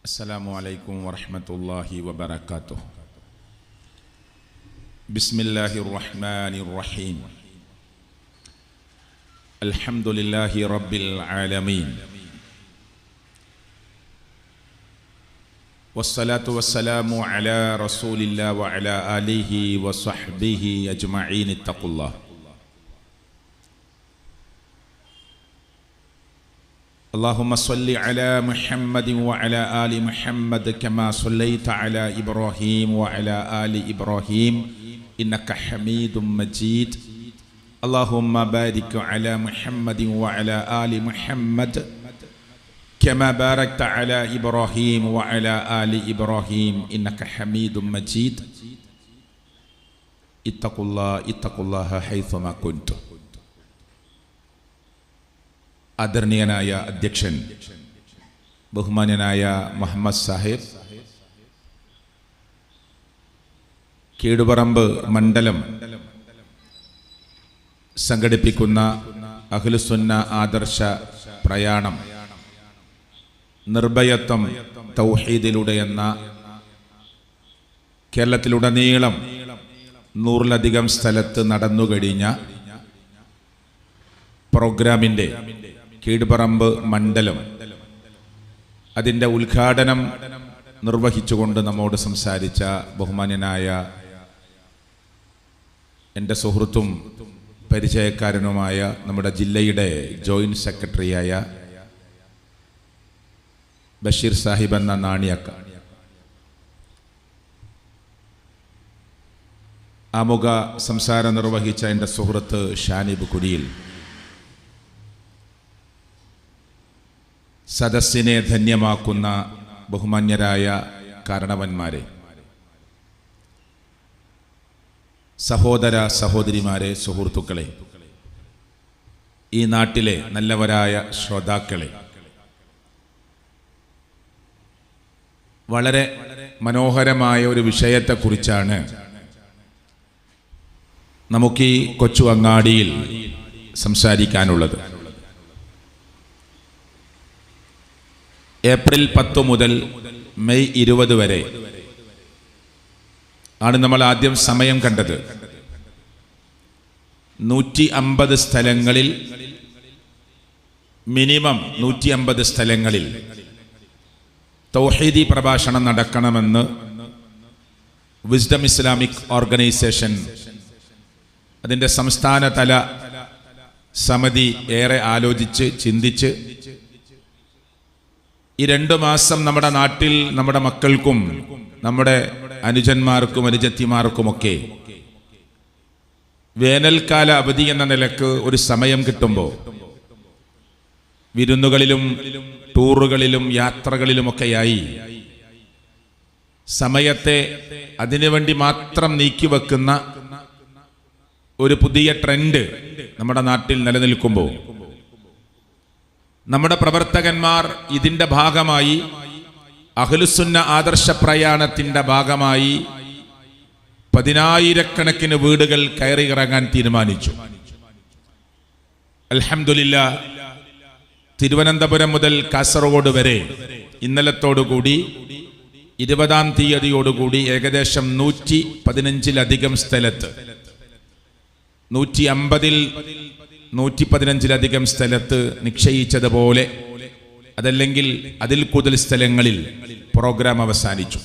السلام عليكم ورحمة الله وبركاته. بسم الله الرحمن الرحيم. الحمد لله رب العالمين، والصلاة والسلام على رسول الله وعلى آله وصحبه أجمعين. اتقوا الله. اللهم صل على محمد وعلى آل محمد كما صليت على إبراهيم وعلى آل إبراهيم إنك حميد مجيد. اللهم بارك على محمد وعلى آل محمد كما باركت على إبراهيم وعلى آل إبراهيم إنك حميد مجيد. اتقوا الله حيثما كنتم. ആദരണീയനായ അധ്യക്ഷൻ ബഹുമാന്യനായ മുഹമ്മദ് സാഹിബ്, കീഴുപറമ്പ് മണ്ഡലം സംഘടിപ്പിക്കുന്ന അഹ്ലുസുന്ന ആദർശ പ്രയാണം നിർഭയത്വം തൗഹീദിലൂടെ എന്ന കേരളത്തിലുടനീളം 100-ലധികം സ്ഥലത്ത് നടന്നുകഴിഞ്ഞ പ്രോഗ്രാമിൻ്റെ കീഴുപറമ്പ് മണ്ഡലം അതിൻ്റെ ഉദ്ഘാടനം നിർവഹിച്ചുകൊണ്ട് നമ്മോട് സംസാരിച്ച ബഹുമാന്യനായ എൻ്റെ സുഹൃത്തും പരിചയക്കാരനുമായ നമ്മുടെ ജില്ലയുടെ ജോയിന്റ് സെക്രട്ടറിയായ ബഷീർ സാഹിബ് എന്ന നാണിയക്ക, ആമുഖ സംസാരം നിർവഹിച്ച എൻ്റെ സുഹൃത്ത് ഷാനിബ് കുരിയിൽ, സദസ്സിനെ ധന്യമാക്കുന്ന ബഹുമാന്യരായ കാരണവന്മാരെ, സഹോദര സഹോദരിമാരെ, സുഹൃത്തുക്കളെ, ഈ നാട്ടിലെ നല്ലവരായ ശ്രോതാക്കളെ, വളരെ മനോഹരമായ ഒരു വിഷയത്തെക്കുറിച്ചാണ് നമുക്ക് ഈ കൊച്ചു അങ്ങാടിയിൽ സംസാരിക്കാനുള്ളത്. ഏപ്രിൽ 10 മുതൽ മെയ് 20 വരെ ആണ് നമ്മൾ ആദ്യം സമയം കണ്ടത്. 150 സ്ഥലങ്ങളിൽ, മിനിമം 150 സ്ഥലങ്ങളിൽ തൗഹീദി പ്രഭാഷണം നടക്കണമെന്ന് വിസ്ഡം ഇസ്ലാമിക് ഓർഗനൈസേഷൻ അതിൻ്റെ സംസ്ഥാനതല സമിതി ഏറെ ആലോചിച്ച് ചിന്തിച്ച് ഈ 2 മാസം നമ്മുടെ നാട്ടിൽ നമ്മുടെ മക്കൾക്കും നമ്മുടെ അനുജന്മാർക്കും അനുജത്തിമാർക്കുമൊക്കെ വേനൽക്കാല അവധി എന്ന നിലക്ക് ഒരു സമയം കിട്ടുമ്പോൾ വിരുന്നുകളിലും ടൂറുകളിലും യാത്രകളിലുമൊക്കെയായി സമയത്തെ അതിനുവേണ്ടി മാത്രം നീക്കിവെക്കുന്ന ഒരു പുതിയ ട്രെൻഡ് നമ്മുടെ നാട്ടിൽ നിലനിൽക്കുമ്പോൾ നമ്മുടെ പ്രവർത്തകന്മാർ ഇതിൻ്റെ ഭാഗമായി, അഹ്ലുസുന്ന ആദർശ പ്രയാണത്തിൻ്റെ ഭാഗമായി 10,000-കണക്കിന് വീടുകൾ കയറി ഇറങ്ങാൻ തീരുമാനിച്ചു. അൽഹംദുലില്ലാഹ്, തിരുവനന്തപുരം മുതൽ കാസർഗോഡ് വരെ ഇന്നലത്തോടുകൂടി 20-ാം തീയതിയോടുകൂടി ഏകദേശം 115-ലധികം സ്ഥലത്ത്, 150-ൽ 115-ലധികം സ്ഥലത്ത് നിശ്ചയിച്ചതുപോലെ അതല്ലെങ്കിൽ അതിൽ കൂടുതൽ സ്ഥലങ്ങളിൽ പ്രോഗ്രാം അവസാനിച്ചു.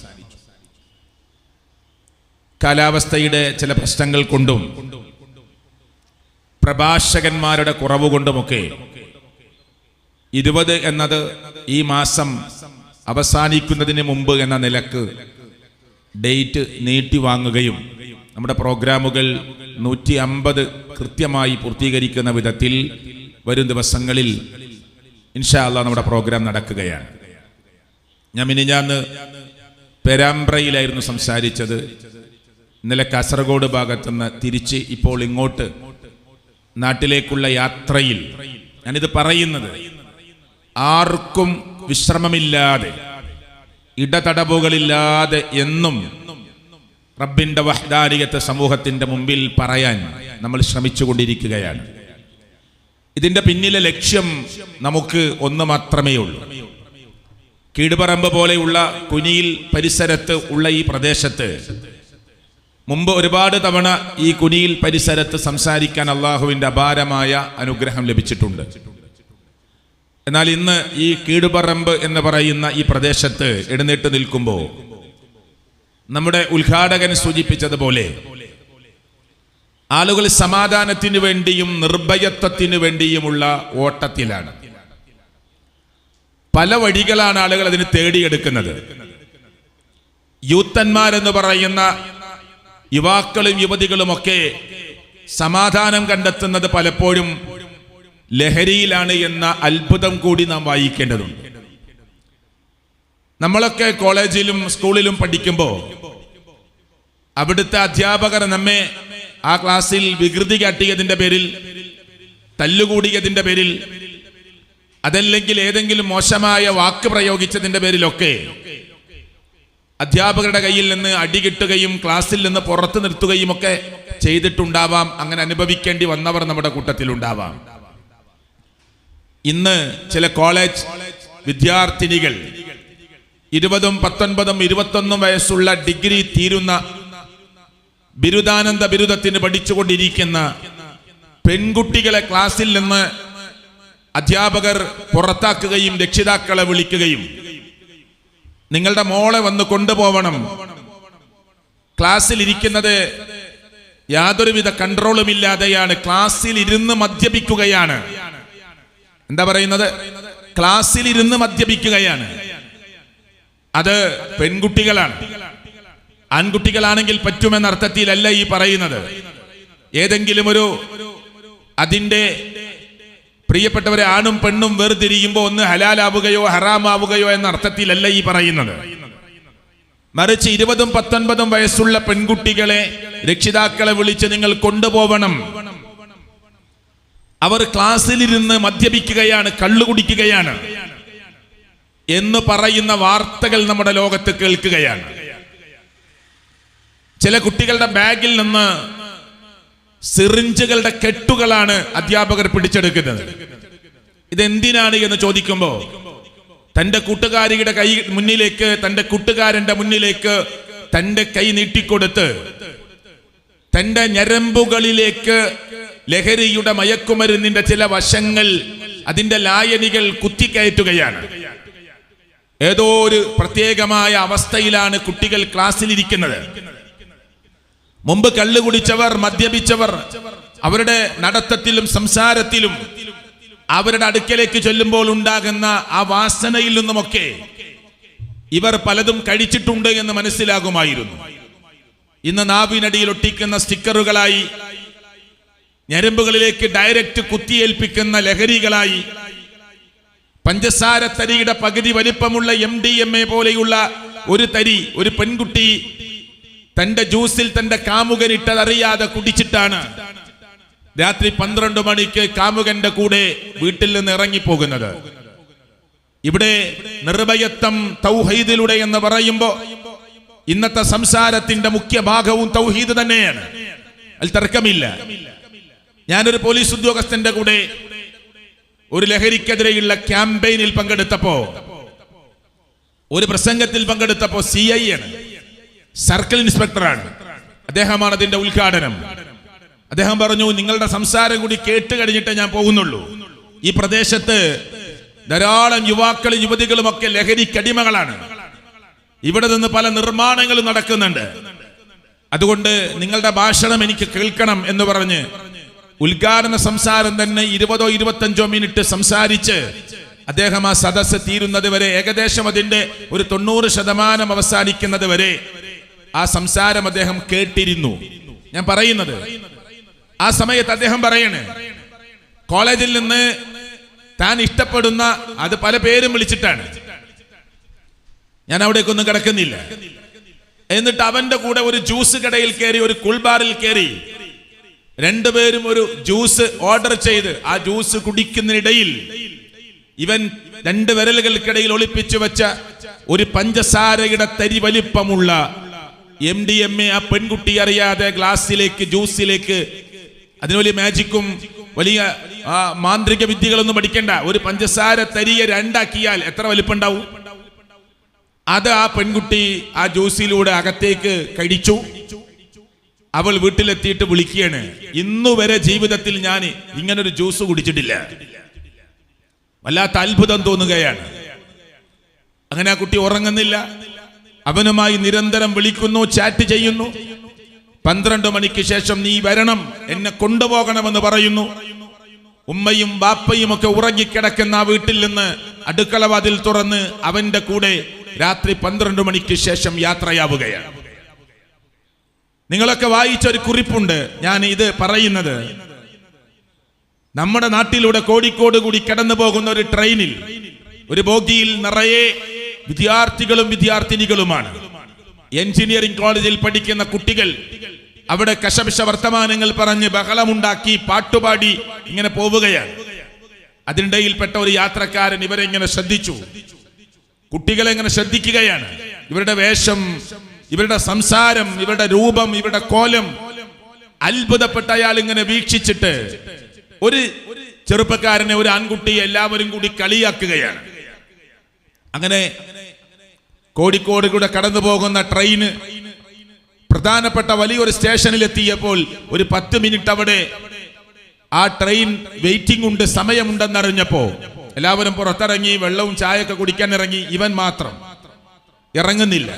കാലാവസ്ഥയുടെ ചില പ്രശ്നങ്ങൾ കൊണ്ടും പ്രഭാഷകന്മാരുടെ കുറവ് കൊണ്ടുമൊക്കെ 20 എന്നത് ഈ മാസം അവസാനിക്കുന്നതിന് മുമ്പ് എന്ന നിലക്ക് ഡേറ്റ് നീട്ടി വാങ്ങുകയും നമ്മുടെ പ്രോഗ്രാമുകൾ 150 കൃത്യമായി പൂർത്തീകരിക്കുന്ന വിധത്തിൽ വരും ദിവസങ്ങളിൽ ഇൻഷാ അല്ലാഹ് നമ്മുടെ പ്രോഗ്രാം നടക്കുകയാണ്. ഞാൻ മിനിഞ്ഞാന്ന് പേരാമ്പ്രയിലായിരുന്നു സംസാരിച്ചത്. ഇന്നലെ കാസർഗോഡ് ഭാഗത്തുനിന്ന് തിരിച്ച് ഇപ്പോൾ ഇങ്ങോട്ട് നാട്ടിലേക്കുള്ള യാത്രയിൽ ഞാനിത് പറയുന്നത് ആർക്കും വിശ്രമമില്ലാതെ, ഇടതടവുകളില്ലാതെ എന്നും റബ്ബിന്റെ വഹ്ദാനിയത്ത് സമൂഹത്തിന്റെ മുമ്പിൽ പറയാൻ നമ്മൾ ശ്രമിച്ചുകൊണ്ടിരിക്കുകയാണ്. ഇതിന്റെ പിന്നിലെ ലക്ഷ്യം നമുക്ക് ഒന്ന് മാത്രമേ ഉള്ളൂ. കീടുപറമ്പ് പോലെയുള്ള കുനിയിൽ പരിസരത്ത് ഉള്ള ഈ പ്രദേശത്ത് മുമ്പ് ഒരുപാട് തവണ ഈ കുനിയിൽ പരിസരത്ത് സംസാരിക്കാൻ അള്ളാഹുവിൻ്റെ അപാരമായ അനുഗ്രഹം ലഭിച്ചിട്ടുണ്ട്. എന്നാൽ ഇന്ന് ഈ കീടുപറമ്പ് എന്ന് പറയുന്ന ഈ പ്രദേശത്ത് എഴുന്നേറ്റ് നിൽക്കുമ്പോൾ നമ്മുടെ ഉദ്ഘാടകൻ സൂചിപ്പിച്ചതുപോലെ ആളുകൾ സമാധാനത്തിനു വേണ്ടിയും നിർഭയത്വത്തിനു വേണ്ടിയുമുള്ള ഓട്ടത്തിലാണ്. പല വഴികളാണ് ആളുകൾ അതിന് തേടിയെടുക്കുന്നത്. യൂത്തന്മാരെന്ന് പറയുന്ന യുവാക്കളും യുവതികളുമൊക്കെ സമാധാനം കണ്ടെത്തുന്നത് പലപ്പോഴും ലഹരിയിലാണ് എന്ന അത്ഭുതം കൂടി നാം വായിക്കേണ്ടതുണ്ട്. നമ്മളൊക്കെ കോളേജിലും സ്കൂളിലും പഠിക്കുമ്പോൾ അവിടുത്തെ അധ്യാപകർ നമ്മെ ആ ക്ലാസ്സിൽ വികൃതി കാട്ടിയതിൻ്റെ പേരിൽ, തല്ലുകൂടിയതിൻ്റെ പേരിൽ, അതല്ലെങ്കിൽ ഏതെങ്കിലും മോശമായ വാക്ക് പ്രയോഗിച്ചതിൻ്റെ പേരിലൊക്കെ അധ്യാപകരുടെ കയ്യിൽ നിന്ന് അടികിട്ടുകയും ക്ലാസ്സിൽ നിന്ന് പുറത്തു നിർത്തുകയും ഒക്കെ ചെയ്തിട്ടുണ്ടാവാം. അങ്ങനെ അനുഭവിക്കേണ്ടി വന്നവർ നമ്മുടെ കൂട്ടത്തിലുണ്ടാവാം. ഇന്ന് ചില കോളേജ് വിദ്യാർത്ഥിനികൾ 20, 19, 21 വയസ്സുള്ള ഡിഗ്രി തീരുന്ന ബിരുദാനന്ദ ബിരുദത്തിന് പഠിച്ചുകൊണ്ടിരിക്കുന്ന പെൺകുട്ടികളെ ക്ലാസ്സിൽ നിന്ന് അധ്യാപകർ പുറത്താക്കുകയും രക്ഷിതാക്കളെ വിളിക്കുകയും നിങ്ങളുടെ മോളെ വന്ന് കൊണ്ടുപോകണം, ക്ലാസ്സിൽ ഇരിക്കുന്നത് യാതൊരുവിധ കൺട്രോളും ഇല്ലാതെയാണ്, ക്ലാസ്സിൽ ഇരുന്ന് മദ്യപിക്കുകയാണ്. എന്താ പറയുന്നത്? ക്ലാസ്സിൽ ഇരുന്ന് മദ്യപിക്കുകയാണ്. അത് പെൺകുട്ടികളാണ്. ആൺകുട്ടികളാണെങ്കിൽ പറ്റുമെന്ന അർത്ഥത്തിലല്ല ഈ പറയുന്നത്. ഏതെങ്കിലും ഒരു അതിൻ്റെ പ്രിയപ്പെട്ടവരെ ആണും പെണ്ണും വേർതിരിയുമ്പോൾ ഒന്ന് ഹലാലാവുകയോ ഹറാമാവുകയോ എന്ന അർത്ഥത്തിലല്ല ഈ പറയുന്നത്. മറിച്ച് 20, 19 വയസ്സുള്ള പെൺകുട്ടികളെ രക്ഷിതാക്കളെ വിളിച്ച് നിങ്ങൾ കൊണ്ടുപോകണം, അവർ ക്ലാസ്സിലിരുന്ന് മദ്യപിക്കുകയാണ്, കള്ളു കുടിക്കുകയാണ് എന്ന് പറയുന്ന വാർത്തകൾ നമ്മുടെ ലോകത്ത് കേൾക്കുകയാണ്. ചില കുട്ടികളുടെ ബാഗിൽ നിന്ന് സിറിഞ്ചുകളുടെ കെട്ടുകളാണ് അധ്യാപകർ പിടിച്ചെടുക്കുന്നത്. ഇതെന്തിനാണ് എന്ന് ചോദിക്കുമ്പോൾ തന്റെ കൂട്ടുകാരിയുടെ കൈ മുന്നിലേക്ക്, തന്റെ കൂട്ടുകാരന്റെ മുന്നിലേക്ക് തന്റെ കൈ നീട്ടിക്കൊടുത്ത് തന്റെ ഞരമ്പുകളിലേക്ക് ലഹരിയുടെ മയക്കുമരുന്നിന്റെ ചില വശങ്ങൾ, അതിന്റെ ലായനികൾ കുത്തിക്കയറ്റുകയാണ്. ഏതോ ഒരു പ്രത്യേകമായ അവസ്ഥയിലാണ് കുട്ടികൾ ക്ലാസ്സിലിരിക്കുന്നത്. മുമ്പ് കള്ളു കുടിച്ചവർ, മദ്യപിച്ചവർ അവരുടെ നടത്തത്തിലും സംസാരത്തിലും അവരുടെ അടുക്കലേക്ക് ചെല്ലുമ്പോൾ ഉണ്ടാകുന്ന ആ വാസനയിൽ നിന്നുമൊക്കെ ഇവർ പലതും കഴിച്ചിട്ടുണ്ട് എന്ന് മനസ്സിലാകുമായിരുന്നു. ഇന്ന് നാവിനടിയിൽ ഒട്ടിക്കുന്ന സ്റ്റിക്കറുകളായി, ഞരമ്പുകളിലേക്ക് ഡയറക്റ്റ് കുത്തിയേൽപ്പിക്കുന്ന ലഹരികളായി, പഞ്ചസാര തരിയുടെ പകുതി വലിപ്പമുള്ള MDMA പോലെയുള്ള ഒരു തരി ഒരു പെൺകുട്ടി തന്റെ ജ്യൂസിൽ തന്റെ കാമുകനിട്ടതറിയാതെ കുടിച്ചിട്ടാണ് രാത്രി 12 മണിക്ക് കാമുകന്റെ കൂടെ വീട്ടിൽ നിന്ന് ഇറങ്ങിപ്പോകുന്നത്. ഇവിടെ നിർഭയത്വം തൗഹീദിലൂടെ എന്ന് പറയുമ്പോൾ ഇന്നത്തെ സംസാരത്തിന്റെ മുഖ്യ ഭാഗവും തൗഹീദ് തന്നെയാണ്, അതിൽ തർക്കമില്ല. ഞാനൊരു പോലീസ് ഉദ്യോഗസ്ഥന്റെ കൂടെ ഒരു ലഹരിക്കെതിരെയുള്ള ക്യാമ്പയിനിൽ പങ്കെടുത്തപ്പോ, ഒരു പ്രസംഗത്തിൽ പങ്കെടുത്തപ്പോ CI ആണ്, സർക്കിൾ ഇൻസ്പെക്ടറാണ്, അദ്ദേഹമാണ് അതിന്റെ ഉദ്ഘാടനം. അദ്ദേഹം പറഞ്ഞു, നിങ്ങളുടെ സംസാരം കൂടി കേട്ട് കഴിഞ്ഞിട്ടേ ഞാൻ പോകുന്നുള്ളൂ. ഈ പ്രദേശത്ത് ധാരാളം യുവാക്കളും യുവതികളും ഒക്കെ ലഹരിക്കടിമകളാണ്. ഇവിടെ നിന്ന് പല നിർമ്മാണങ്ങളും നടക്കുന്നുണ്ട്. അതുകൊണ്ട് നിങ്ങളുടെ ഭാഷണം എനിക്ക് കേൾക്കണം എന്ന് പറഞ്ഞ് ഉദ്ഘാടന സംസാരം തന്നെ 20 or 25 മിനിറ്റ് സംസാരിച്ച് അദ്ദേഹം ആ സദസ്സ് തീരുന്നത് വരെ, ഏകദേശം അതിന്റെ ഒരു 90% അവസാനിക്കുന്നത് വരെ ആ സംസാരം അദ്ദേഹം കേട്ടിരുന്നു. ഞാൻ പറയുന്നത്, ആ സമയത്ത് അദ്ദേഹം പറയണേ, കോളേജിൽ നിന്ന് താൻ ഇഷ്ടപ്പെടുന്ന, അത് പല പേരും വിളിച്ചിട്ടാണ്, ഞാൻ അവിടേക്കൊന്നും കിടക്കുന്നില്ല. എന്നിട്ട് അവന്റെ കൂടെ ഒരു ജ്യൂസ് കടയിൽ കയറി, ഒരു കൂൾബാറിൽ കയറി, രണ്ടുപേരും ഒരു ജ്യൂസ് ഓർഡർ ചെയ്ത് ആ ജ്യൂസ് കുടിക്കുന്നതിനിടയിൽ ഇവൻ 2 വിരലുകൾക്കിടയിൽ ഒളിപ്പിച്ചു വെച്ച ഒരു പഞ്ചസാരയുടെ തരി വലിപ്പമുള്ള MDMA ആ പെൺകുട്ടി അറിയാതെ ഗ്ലാസ്സിലേക്ക്, ജ്യൂസിലേക്ക്, അതിന് വലിയ മാജിക്കും വലിയ മാന്ത്രിക വിദ്യകളൊന്നും പഠിക്കണ്ട, ഒരു പഞ്ചസാര തരിയെ 2 ആക്കിയാൽ എത്ര വലിപ്പം ഉണ്ടാവും? അത് ആ പെൺകുട്ടി ആ ജ്യൂസിലൂടെ അകത്തേക്ക് കഴിച്ചു. അവൾ വീട്ടിലെത്തിയിട്ട് വിളിക്കുകയാണ്, ഇന്നുവരെ ജീവിതത്തിൽ ഞാൻ ഇങ്ങനൊരു ജ്യൂസ് കുടിച്ചിട്ടില്ല. വല്ലാത്ത അത്ഭുതം തോന്നുകയാണ്. അങ്ങനെ ആ കുട്ടി ഉറങ്ങുന്നില്ല. അവനുമായി നിരന്തരം വിളിക്കുന്നു, ചാറ്റ് ചെയ്യുന്നു. 12 മണിക്ക് ശേഷം നീ വരണം, എന്നെ കൊണ്ടുപോകണമെന്ന് പറയുന്നു. ഉമ്മയും ബാപ്പയും ഒക്കെ ഉറങ്ങിക്കിടക്കുന്ന ആ വീട്ടിൽ നിന്ന് അടുക്കള വാതിൽ തുറന്ന് അവന്റെ കൂടെ രാത്രി 12 മണിക്ക് ശേഷം യാത്രയാവുകയാണ്. നിങ്ങളൊക്കെ വായിച്ച ഒരു കുറിപ്പുണ്ട്. ഞാൻ ഇത് പറയുന്നത്, നമ്മുടെ നാട്ടിലൂടെ കോഴിക്കോട് കൂടി കടന്നു പോകുന്ന ഒരു ട്രെയിനിൽ ഒരു ബോഗിയിൽ നിറയെ വിദ്യാർത്ഥികളും വിദ്യാർത്ഥിനികളുമാണ്. എഞ്ചിനീയറിംഗ് കോളേജിൽ പഠിക്കുന്ന കുട്ടികൾ അവിടെ കശപിശ വർത്തമാനങ്ങൾ പറഞ്ഞ് ബഹളമുണ്ടാക്കി പാട്ടുപാടി ഇങ്ങനെ പോവുകയാണ്. അതിനിടയിൽപ്പെട്ട ഒരു യാത്രക്കാരൻ ഇവരെ ഇങ്ങനെ ശ്രദ്ധിച്ചു. കുട്ടികളെ ഇങ്ങനെ ശ്രദ്ധിക്കുകയാണ്. ഇവരുടെ വേഷം, ഇവരുടെ സംസാരം, ഇവരുടെ രൂപം, ഇവരുടെ കോലം അത്ഭുതപ്പെട്ട അയാൾ ഇങ്ങനെ വീക്ഷിച്ചിട്ട് ഒരു ചെറുപ്പക്കാരനെ, ഒരു ആൺകുട്ടിയെ എല്ലാവരും കൂടി കളിയാക്കുകയാണ്. അങ്ങനെ കോഴിക്കോട് കൂടെ കടന്നു പോകുന്ന ട്രെയിന് പ്രധാനപ്പെട്ട വലിയൊരു സ്റ്റേഷനിലെത്തിയപ്പോൾ ഒരു 10 മിനിറ്റ് അവിടെ ആ ട്രെയിൻ വെയിറ്റിംഗ് ഉണ്ട്, സമയമുണ്ടെന്നറിഞ്ഞപ്പോ എല്ലാവരും പുറത്തിറങ്ങി വെള്ളവും ചായയൊക്കെ കുടിക്കാൻ ഇറങ്ങി. ഇവൻ മാത്രം ഇറങ്ങുന്നില്ല.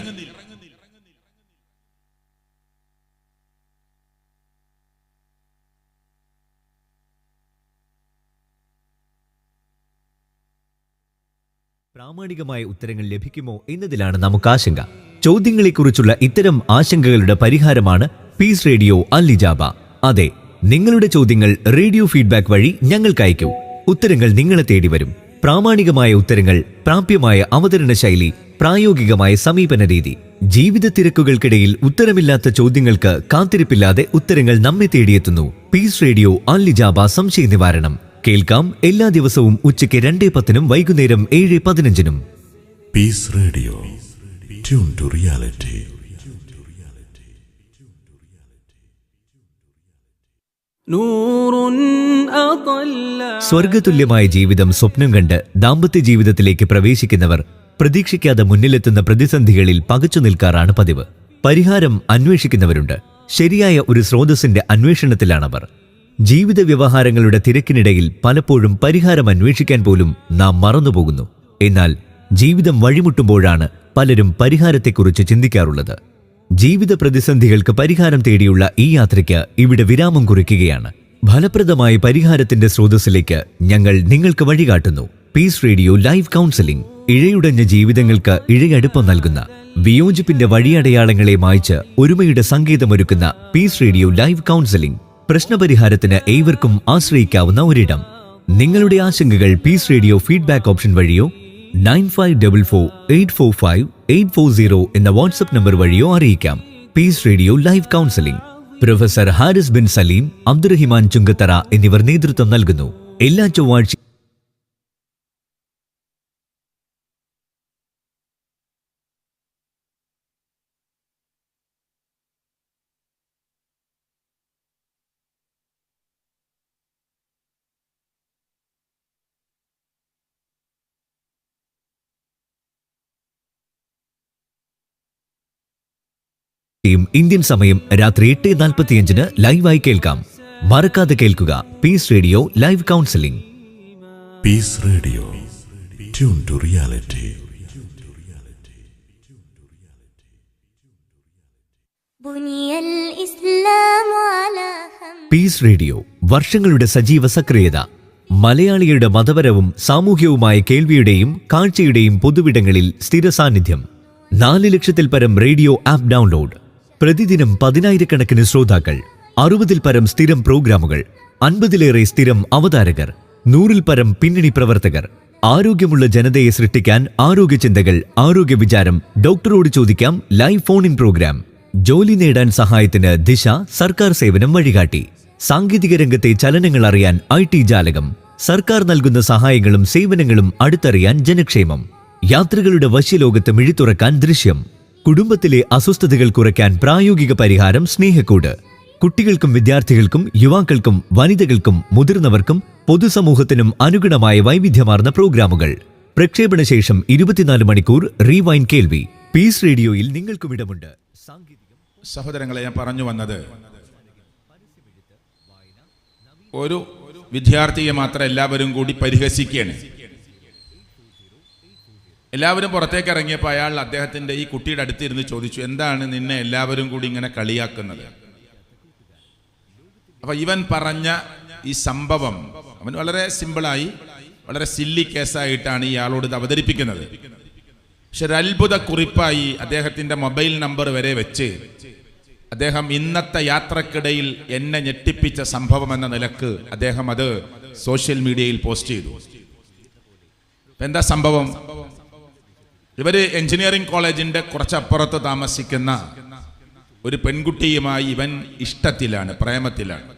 പ്രാമാണികമായ ഉത്തരങ്ങൾ ലഭിക്കുമോ എന്നതിലാണ് നമുക്ക് ആശങ്ക. ചോദ്യങ്ങളെക്കുറിച്ചുള്ള ഇത്തരം ആശങ്കകളുടെ പരിഹാരമാണ് പീസ് റേഡിയോ അൽ ഇജാബ. അതെ, നിങ്ങളുടെ ചോദ്യങ്ങൾ റേഡിയോ ഫീഡ്ബാക്ക് വഴി ഞങ്ങൾക്ക് അയക്കൂ. ഉത്തരങ്ങൾ നിങ്ങളെ തേടി വരും. പ്രാമാണികമായ ഉത്തരങ്ങൾ, പ്രാപ്യമായ അവതരണ ശൈലി, പ്രായോഗികമായ സമീപന രീതി. ജീവിത തിരക്കുകൾക്കിടയിൽ ഉത്തരമില്ലാത്ത ചോദ്യങ്ങൾക്ക് കാത്തിരിപ്പില്ലാതെ ഉത്തരങ്ങൾ നമ്മെ തേടിയെത്തുന്നു. പീസ് റേഡിയോ അൽ ഇജാബ സംശയ നിവാരണം കേൾക്കാം എല്ലാ ദിവസവും ഉച്ചയ്ക്ക് 2:10 വൈകുന്നേരം 7:15. Peace radio, tune to reality. സ്വർഗതുല്യമായ ജീവിതം സ്വപ്നം കണ്ട് ദാമ്പത്യ ജീവിതത്തിലേക്ക് പ്രവേശിക്കുന്നവർ പ്രതീക്ഷിക്കാതെ മുന്നിലെത്തുന്ന പ്രതിസന്ധികളിൽ പകച്ചു നിൽക്കാറാണ് പതിവ്. പരിഹാരം അന്വേഷിക്കുന്നവരുണ്ട്. ശരിയായ ഒരു സ്രോതസ്സിന്റെ അന്വേഷണത്തിലാണവർ. ജീവിത വ്യവഹാരങ്ങളുടെ തിരക്കിനിടയിൽ പലപ്പോഴും പരിഹാരം അന്വേഷിക്കാൻ പോലും നാം മറന്നുപോകുന്നു. എന്നാൽ ജീവിതം വഴിമുട്ടുമ്പോഴാണ് പലരും പരിഹാരത്തെക്കുറിച്ച് ചിന്തിക്കാറുള്ളത്. ജീവിത പ്രതിസന്ധികൾക്ക് പരിഹാരം തേടിയുള്ള ഈ യാത്രയ്ക്ക് ഇവിടെ വിരാമം കുറിക്കുകയാണ്. ഫലപ്രദമായ പരിഹാരത്തിന്റെ സ്രോതസ്സിലേക്ക് ഞങ്ങൾ നിങ്ങൾക്ക് വഴികാട്ടുന്നു. Peace radio live counselling. ഇഴയുടഞ്ഞ ജീവിതങ്ങൾക്ക് ഇഴയടുപ്പം നൽകുന്ന, വിയോജിപ്പിന്റെ വഴിയടയാളങ്ങളെ മായ്ച്ച് ഒരുമയുടെ സങ്കേതമൊരുക്കുന്ന പീസ് റേഡിയോ ലൈവ് കൗൺസിലിംഗ്. പ്രശ്നപരിഹാരത്തിന് ഏവർക്കും ആശ്രയിക്കാവുന്ന ഒരിടം. നിങ്ങളുടെ ആശങ്കകൾ പീസ് റേഡിയോ ഫീഡ്ബാക്ക് ഓപ്ഷൻ വഴിയോ 9544845840 എന്ന വാട്സ്ആപ്പ് നമ്പർ വഴിയോ അറിയിക്കാം. Peace radio live counselling. Professor Haris bin Saleem, Abdurahiman Chungathara എന്നിവർ നേതൃത്വം നൽകുന്നു. എല്ലാ ചൊവ്വാഴ്ച ഇന്ത്യൻ സമയം രാത്രി 8:45 ലൈവായി കേൾക്കാം. മറക്കാതെ കേൾക്കുക Peace radio live counselling. Peace radio, tune to reality. Peace Radio വർഷങ്ങളുടെ സജീവ സക്രിയത. മലയാളികളുടെ മതപരവും സാമൂഹ്യവുമായ കേൾവിയുടെയും കാഴ്ചയുടെയും പൊതുവിടങ്ങളിൽ സ്ഥിര സാന്നിധ്യം. 4 ലക്ഷത്തിൽ പരം റേഡിയോ ആപ്പ് ഡൗൺലോഡ്. പ്രതിദിനം 10,000-കണക്കിന് ശ്രോതാക്കൾ. 60-ൽ പരം സ്ഥിരം പ്രോഗ്രാമുകൾ. 50-ലേറെ സ്ഥിരം അവതാരകർ. 100-ൽ പരം പിന്നണി പ്രവർത്തകർ. ആരോഗ്യമുള്ള ജനതയെ സൃഷ്ടിക്കാൻ ആരോഗ്യ ചിന്തകൾ, ആരോഗ്യ വിചാരം, ഡോക്ടറോട് ചോദിക്കാം ലൈവ് ഫോൺ ഇൻ പ്രോഗ്രാം. ജോലി നേടാൻ സഹായത്തിന് ദിശ, സർക്കാർ സേവനം വഴികാട്ടി. സാങ്കേതിക രംഗത്തെ ചലനങ്ങൾ അറിയാൻ IT ജാലകം. സർക്കാർ നൽകുന്ന സഹായങ്ങളും സേവനങ്ങളും അടുത്തറിയാൻ ജനക്ഷേമം. യാത്രകളുടെ വശ്യലോകത്ത് മിഴിത്തുറക്കാൻ ദൃശ്യം. കുടുംബത്തിലെ അസ്വസ്ഥതകൾ കുറയ്ക്കാൻ പ്രായോഗിക പരിഹാരം സ്നേഹക്കൂട്. കുട്ടികൾക്കും വിദ്യാർത്ഥികൾക്കും യുവാക്കൾക്കും വനിതകൾക്കും മുതിർന്നവർക്കും പൊതുസമൂഹത്തിനും അനുഗുണമായ വൈവിധ്യമാർന്ന പ്രോഗ്രാമുകൾ. പ്രക്ഷേപണ ശേഷം 24 മണിക്കൂർ റീവൈൻ കേൾവി. പീസ് റേഡിയോയിൽ നിങ്ങൾക്കും ഇടമുണ്ട്. സഹോദരങ്ങളെ, ഞാൻ പറഞ്ഞു വന്നത്, ഒരു വിദ്യാർത്ഥിയെ മാത്രം എല്ലാവരും കൂടി പരിഹസിക്കുകയാണ്. എല്ലാവരും പുറത്തേക്ക് ഇറങ്ങിയപ്പോൾ അയാൾ അദ്ദേഹത്തിൻ്റെ ഈ കുട്ടിയുടെ അടുത്തിരുന്ന് ചോദിച്ചു, എന്താണ് നിന്നെ എല്ലാവരും കൂടി ഇങ്ങനെ കളിയാക്കുന്നത്? അപ്പൊ ഇവൻ പറഞ്ഞ ഈ സംഭവം അവൻ വളരെ സിമ്പിളായി, വളരെ സില്ലി കേസായിട്ടാണ് ഇയാളോട് ഇത് അവതരിപ്പിക്കുന്നത്. പക്ഷെ ഒരു അത്ഭുത കുറിപ്പായി അദ്ദേഹത്തിന്റെ മൊബൈൽ നമ്പർ വരെ വെച്ച് അദ്ദേഹം ഇന്നത്തെ യാത്രക്കിടയിൽ എന്നെ ഞെട്ടിപ്പിച്ച സംഭവം എന്ന നിലക്ക് അദ്ദേഹം അത് സോഷ്യൽ മീഡിയയിൽ പോസ്റ്റ് ചെയ്തു. എന്താ സംഭവം? ഇവര് എഞ്ചിനീയറിംഗ് കോളേജിന്റെ കുറച്ചപ്പുറത്ത് താമസിക്കുന്ന ഒരു പെൺകുട്ടിയുമായി ഇവൻ ഇഷ്ടത്തിലാണ്, പ്രേമത്തിലാണ്.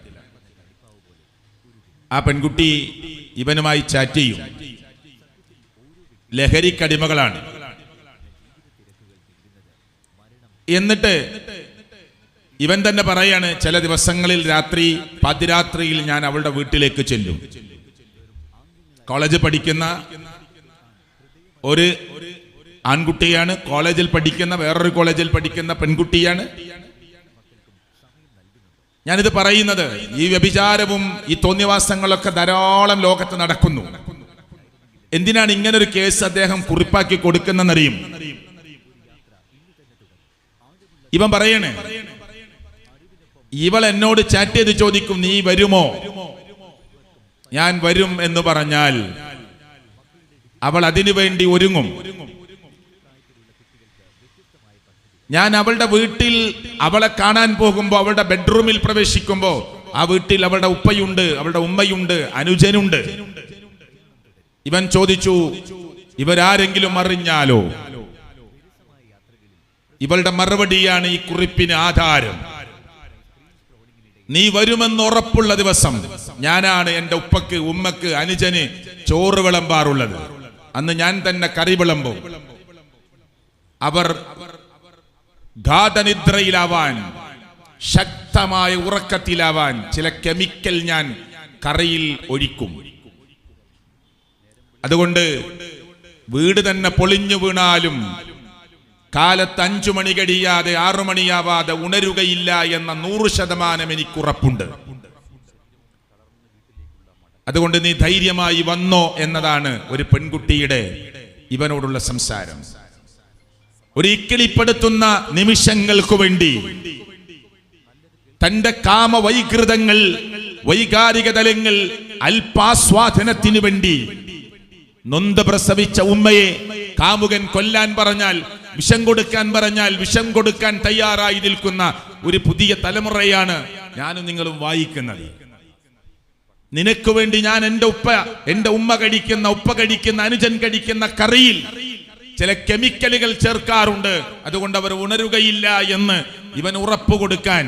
ആ പെൺകുട്ടി ഇവനുമായി ചാറ്റ് ചെയ്യും. ലഹരിക്കടിമകളാണ്. എന്നിട്ട് ഇവൻ തന്നെ പറയാണ്, ചില ദിവസങ്ങളിൽ പാതിരാത്രിയിൽ ഞാൻ അവളുടെ വീട്ടിലേക്ക് ചെല്ലും. കോളേജിൽ പഠിക്കുന്ന ഒരു ആൺകുട്ടിയാണ്, കോളേജിൽ പഠിക്കുന്ന വേറൊരു കോളേജിൽ പഠിക്കുന്ന പെൺകുട്ടിയാണ്. ഞാനിത് പറയുന്നത്, ഈ വ്യഭിചാരവും ഈ തോന്നിവാസങ്ങളൊക്കെ ധാരാളം ലോകത്ത് നടക്കുന്നു. എന്തിനാണ് ഇങ്ങനൊരു കേസ് അദ്ദേഹം കുറിപ്പാക്കി കൊടുക്കുന്നറിയും? ഇവൻ പറയണേ, ഇവൾ എന്നോട് ചാറ്റ് ചെയ്ത് ചോദിക്കും, നീ വരുമോ? ഞാൻ വരും എന്ന് പറഞ്ഞാൽ അവൾ അതിനു വേണ്ടി ഒരുങ്ങും. ഞാൻ അവളുടെ വീട്ടിൽ അവളെ കാണാൻ പോകുമ്പോൾ, അവളുടെ ബെഡ്റൂമിൽ പ്രവേശിക്കുമ്പോൾ, ആ വീട്ടിൽ അവളുടെ ഉപ്പയുണ്ട്, അവളുടെ ഉമ്മയുണ്ട്, അനുജനുണ്ട്. ഇവൻ ചോദിച്ചു, ഇവരാരെങ്കിലും അറിഞ്ഞാലോ? ഇവളുടെ മറുപടിയാണ് ഈ കുറിപ്പിന് ആധാരം. നീ വരുമെന്ന് ഉറപ്പുള്ള ദിവസം ഞാനാണ് എൻ്റെ ഉപ്പക്ക്, ഉമ്മക്ക്, അനുജന് ചോറ് വിളമ്പാറുള്ളത്. അന്ന് ഞാൻ തന്നെ കറി വിളമ്പും. അവർ ഗാഠനിദ്രയിലാവാൻ, ശക്തമായ ഉറക്കത്തിലാവാൻ ചില കെമിക്കൽ ഞാൻ കറിയിൽ ഒഴിക്കും. അതുകൊണ്ട് വീട് തന്നെ പൊളിഞ്ഞു വീണാലും കാലത്ത് 5 മണി കഴിയാതെ 6 മണിയാവാതെ ഉണരുകയില്ല എന്ന 100% എനിക്കുറപ്പുണ്ട്. അതുകൊണ്ട് നീ ധൈര്യമായി വന്നോ എന്നതാണ് ഒരു പെൺകുട്ടിയുടെ ഇവനോടുള്ള സംസാരം. ഒരു ഇക്കിളിപ്പെടുത്തുന്ന നിമിഷങ്ങൾക്കു വേണ്ടി തന്റെ കാമവൈകൃതങ്ങൾ, വൈകാരിക തലങ്ങൾ, അല്പാസ്വാദനത്തിനു വേണ്ടി നൊന്ത് പ്രസവിച്ച ഉമ്മയെ കാമുകൻ കൊല്ലാൻ പറഞ്ഞാൽ, വിഷം കൊടുക്കാൻ പറഞ്ഞാൽ വിഷം കൊടുക്കാൻ തയ്യാറായി നിൽക്കുന്ന ഒരു പുതിയ തലമുറയാണ് ഞാനും നിങ്ങളും വായിക്കുന്നത്. നിനക്ക് വേണ്ടി ഞാൻ എൻ്റെ ഉമ്മ കഴിക്കുന്ന, ഉപ്പ കഴിക്കുന്ന, അനുജൻ കഴിക്കുന്ന കറിയിൽ ചില കെമിക്കലുകൾ ചേർക്കാറുണ്ട്. അതുകൊണ്ട് അവർ ഉണരുകയില്ല എന്ന് ഇവൻ ഉറപ്പ് കൊടുക്കാൻ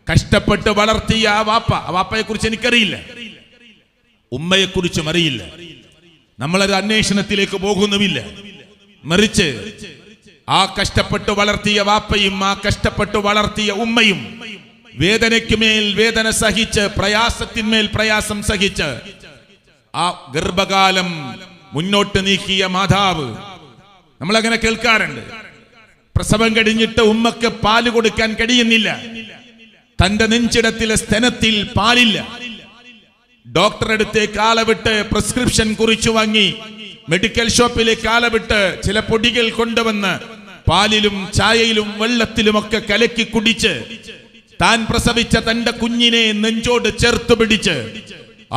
കഷ്ടപ്പെട്ട് വളർത്തിയ ആ വാപ്പയെ കുറിച്ച് എനിക്കറിയില്ല, ഉമ്മയെ കുറിച്ചും അറിയില്ല. നമ്മളൊരു അന്വേഷണത്തിലേക്ക് പോകുന്നുമില്ല. മറിച്ച് ആ കഷ്ടപ്പെട്ട് വളർത്തിയ വാപ്പയും ആ കഷ്ടപ്പെട്ട് വളർത്തിയ ഉമ്മയും വേദനയ്ക്ക് മേൽ വേദന സഹിച്ച്, പ്രയാസത്തിന്മേൽ പ്രയാസം സഹിച്ച് ആ ഗർഭകാലം മുന്നോട്ട് നീക്കിയ മാതാവ്. നമ്മളങ്ങനെ കേൾക്കാറുണ്ട്. പ്രസവം കഴിഞ്ഞിട്ട് ഉമ്മക്ക് പാല് കൊടുക്കാൻ കഴിയുന്നില്ല. തന്റെ നെഞ്ചിടത്തിലെ സ്തനത്തിൽ പാലില്ല. ഡോക്ടറെ അടുത്തേക്ക് ആളവിട്ട് പ്രിസ്ക്രിപ്ഷൻ കുറിച്ചു വാങ്ങി മെഡിക്കൽ ഷോപ്പിലേക്ക് ആളവിട്ട് ചില പൊടികൾ കൊണ്ടുവന്ന് പാലിലും ചായയിലും വെള്ളത്തിലുമൊക്കെ കലക്കി കുടിച്ച് താൻ പ്രസവിച്ച തന്റെ കുഞ്ഞിനെ നെഞ്ചോട് ചേർത്ത് പിടിച്ച്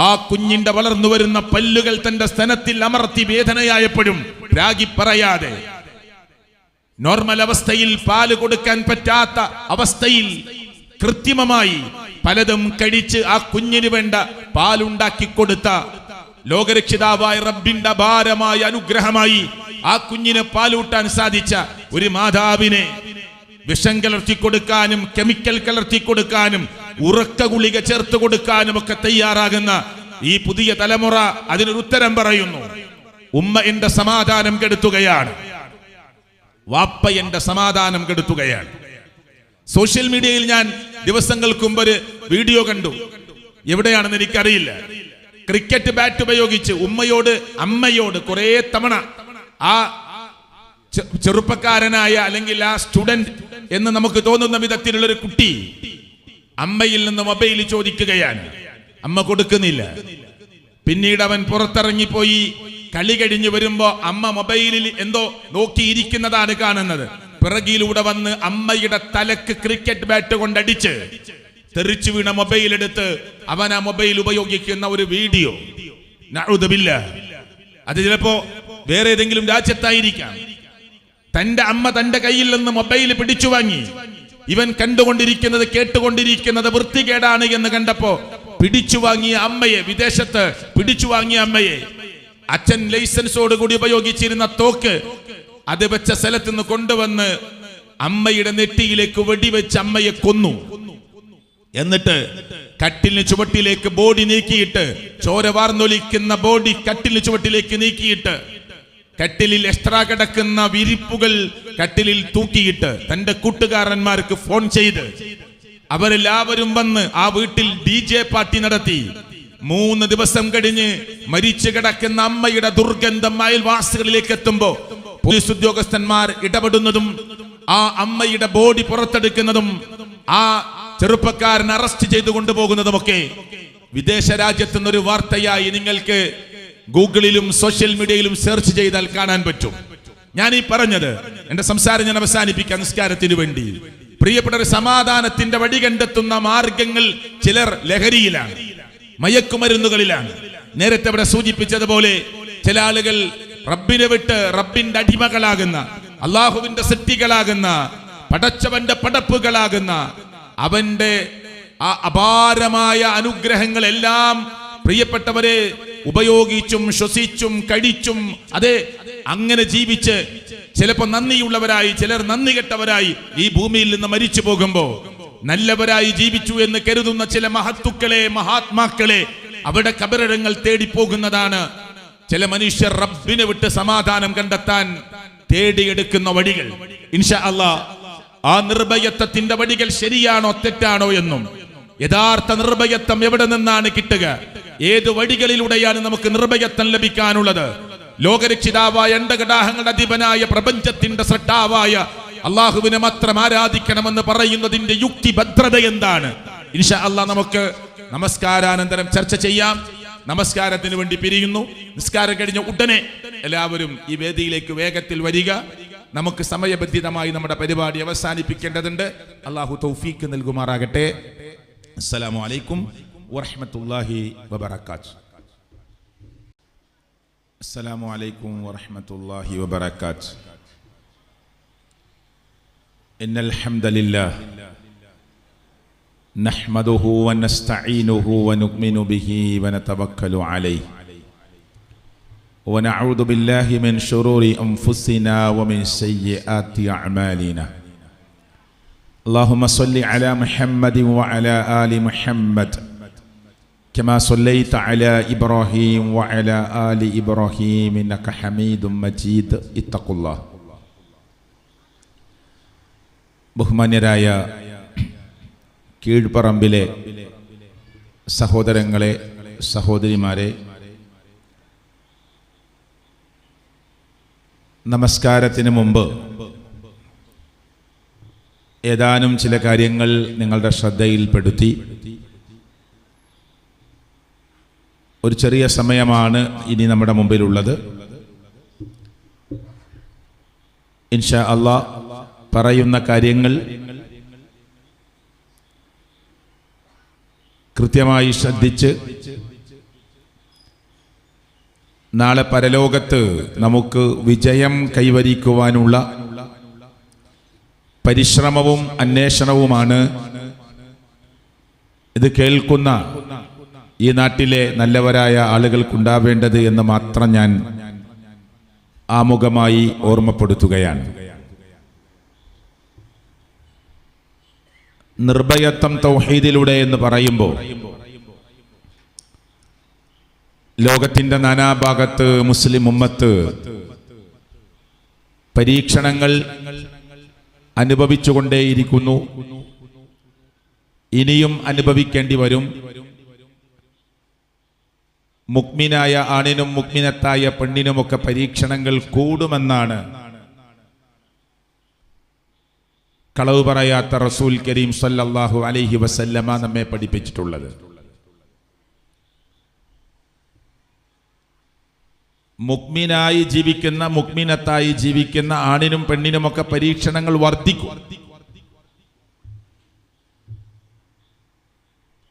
ആ കുഞ്ഞിന്റെ വളർന്നു വരുന്ന പല്ലുകൾ തന്റെ സ്തനത്തിൽ അമർത്തി വേദനയായപ്പോഴും രാഗി പറയാതെ, നോർമൽ അവസ്ഥയിൽ പാല് കൊടുക്കാൻ പറ്റാത്ത അവസ്ഥയിൽ കൃത്രിമമായി പലതും കഴിച്ച് ആ കുഞ്ഞിന് വേണ്ട പാലുണ്ടാക്കി കൊടുത്ത ലോകരക്ഷിതാവായ റബ്ബിന്റെ അപാരമായ അനുഗ്രഹമായി ആ കുഞ്ഞിന് പാലൂട്ടാൻ സാധിച്ച ഒരു മാതാവിനെ വിഷം കലർത്തി കൊടുക്കാനും കെമിക്കൽ കലർത്തി കൊടുക്കാനും ഉറക്ക ഗുളിക ചേർത്ത് കൊടുക്കാനും ഒക്കെ തയ്യാറാകുന്ന ഈ പുതിയ തലമുറ അതിനൊരു ഉത്തരം പറയുന്നു. ഉമ്മ എന്റെ സമാധാനം കെടുത്തുകയാണ്, വാപ്പ എന്റെ സമാധാനം കെടുത്തുകയാണ്. സോഷ്യൽ മീഡിയയിൽ ഞാൻ ദിവസങ്ങൾക്ക് മുമ്പ് ഒരു വീഡിയോ കണ്ടു. എവിടെയാണെന്ന് എനിക്കറിയില്ല. ക്രിക്കറ്റ് ബാറ്റ് ഉപയോഗിച്ച് അമ്മയോട് കുറെ തവണ ആ ചെറുപ്പക്കാരനായ അല്ലെങ്കിൽ ആ സ്റ്റുഡന്റ് എന്ന് നമുക്ക് തോന്നുന്ന വിധത്തിലുള്ള ഒരു കുട്ടി അമ്മയിൽ നിന്ന് മൊബൈൽ ചോദിക്കുകയാണ്. അമ്മ കൊടുക്കുന്നില്ല. പിന്നീട് അവൻ പുറത്തിറങ്ങിപ്പോയി കളി കഴിഞ്ഞ് വരുമ്പോ അമ്മ മൊബൈലിൽ എന്തോ നോക്കിയിരിക്കുന്നതാണ് കാണുന്നത്. പിറകിലൂടെ വന്ന് അമ്മയുടെ തലക്ക് ക്രിക്കറ്റ് ബാറ്റ് കൊണ്ടടിച്ച് തെറിച്ചു വീണ മൊബൈൽ എടുത്ത് അവൻ ആ മൊബൈൽ ഉപയോഗിക്കുന്ന ഒരു വീഡിയോ. നഊദുബില്ലാഹ്. അത് ചിലപ്പോ വേറെ ഏതെങ്കിലും രാജ്യത്തായിരിക്കാം. തന്റെ അമ്മ തന്റെ കയ്യിൽ നിന്ന് മൊബൈൽ പിടിച്ചു വാങ്ങി. ഇവൻ കണ്ടുകൊണ്ടിരിക്കുന്നത് കേട്ടുകൊണ്ടിരിക്കുന്നത് വൃത്തികേടാണ് എന്ന് കണ്ടപ്പോ പിടിച്ചു വാങ്ങിയ അമ്മയെ, വിദേശത്ത് പിടിച്ചു വാങ്ങിയ അമ്മയെ, അച്ഛൻ ലൈസൻസോട് കൂടി ഉപയോഗിച്ചിരുന്ന തോക്ക് അത് വെച്ച സ്ഥലത്ത് നിന്ന് കൊണ്ടുവന്ന് അമ്മയുടെ നെറ്റിയിലേക്ക് വെടിവെച്ച് അമ്മയെ കൊന്നു. എന്നിട്ട് കട്ടിലിന് ചുവട്ടിലേക്ക് ബോഡി നീക്കിയിട്ട്, ചോര വാർന്നൊലിക്കുന്ന ബോഡി കട്ടിലിന് ചുവട്ടിലേക്ക് നീക്കിയിട്ട്, കട്ടിലിൽ എക്സ്ട്രാ കിടക്കുന്ന വിരിപ്പുകൾ കട്ടിലിൽ തൂക്കിയിട്ട് തന്റെ കൂട്ടുകാരന്മാർക്ക് ഫോൺ ചെയ്ത് അവരെല്ലാവരും വന്ന് ആ വീട്ടിൽ DJ പാർട്ടി നടത്തി. 3 ദിവസം കഴിഞ്ഞ് മരിച്ചു കിടക്കുന്ന അമ്മയുടെ ദുർഗന്ധം അയൽവാസികളിലേക്ക് എത്തുമ്പോ പോലീസ് ഉദ്യോഗസ്ഥന്മാർ ഇടപെടുന്നതും ആ അമ്മയുടെ ബോഡി പുറത്തെടുക്കുന്നതും ആ ചെറുപ്പക്കാരൻ അറസ്റ്റ് ചെയ്തു കൊണ്ടുപോകുന്നതുമൊക്കെ വിദേശ രാജ്യത്തു നിന്നൊരു വാർത്തയായി നിങ്ങൾക്ക് ഗൂഗിളിലും സോഷ്യൽ മീഡിയയിലും സെർച്ച് ചെയ്താൽ കാണാൻ പറ്റും. ഞാൻ ഈ പറഞ്ഞത് എന്റെ സംസാരം ഞാൻ അവസാനിപ്പിക്കാം നിസ്കാരത്തിന് വേണ്ടി. പ്രിയപ്പെട്ട സമാധാനത്തിന്റെ വഴി കണ്ടെത്തുന്ന മാർഗങ്ങൾ ചിലർ ലഹരിയിലാണ്, മയക്കുമരുന്നുകളിലാണ്. നേരത്തെ ഇവിടെ സൂചിപ്പിച്ചതുപോലെ ചില ആളുകൾ റബ്ബിനെ വിട്ട് റബ്ബിന്റെ അടിമകളാകുന്ന, അള്ളാഹുവിന്റെ സൃഷ്ടികളാകുന്ന, പടച്ചവന്റെ പടപ്പുകളാകുന്ന അവന്റെ ആ അപാരമായ അനുഗ്രഹങ്ങളെല്ലാം പ്രിയപ്പെട്ടവരെ ഉപയോഗിച്ചും ശ്വസിച്ചും കഴിച്ചും അതെ അങ്ങനെ ജീവിച്ച് ചിലപ്പോൾ നന്ദിയുള്ളവരായി, ചിലർ നന്ദി കെട്ടവരായി ഈ ഭൂമിയിൽ നിന്ന് മരിച്ചു പോകുമ്പോ നല്ലവരായി ജീവിച്ചു എന്ന് കരുതുന്ന ചില മഹത്തുക്കളെ, മഹാത്മാക്കളെ അവിടെ കബറിടങ്ങൾ തേടിപ്പോകുന്നതാണ്. ചില മനുഷ്യർ റബ്ബിനെ വിട്ട് സമാധാനം കണ്ടെത്താൻ തേടിയെടുക്കുന്ന വഴികൾ. ഇൻഷാ അല്ലാഹ് ആ നിർഭയത്വത്തിന്റെ വഴികൾ ശരിയാണോ തെറ്റാണോ എന്നും, യഥാർത്ഥ നിർഭയത്വം എവിടെ നിന്നാണ് കിട്ടുക, ഏത് വഴികളിലൂടെയാണ് നമുക്ക് നിർഭയത്വം ലഭിക്കാനുള്ളത്, ലോകരക്ഷിതാവായ അണ്ടകടാഹങ്ങളുടെ അധിപനായ പ്രപഞ്ചത്തിന്റെ സൃഷ്ടാവായ അള്ളാഹുവിനെ മാത്രം ആരാധിക്കണമെന്ന് പറയുന്നതിന്റെ യുക്തിഭദ്രത എന്താണ്, ഇൻഷാ അല്ലാഹ് നമുക്ക് നമസ്കാരാനന്തരം ചർച്ച ചെയ്യാം. നമസ്കാരത്തിന് വേണ്ടി പിരിയുന്നു. നിസ്കാരം കഴിഞ്ഞ ഉടനെ എല്ലാവരും ഈ വേദിയിലേക്ക് വേഗത്തിൽ വരിക. നമുക്ക് സമയബന്ധിതമായി നമ്മുടെ പരിപാടി അവസാനിപ്പിക്കേണ്ടതുണ്ട്. അല്ലാഹു തൗഫീഖ് നൽകുമാറാകട്ടെ. അസ്സലാമു അലൈക്കും വറഹ്മത്തുള്ളാഹി വബറകാതുഹു. അസ്സലാമു അലൈക്കും വറഹ്മത്തുള്ളാഹി വബറകാതുഹു. ഇന്നൽ ഹംദലില്ലാഹ് നഹ്മദുഹു വനസ്തഈനുഹു വനുഅ്മിനു ബിഹി വനതവക്കലു അലൈഹി വനഊദു ബില്ലാഹി മിൻ ശുറൂരി അൻഫുസിനാ വമിൻ സയ്യിആതി അഅ്മാലിനാ. اللهم صل على محمد وعلى آل محمد كما صليت على إبراهيم وعلى آل إبراهيم إنك حميد مجيد. اتقوا الله. ബഹുമാന്യരായ കീഴ്പറമ്പിലെ സഹോദരങ്ങളെ, സഹോദരിമാരെ, നമസ്കാരത്തിന് മുമ്പ് ഏതാനും ചില കാര്യങ്ങൾ നിങ്ങളുടെ ശ്രദ്ധയിൽപ്പെടുത്തി. ഒരു ചെറിയ സമയമാണ് ഇനി നമ്മുടെ മുമ്പിലുള്ളത്. ഇൻഷാ അല്ലാഹ് പറയുന്ന കാര്യങ്ങൾ കൃത്യമായി ശ്രദ്ധിച്ച് നാളെ പരലോകത്ത് നമുക്ക് വിജയം കൈവരിക്കുവാനുള്ള പരിശ്രമവും അന്വേഷണവുമാണ് ഇത് കേൾക്കുന്ന ഈ നാട്ടിലെ നല്ലവരായ ആളുകൾക്കുണ്ടാവേണ്ടത് എന്ന് മാത്രം ഞാൻ ആമുഖമായി ഓർമ്മപ്പെടുത്തുകയാണ്. നിർഭയത്വം തൗഹീദിലൂടെ എന്ന് പറയുമ്പോൾ ലോകത്തിന്റെ നാനാഭാഗത്ത് മുസ്ലിം ഉമ്മത്ത് പരീക്ഷണങ്ങൾ അനുഭവിച്ചുകൊണ്ടേയിരിക്കുന്നു, ഇനിയും അനുഭവിക്കേണ്ടി വരും. മുക്മിനായ ആണിനും മുക്മിനത്തായ പെണ്ണിനുമൊക്കെ പരീക്ഷണങ്ങൾ കൂടുമെന്നാണ് കളവ് പറയാത്ത റസൂൽ കരീം സല്ലല്ലാഹു അലൈഹി വസല്ലമ നമ്മെ പഠിപ്പിച്ചിട്ടുള്ളത്. മുക്മിനായി ജീവിക്കുന്ന മുക്മിനത്തായി ജീവിക്കുന്ന ആണിനും പെണ്ണിനുമൊക്കെ പരീക്ഷണങ്ങൾ വർദ്ധിക്കും.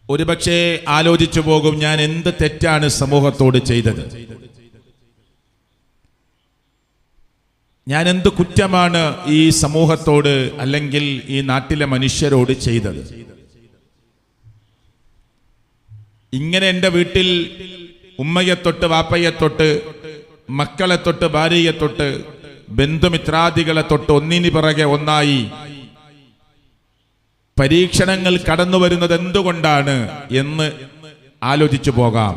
ഒരുപക്ഷെ ആലോചിച്ചു പോകും, ഞാൻ എന്ത് തെറ്റാണ് സമൂഹത്തോട് ചെയ്തത്, ഞാൻ എന്ത് കുറ്റമാണ് ഈ സമൂഹത്തോട് അല്ലെങ്കിൽ ഈ നാട്ടിലെ മനുഷ്യരോട് ചെയ്തത്. ഇങ്ങനെ എൻ്റെ വീട്ടിൽ ഉമ്മയെ തൊട്ട് വാപ്പയെ തൊട്ട് മക്കളെ തൊട്ട് ഭാര്യയെ തൊട്ട് ബന്ധുമിത്രാദികളെ തൊട്ട് ഒന്നിനു പിറകെ ഒന്നായി പരീക്ഷണങ്ങൾ കടന്നു വരുന്നത് എന്തുകൊണ്ടാണ് എന്ന് ആലോചിച്ചു പോകാം.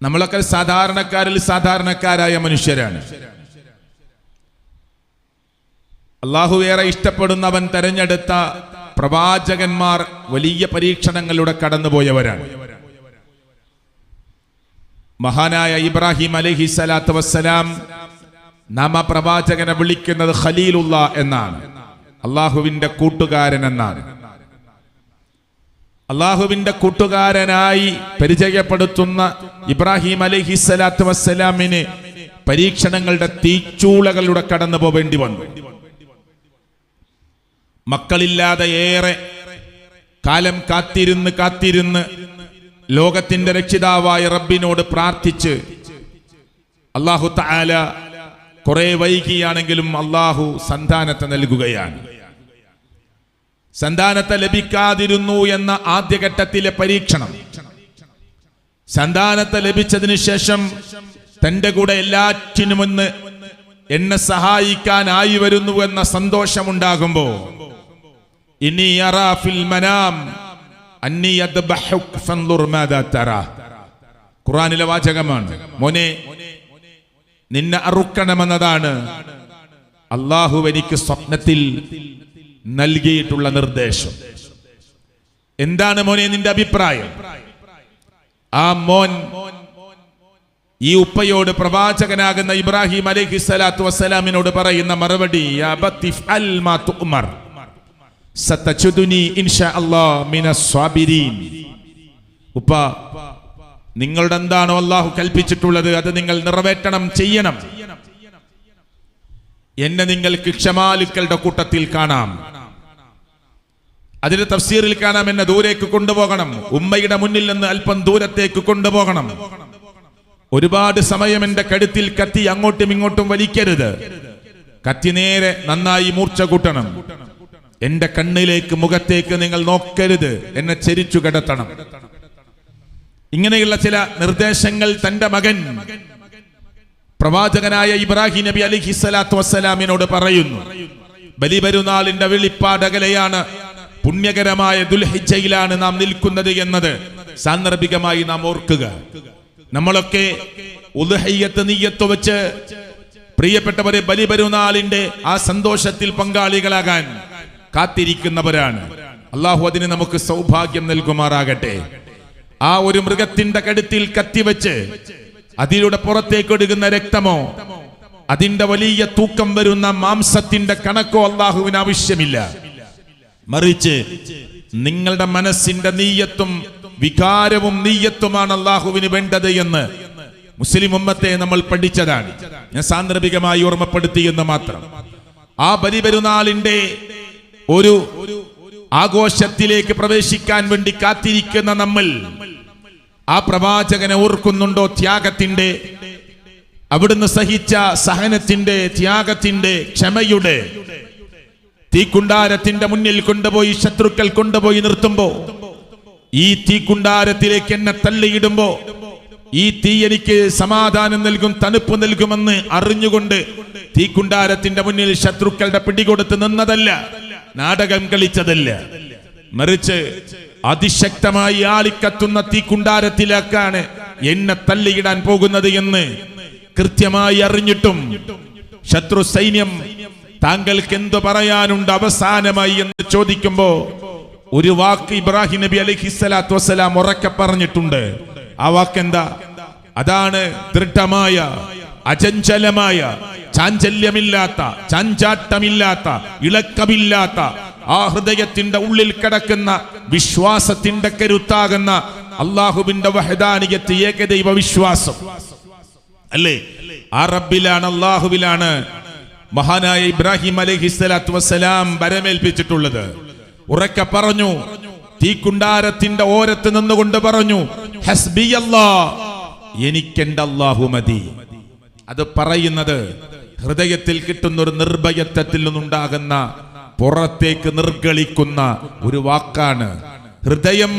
നമ്മളൊക്കെ സാധാരണക്കാരിൽ സാധാരണക്കാരായ മനുഷ്യരാണ്. അള്ളാഹു ഏറെ ഇഷ്ടപ്പെടുന്നവൻ തെരഞ്ഞെടുത്ത പ്രവാചകന്മാർ വലിയ പരീക്ഷണങ്ങളിലൂടെ കടന്നുപോയവരാണ്. മഹാനായ ഇബ്രാഹിം അലൈഹി സ്വലാത്തു വസ്സലാം നാം ആ പ്രവാചകനെ വിളിക്കുന്നത് ഖലീലുള്ള എന്നാണ്, അള്ളാഹുവിന്റെ കൂട്ടുകാരൻ എന്നാണ്. അള്ളാഹുവിന്റെ കൂട്ടുകാരനായി പരിചയപ്പെടുത്തുന്ന ഇബ്രാഹിം അലൈഹി സ്വലാത്തു വസ്സലാമിന് പരീക്ഷണങ്ങളുടെ തീച്ചൂളകളിലൂടെ കടന്നു പോവേണ്ടി വന്നു. മക്കളില്ലാതെ ഏറെ കാലം കാത്തിരുന്ന് ലോകത്തിന്റെ രക്ഷിതാവായ റബ്ബിനോട് പ്രാർത്ഥിച്ച് അല്ലാഹു തആല കുറെ വൈകിയാണെങ്കിലും അല്ലാഹു സന്താനത്തെ നൽകുകയാണ്. സന്താനത്തെ ലഭിക്കാതിരുന്നു എന്ന ആദ്യഘട്ടത്തിലെ പരീക്ഷണം, സന്താനത്തെ ലഭിച്ചതിന് ശേഷം തന്റെ കൂടെ എല്ലാറ്റിനുമെന്ന് എന്നെ സഹായിക്കാനായി വരുന്നു എന്ന സന്തോഷമുണ്ടാകുമ്പോ ഇനി യറാ ഫിൽ മനാം അന്നി യദ്ബഹുക ഫൻദുർ മാദാ തറാ, ഖുർആനിലെ വാചകമാണ്. മോനെ, നിന്നെ അറുക്കണമെന്നതാണ് അല്ലാഹു എനിക്ക് സ്വപ്നത്തിൽ നൽകിയിട്ടുള്ള നിർദ്ദേശം. എന്താണ് മോനെ നിന്റെ അഭിപ്രായം? ആ മോൻ ഈ ഉപ്പയോട്, പ്രവാചകനാകുന്ന ഇബ്രാഹിം അലൈഹി സ്വലാത്തു വസ്സലാമിനോട് പറയുന്ന മറുപടി, യാ ബത്തിഫ് അൽ മാ തുഅ്മർ സതജുദുനി ഇൻഷാ അല്ലാഹ് മിനസ് സ്വാബിരീൻ. ഉപ്പ, നിങ്ങളുടെ എന്താണോ അല്ലാഹു കൽപ്പിച്ചിട്ടുള്ളത് അത് നിങ്ങൾ നിറവേറ്റണം, ചെയ്യണം. എന്നെ നിങ്ങൾക്ക് ക്ഷമാലുക്കളുടെ കൂട്ടത്തിൽ കാണാം. അതിന്റെ തഫ്സീറിൽ കാണാം, എന്നെ ദൂരേക്ക് കൊണ്ടുപോകണം, ഉമ്മയുടെ മുന്നിൽ നിന്ന് അല്പം ദൂരത്തേക്ക് കൊണ്ടുപോകണം. ഒരുപാട് സമയം എന്റെ കഴുത്തിൽ കത്തി അങ്ങോട്ടും ഇങ്ങോട്ടും വലിക്കരുത്. കത്തി നേരെ നന്നായി മൂർച്ച കൂട്ടണം. എന്റെ കണ്ണിലേക്ക്, മുഖത്തേക്ക് നിങ്ങൾ നോക്കരുത്, എന്നെ ചെരിച്ചു കിടത്തണം. ഇങ്ങനെയുള്ള ചില നിർദ്ദേശങ്ങൾ തന്റെ മകൻ പ്രവാചകനായ ഇബ്രാഹിം നബി അലൈഹി സ്വലാത്തു വസ്സലാമിനോട് പറയുന്നു. ബലിപെരുന്നാളിന്റെ വെളിപ്പാടകലെയാണ്, പുണ്യകരമായ ദുൽഹിജ്ജയിലാണ് നാം നിൽക്കുന്നത് എന്നത് സാന്ദർഭികമായി നാം ഓർക്കുക. നമ്മളൊക്കെ ഉദ്ഹിയ്യത്ത് നിയ്യത്ത് വെച്ച് പ്രിയപ്പെട്ടവരെ ബലിപെരുന്നാളിന്റെ ആ സന്തോഷത്തിൽ പങ്കാളികളാകാൻ കാത്തിരിക്കുന്നവരാണ്. അല്ലാഹു അതിന് നമുക്ക് സൗഭാഗ്യം നൽകുമാറാകട്ടെ. ആ ഒരു മൃഗത്തിന്റെ കഴുത്തിൽ കത്തിവെച്ച് അതിലൂടെ പുറത്തേക്ക് ഒഴുകുന്ന രക്തമോ അതിന്റെ വലിയ തൂക്കം വരുന്ന മാംസത്തിന്റെ കണക്കോ അല്ലാഹുവിന് ആവശ്യമില്ല. മറിച്ച് നിങ്ങളുടെ മനസ്സിന്റെ നീയത്തും വികാരവും നീയത്തുമാണ് അല്ലാഹുവിന് വേണ്ടത് എന്ന് മുസ്ലിം ഉമ്മത്തെ നമ്മൾ പഠിച്ചതാണ്. ഞാൻ സാന്ദർഭികമായി ഓർമ്മപ്പെടുത്തിയെന്ന് മാത്രം. ആ ബലിപെരുന്നാളിന്റെ ഒരു ആഘോഷത്തിലേക്ക് പ്രവേശിക്കാൻ വേണ്ടി കാത്തിരിക്കുന്ന നമ്മൾ ആ പ്രവാചകനെ ഓർക്കുന്നുണ്ടോ? ത്യാഗത്തിന്റെ, അവിടുന്ന് സഹിച്ച സഹനത്തിന്റെ, ത്യാഗത്തിന്റെ, ക്ഷമയുടെ തീക്കുണ്ടാരത്തിന്റെ മുന്നിൽ കൊണ്ടുപോയി ശത്രുക്കൾ കൊണ്ടുപോയി നിർത്തുമ്പോ, ഈ തീക്കുണ്ടാരത്തിലേക്ക് എന്നെ തള്ളിയിടുമ്പോ ഈ തീ എനിക്ക് സമാധാനം നൽകും, തണുപ്പ് നൽകുമെന്ന് അറിഞ്ഞുകൊണ്ട് തീക്കുണ്ടാരത്തിന്റെ മുന്നിൽ ശത്രുക്കളുടെ പിടികൊടുത്ത് നിന്നതല്ല, നാടകം കളിച്ചതല്ല. മറിച്ച് അതിശക്തമായി ആളിക്കത്തുന്ന തീക്കുണ്ടാരത്തിലേക്കാണ് എന്നെ തള്ളിയിടാൻ പോകുന്നത് എന്ന് കൃത്യമായി അറിഞ്ഞിട്ടും ശത്രു സൈന്യം താങ്കൾക്ക് എന്തു പറയാനുണ്ട് അവസാനമായി എന്ന് ചോദിക്കുമ്പോ ഒരു വാക്ക് ഇബ്രാഹിം നബി അലൈഹിസ്സലാത്തു വസ്സലാം ഉറക്കെ പറഞ്ഞിട്ടുണ്ട്. ആ വാക്കെന്താ? അതാണ് ദൃഢമായ, അചഞ്ചലമായ, ചാഞ്ചല്യമില്ലാത്ത, ചാഞ്ചാട്ടമില്ലാത്ത, ഇളക്കമില്ലാത്ത ആ ഹൃദയത്തിന്റെ ഉള്ളിൽ കിടക്കുന്ന വിശ്വാസത്തിന്റെ കരുത്താകുന്ന അള്ളാഹുവിന്റെ വഹദാനിയത്ത്, ഏകദൈവ വിശ്വാസം അല്ലേ? ആ റബ്ബിലാണ്, അള്ളാഹുവിലാണ് മഹാനായ ഇബ്രാഹിം അലൈഹിസ്സലാത്തു വസ്സലാം ബരമേൽപ്പിച്ചിട്ടുള്ളത്. ഉറക്കെ പറഞ്ഞു, തീക്കുണ്ടാരത്തിന്റെ ഓരത്ത് നിന്നുകൊണ്ട് പറഞ്ഞു, ഹസ്ബിയല്ലാഹ്, എനിക്കെന്റെ അല്ലാഹു മതി. അത് പറയുന്നത് ഹൃദയത്തിൽ കിട്ടുന്ന ഒരു നിർഭയത്വത്തിൽ നിന്നുണ്ടാകുന്ന, പുറത്തേക്ക് നിർഗളിക്കുന്ന ഒരു വാക്കാണ്. ഹൃദയം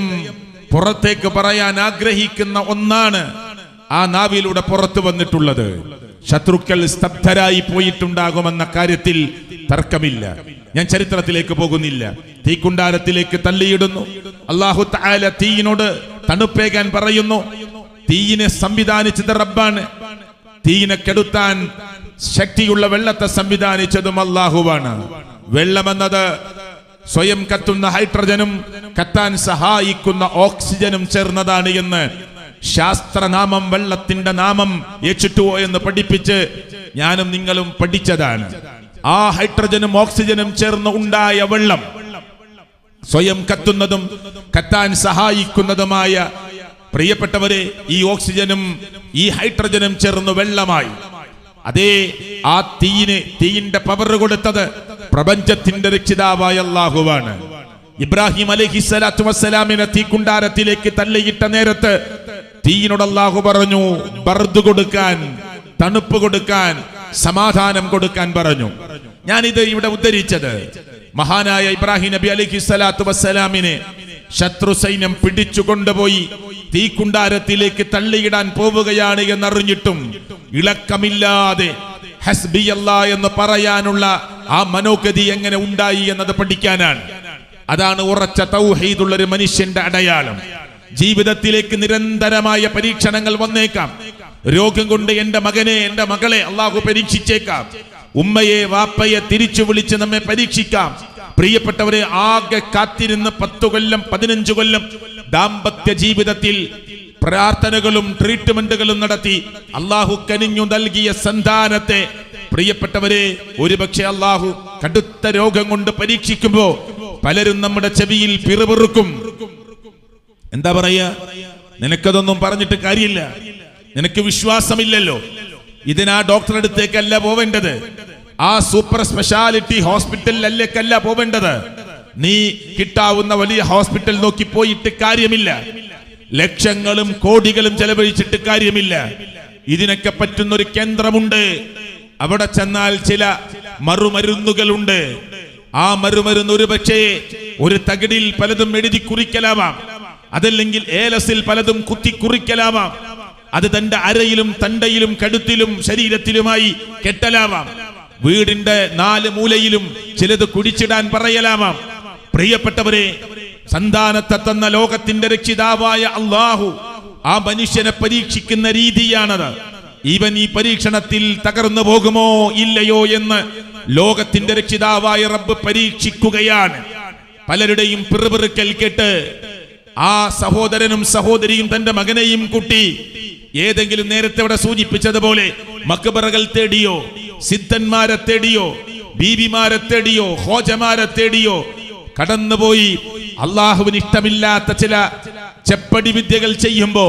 പുറത്തേക്ക് പറയാൻ ആഗ്രഹിക്കുന്ന ഒന്നാണ് ആ നാവിലൂടെ പുറത്തു വന്നിട്ടുള്ളത്. ശത്രുക്കൾ സ്തബ്ധരായി പോയിട്ടുണ്ടാകുമെന്ന കാര്യത്തിൽ തർക്കമില്ല. ഞാൻ ചരിത്രത്തിലേക്ക് പോകുന്നില്ല. തീക്കുണ്ടാരത്തിലേക്ക് തള്ളിയിടുന്നു. അല്ലാഹു തആല തീയിനോട് തണുപ്പേകാൻ പറയുന്നു. തീയിനെ സംവിധാനിച്ചത് റബ്ബാണ്. തീയിനെ കെടുത്താൻ ശക്തിയുള്ള വെള്ളത്തെ സംവിധാനിച്ചതും അല്ലാഹുവാണ്. വെള്ളമെന്നത് സ്വയം കത്തുന്ന ഹൈഡ്രജനും കത്താൻ സഹായിക്കുന്ന ഓക്സിജനും ചേർന്നതാണ് എന്ന് ശാസ്ത്രനാമം, വെള്ളത്തിന്റെ നാമം H2O എന്ന് പഠിപ്പിച്ച് ഞാനും നിങ്ങളും പഠിച്ചതാണ്. ആ ഹൈഡ്രജനും ഓക്സിജനും ചേർന്ന് ഉണ്ടായ വെള്ളം, സ്വയം കത്തുന്നതും കത്താൻ സഹായിക്കുന്നതുമായ പ്രിയപ്പെട്ടവരെ, ഈ ഓക്സിജനും ഈ ഹൈഡ്രജനും ചേർന്ന് വെള്ളമായി. അതേ ആ തീയിന്റെ പവർ കൊടുത്തത് പ്രപഞ്ചത്തിന്റെ രക്ഷിതാവായ അല്ലാഹുവാണ്. ഇബ്രാഹിം അലൈഹിസ്സലാത്തു വസ്സലാമിനെ തീക്കുണ്ടാരത്തിലേക്ക് തള്ളിയിട്ട നേരത്ത് തീയിനോട് അല്ലാഹു പറഞ്ഞു ബർദ് കൊടുക്കാൻ, തണുപ്പ് കൊടുക്കാൻ, സമാധാനം കൊടുക്കാൻ പറഞ്ഞു. ഞാനിത് ഇവിടെ ഉദ്ധരിച്ചത് മഹാനായ ഇബ്രാഹിം നബി അലൈഹിസ്സലാത്തു വസ്സലാമിനെ ശത്രു സൈന്യം പിടിച്ചു കൊണ്ടുപോയി തീക്കുണ്ടാരത്തിലേക്ക് തള്ളിയിടാൻ പോവുകയാണ് എന്നറിഞ്ഞിട്ടും ഇളക്കമില്ലാതെ ഹസ്ബിയല്ലാഹ് എന്ന് പറയാനുള്ള ആ മനോഗതി എങ്ങനെ ഉണ്ടായി എന്നത് പഠിക്കാനാണ്. അതാണ് ഉറച്ച തൗഹീദുള്ള ഒരു മനുഷ്യന്റെ അടയാളം. ജീവിതത്തിലേക്ക് നിരന്തരമായ പരീക്ഷണങ്ങൾ വന്നേക്കാം. രോഗം കൊണ്ട് എന്റെ മകനെ, എന്റെ മകളെ അള്ളാഹു പരീക്ഷിച്ചേക്കാം. ഉമ്മയെ, വാപ്പയെ തിരിച്ചു വിളിച്ച് നമ്മെ പരീക്ഷിക്കാം. പ്രിയപ്പെട്ടവരെ, ആകെ കാത്തിരുന്ന് 10 കൊല്ലം 15 കൊല്ലം ദാമ്പത്യ ജീവിതത്തിൽ പ്രാർത്ഥനകളും ട്രീറ്റ്മെന്റുകളും നടത്തി അള്ളാഹു കനിഞ്ഞു നൽകിയ സന്താനത്തെ പ്രിയപ്പെട്ടവരെ ഒരുപക്ഷെ അള്ളാഹു കടുത്ത രോഗം കൊണ്ട് പരീക്ഷിക്കുമ്പോ പലരും നമ്മുടെ ചെവിയിൽ പിറുപിറുക്കും. എന്താ പറയാ? നിനക്കതൊന്നും പറഞ്ഞിട്ട് കാര്യമില്ല, നിനക്ക് വിശ്വാസമില്ലല്ലോ, ഇതിനാ ഡോക്ടറെ അടുത്തേക്കല്ല പോവേണ്ടത്, ആ സൂപ്പർ സ്പെഷ്യാലിറ്റി ഹോസ്പിറ്റലിലേക്കല്ല പോവേണ്ടത്, നീ കിട്ടാവുന്ന വലിയ ഹോസ്പിറ്റൽ നോക്കി പോയിട്ട് കാര്യമില്ല, ലക്ഷങ്ങളും കോടികളും ചെലവഴിച്ചിട്ട് കാര്യമില്ല. ഇതിനൊക്കെ പറ്റുന്നൊരു കേന്ദ്രമുണ്ട്. അവിടെ ചെന്നാൽ ചില മറുമരുന്നുകളുണ്ട്. ആ മറുമരുന്ന് ഒരു പക്ഷേ ഒരു തകിടിൽ പലതും എഴുതി കുറിക്കലാവാം, അതല്ലെങ്കിൽ ഏലസിൽ പലതും കുത്തി കുറിക്കലാവാം, അത് തന്റെ അരയിലും തണ്ടയിലും കഴുത്തിലും ശരീരത്തിലുമായി കെട്ടലാവാം, വീടിന്റെ 4 മൂലയിലും ചിലത് കുടിച്ചിടാൻ പറയലാവാം. പ്രിയപ്പെട്ടവരെ, സന്താനത്തെ തന്ന ലോകത്തിന്റെ രക്ഷിതാവായ അല്ലാഹു ആ മനുഷ്യനെ പരീക്ഷിക്കുന്ന രീതിയാണത്. ഇവൻ ഈ പരീക്ഷണത്തിൽ തകർന്നു പോകുമോ ഇല്ലയോ എന്ന് ലോകത്തിന്റെ രക്ഷിതാവായ റബ്ബ് പരീക്ഷിക്കുകയാണ്. പലരുടെയും പിറുപിറുക്കൽ കേട്ട് ആ സഹോദരനും സഹോദരിയും തന്റെ മകനെയും കൂട്ടി ഏതെങ്കിലും നേരത്തെ ഇവിടെ സൂചിപ്പിച്ചതുപോലെ മക്ബറകൾ തേടിയോ, സിദ്ധന്മാരെ തേടിയോ, ബീവിമാരെ തേടിയോ, ഹോജമാരെ തേടിയോ കടന്നുപോയി അള്ളാഹുവിന് ഇഷ്ടമില്ലാത്ത ചില ചെപ്പടി വിദ്യകൾ ചെയ്യുമ്പോ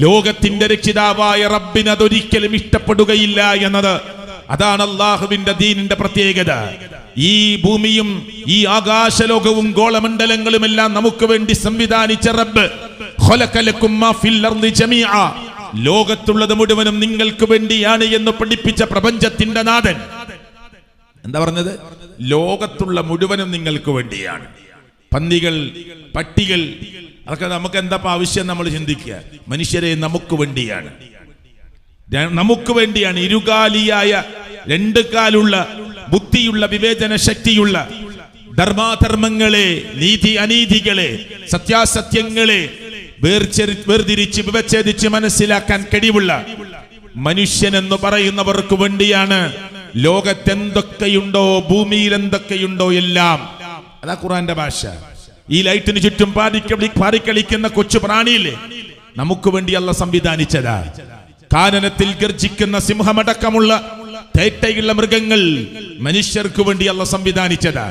ലോകത്തിന്റെ രക്ഷിതാവായ റബ്ബിന് അതൊരിക്കലും ഇഷ്ടപ്പെടുകയില്ല എന്നത് അതാണ് അള്ളാഹുവിന്റെ ദീനിന്റെ പ്രത്യേകത. ഈ ഭൂമിയും ഈ ആകാശലോകവും ഗോളമണ്ഡലങ്ങളുമെല്ലാം നമുക്ക് വേണ്ടി സംവിധാനിച്ച റബ്ബ് ഖലഖലകും മാ ഫിൽ അർളി ജമീഅ, ലോകത്തുള്ളത് മുഴുവനും നിങ്ങൾക്ക് വേണ്ടിയാണ് എന്ന് പഠിപ്പിച്ച പ്രപഞ്ചത്തിന്റെ നാഥൻ എന്താ പറഞ്ഞത്? ലോകത്തുള്ള മുഴുവനും നിങ്ങൾക്ക് വേണ്ടിയാണ്. പന്നികൾ, പട്ടികൾ, അതൊക്കെ നമുക്ക് എന്താ ആവശ്യം നമ്മൾ ചിന്തിക്കുക. മനുഷ്യരെ നമുക്ക് വേണ്ടിയാണ്, നമുക്ക് വേണ്ടിയാണ്. ഇരുകാലിയായ, 2 കാലുള്ള, ബുദ്ധിയുള്ള, വിവേചന ശക്തിയുള്ള, ധർമാധർമ്മങ്ങളെ, നീതി അനീതികളെ, സത്യാസത്യങ്ങളെ വേർതിരിച്ച് വിവച്ഛേദിച്ച് മനസ്സിലാക്കാൻ കഴിവുള്ള മനുഷ്യൻ എന്ന് പറയുന്നവർക്ക് വേണ്ടിയാണ് ലോകത്തെന്തൊക്കെയുണ്ടോ, ഭൂമിയിൽ എന്തൊക്കെയുണ്ടോ എല്ലാം. അതാ ഖുർആന്റെ ഭാഷ. ഈ ലൈറ്റിന് ചുറ്റും പാറിക്കളിക്കുന്ന കൊച്ചു പ്രാണിയില്ലേ, നമുക്ക് വേണ്ടി അല്ല സംവിധാനിച്ചതാ. കാനനത്തിൽ ഗർജിക്കുന്ന സിംഹമടക്കമുള്ള തേറ്റയുള്ള മൃഗങ്ങൾ മനുഷ്യർക്ക് വേണ്ടി അല്ല സംവിധാനിച്ചതാ.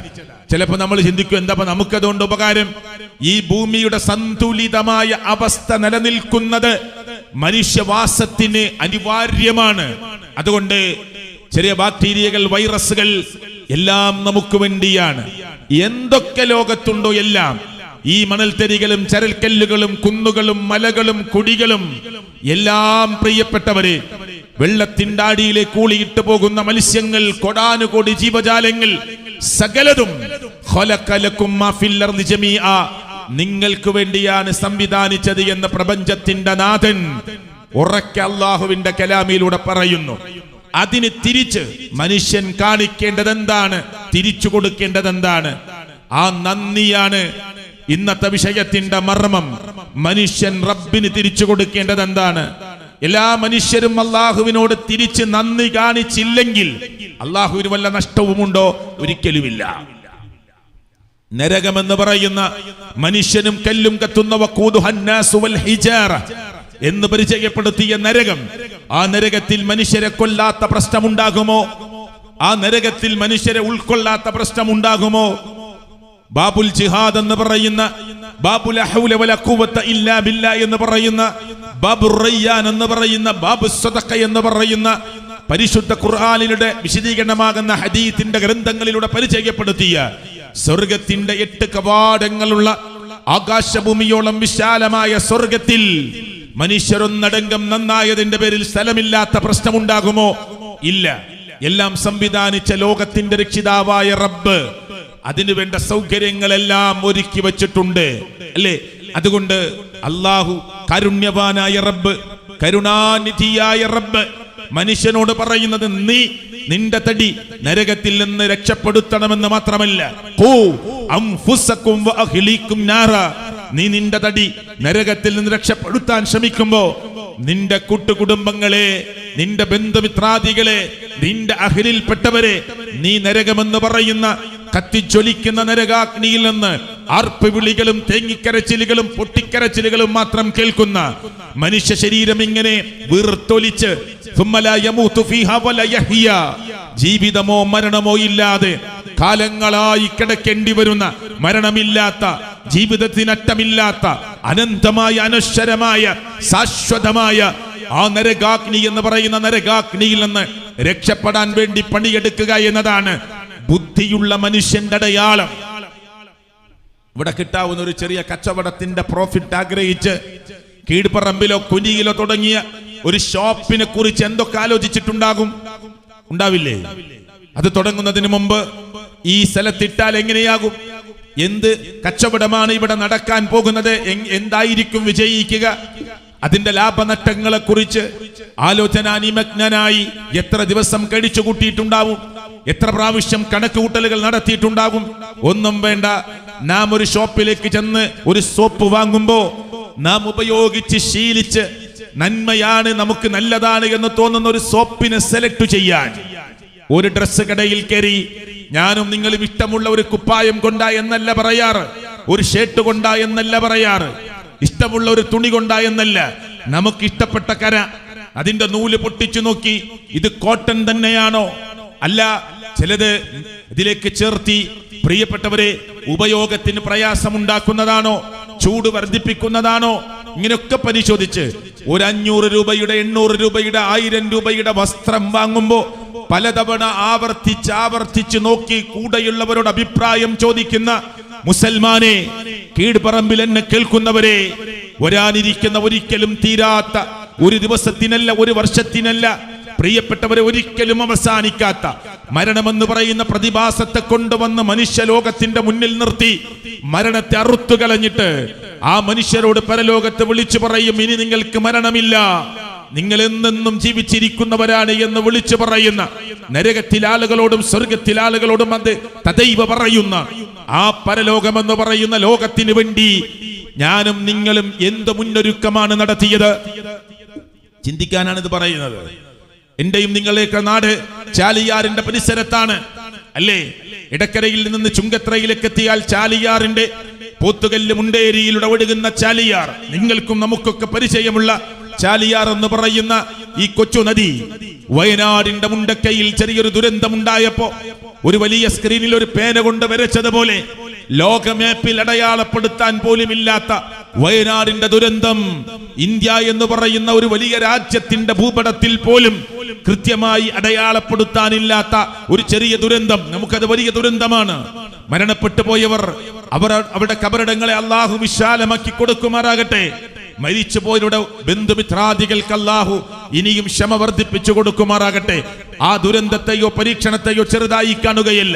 ചിലപ്പോ നമ്മൾ ചിന്തിക്കും, എന്താ നമുക്കതുകൊണ്ട് ഉപകാരം? ഈ ഭൂമിയുടെ സന്തുലിതമായ അവസ്ഥ നിലനിൽക്കുന്നത് മനുഷ്യവാസത്തിന് അനിവാര്യമാണ്. അതുകൊണ്ട് ചെറിയ ബാക്ടീരിയകൾ, വൈറസുകൾ എല്ലാം നമുക്ക് വേണ്ടിയാണ്. എന്തൊക്കെ ലോകത്തുണ്ടോ എല്ലാം, ഈ മണൽത്തരികളും ചരൽക്കല്ലുകളും കുന്നുകളും മലകളും കുടികളും എല്ലാം പ്രിയപ്പെട്ടവരെ, വെള്ളത്തിന്റെ അടിയിലേക്ക് കൂളിയിട്ട് പോകുന്ന മത്സ്യങ്ങൾ, കൊടാനുകോടി ജീവജാലങ്ങൾ സകലതും നിങ്ങൾക്ക് വേണ്ടിയാണ് സംവിധാനിച്ചത് എന്ന് പ്രപഞ്ചത്തിന്റെ നാഥൻ ഉറക്കെ അല്ലാഹുവിന്റെ കലാമിലൂടെ പറയുന്നു. അതിന് തിരിച്ച് മനുഷ്യൻ കാണിക്കേണ്ടത് എന്താണ്? തിരിച്ചു കൊടുക്കേണ്ടത് എന്താണ്? ആ നന്ദിയാണ് ഇന്നത്തെ വിഷയത്തിന്റെ മർമ്മം. മനുഷ്യൻ റബ്ബിന് തിരിച്ചു കൊടുക്കേണ്ടത് എന്താണ്? എല്ലാ മനുഷ്യരും അള്ളാഹുവിനോട് തിരിച്ച് നന്ദി കാണിച്ചില്ലെങ്കിൽ അള്ളാഹുവിന് വല്ല നഷ്ടവുമുണ്ടോ? ഒരിക്കലുമില്ല. നരകമെന്ന് പറയുന്ന മനുഷ്യനും കല്ലും കത്തുന്ന വഖൂദുഹന്നാസു വൽ ഹിജാറ എന്ന് പരിചയപ്പെടുത്തിയ നരകം, ആ നരകത്തിൽ മനുഷ്യരെ കൊല്ലാത്ത പ്രശ്നമുണ്ടാകുമോ? ആ നരകത്തിൽ മനുഷ്യരെ ഉൾക്കൊള്ളാത്ത പ്രശ്നമുണ്ടാകുമോ? ബാബുൽ ജിഹാദ് എന്ന് പറയുന്ന, ബാബുൽ ഹൗല വല ഖുവത ഇല്ലാ ബില്ലാ എന്ന് പറയുന്ന, ബാബുർ റയ്യാൻ എന്ന് പറയുന്ന, ബാബു സദഖ എന്ന് പറയുന്ന പരിശുദ്ധ ഖുർആനിലെ വിശദീകരണമാകുന്ന ഹദീസിന്റെ ഗ്രന്ഥങ്ങളിലൂടെ പരിചയപ്പെടുത്തിയ സ്വർഗത്തിന്റെ 8 കവാടങ്ങളുള്ള ആകാശഭൂമിയോളം വിശാലമായ സ്വർഗത്തിൽ മനുഷ്യരൊന്നടങ്കം നന്നായതിന്റെ പേരിൽ സ്ഥലമില്ലാത്ത പ്രശ്നമുണ്ടാകുമോ? ഇല്ല. എല്ലാം സംവിധാനിച്ച ലോകത്തിന്റെ രക്ഷിതാവായ റബ്ബ് അതിനുവേണ്ട സൗകര്യങ്ങളെല്ലാം ഒരുക്കി വച്ചിട്ടുണ്ട്, അല്ലേ? അതുകൊണ്ട് അല്ലാഹു കാരുണ്യവാനായ റബ്ബ്, കരുണാനിധിയായ റബ്ബ് മനുഷ്യനോട് പറയുന്നത്, നീ നിന്റെ തടി നരകത്തിൽ നിന്ന് രക്ഷപ്പെടുത്തണമെന്ന് മാത്രമല്ല, ഖൂ അൻഫുസകും വഅഹ്ലീകും നാറ, നീ നിന്റെ തടി നരകത്തിൽ നിന്ന് രക്ഷപ്പെടുത്താൻ ശ്രമിക്കുമ്പോ നിന്റെ കൂട്ടുകുടുംബങ്ങളെ, നിന്റെ ബന്ധുമിത്രാദികളെ, നിന്റെ അഹ്ലിൽപ്പെട്ടവരെ നീ നരകമെന്ന് പറയുന്ന കത്തിജ്വലിക്കുന്ന നരകാഗ്നിയിൽ നിന്ന് ആർപ്പ് വിളികളും തേങ്ങിക്കരച്ചിലുകളും പൊട്ടിക്കരച്ചിലുകളും മാത്രം കേൾക്കുന്ന മനുഷ്യ ശരീരം ഇങ്ങനെ വീർത്തൊലിച്ച് ജീവിതമോ മരണമോ ഇല്ലാതെ കാലങ്ങളായി കിടക്കേണ്ടി വരുന്ന, മരണമില്ലാത്ത, ജീവിതത്തിനറ്റമില്ലാത്ത, അനന്തമായ, അനശ്വരമായ, ശാശ്വതമായ ആ നരകാഗ്നി എന്ന് പറയുന്ന നരകാഗ്നിയിൽ നിന്ന് രക്ഷപ്പെടാൻ വേണ്ടി പണിയെടുക്കുക എന്നതാണ് ബുദ്ധിയുള്ള മനുഷ്യന്റെ അടയാളം. ഇവിടെ കിട്ടാവുന്ന ഒരു ചെറിയ കച്ചവടത്തിന്റെ പ്രോഫിറ്റ് ആഗ്രഹിച്ച് കീഴ്പറമ്പിലോ കുനിയിലോ തുടങ്ങിയ ഒരു ഷോപ്പിനെ കുറിച്ച് എന്തൊക്കെ ആലോചിച്ചിട്ടുണ്ടാകും? ഉണ്ടാവില്ലേ? അത് തുടങ്ങുന്നതിന് മുമ്പ് ഈ സ്ഥലത്തിട്ടാൽ എങ്ങനെയാകും? എന്ത് കച്ചവടമാണ് ഇവിടെ നടക്കാൻ പോകുന്നത്? എന്തായിരിക്കും വിജയിക്കുക? അതിന്റെ ലാഭനഷ്ടങ്ങളെ കുറിച്ച് ആലോചനാനിമഗ്നനായി എത്ര ദിവസം കഴിച്ചു കൂട്ടിയിട്ടുണ്ടാവും? എത്ര പ്രാവശ്യം കണക്കുകൂട്ടലുകൾ നടത്തിയിട്ടുണ്ടാകും? ഒന്നും വേണ്ട. നാം ഒരു ഷോപ്പിലേക്ക് ചെന്ന് ഒരു സോപ്പ് വാങ്ങുമ്പോ നാം ഉപയോഗിച്ച് ശീലിച്ച് നന്മയാണ്, നമുക്ക് നല്ലതാണ് എന്ന് തോന്നുന്ന ഒരു സോപ്പിനെ സെലക്ട് ചെയ്യാൻ ഒരു ഡ്രസ് കടയിൽ കയറി ഞാനും നിങ്ങളും ഇഷ്ടമുള്ള ഒരു കുപ്പായം കൊണ്ടാ എന്നല്ല പറയാറ്, ഒരു ഷർട്ട് കൊണ്ടാ എന്നല്ല പറയാറ്, ഇഷ്ടമുള്ള ഒരു തുണി കൊണ്ടാ എന്നല്ല. നമുക്ക് ഇഷ്ടപ്പെട്ട കര, അതിന്റെ നൂല് പൊട്ടിച്ചു നോക്കി ഇത് കോട്ടൺ തന്നെയാണോ, അല്ല ചിലത് ഇതിലേക്ക് ചേർത്തി പ്രിയപ്പെട്ടവരെ ഉപയോഗത്തിന് പ്രയാസമുണ്ടാക്കുന്നതാണോ, ചൂട് വർദ്ധിപ്പിക്കുന്നതാണോ, ഇങ്ങനെയൊക്കെ പരിശോധിച്ച് ഒരു 500 രൂപയുടെ 800 രൂപയുടെ 1000 രൂപയുടെ വസ്ത്രം വാങ്ങുമ്പോ പലതവണ ആവർത്തിച്ച് നോക്കി കൂടെയുള്ളവരോട് അഭിപ്രായം ചോദിക്കുന്ന മുസൽമാനെ, കീഴ്പറമ്പിൽ എന്നെ കേൾക്കുന്നവരെ, വരാനിരിക്കുന്ന ഒരിക്കലും തീരാത്ത, ഒരു ദിവസത്തിനല്ല, ഒരു വർഷത്തിനല്ല, പ്രിയപ്പെട്ടവരെ ഒരിക്കലും അവസാനിക്കാത്ത മരണമെന്ന് പറയുന്ന പ്രതിഭാസത്തെ കൊണ്ടുവന്ന് മനുഷ്യലോകത്തിന്റെ മുന്നിൽ നിർത്തി മരണത്തെ അറുത്തു കളഞ്ഞിട്ട് ആ മനുഷ്യരോട് പരലോകത്ത് വിളിച്ചു പറയും, ഇനി നിങ്ങൾക്ക് മരണമില്ല, നിങ്ങൾ എന്നെന്നും ജീവിച്ചിരിക്കുന്നവരാണ് എന്ന് വിളിച്ചു പറയുന്ന നരകത്തിലെ ആളുകളോടും സ്വർഗത്തിലെ ആളുകളോടും അത് തദൈവ പറയുന്ന ആ പരലോകമെന്ന് പറയുന്ന ലോകത്തിന് വേണ്ടി ഞാനും നിങ്ങളും എന്ത് മുന്നൊരുക്കമാണ് നടത്തിയത്? ചിന്തിക്കാനാണ് ഇത് പറയുന്നത്. എന്റെയും നിങ്ങളെയൊക്കെ നാട് ചാലിയാറിന്റെ പരിസരത്താണ്, അല്ലേ? ഇടക്കരയിൽ നിന്ന് ചുങ്കത്രയിലേക്ക് എത്തിയാൽ ചാലിയാറിന്റെ പോത്തുകല്ല് മുണ്ടേരിയിലൂടെ ഒഴുകുന്ന ചാലിയാർ, നിങ്ങൾക്കും നമുക്കൊക്കെ പരിചയമുള്ള ചാലിയാർ എന്ന് പറയുന്ന ഈ കൊച്ചു നദി, വയനാടിന്റെ മുണ്ടക്കയിൽ ചെറിയൊരു ദുരന്തമുണ്ടായപ്പോ ഒരു വലിയ സ്ക്രീനിൽ ഒരു പേന കൊണ്ട് വരച്ചതുപോലെ ലോക മാപ്പിൽ അടയാളപ്പെടുത്താൻ പോലും ഇല്ലാത്ത വയനാടിന്റെ ദുരന്തം, ഇന്ത്യ എന്ന് പറയുന്ന ഒരു വലിയ രാജ്യത്തിന്റെ ഭൂപടത്തിൽ പോലും കൃത്യമായി അടയാളപ്പെടുത്താനില്ലാത്ത ഒരു ചെറിയ ദുരന്തം, നമുക്കത് വലിയ ദുരന്തമാണ്. മരണപ്പെട്ടു പോയവർ അവരുടെ കബറിടങ്ങളെ അള്ളാഹു വിശാലമാക്കി കൊടുക്കുമാറാകട്ടെ. മരിച്ചുപോയവരുടെ ബന്ധുമിത്രാദികൾക്ക് അല്ലാഹു ഇനിയും ക്ഷമ വർദ്ധിപ്പിച്ചു കൊടുക്കുമാറാകട്ടെ. ആ ദുരന്തത്തെയോ പരീക്ഷണത്തെയോ ചെറുതായി കാണുകയില്ല,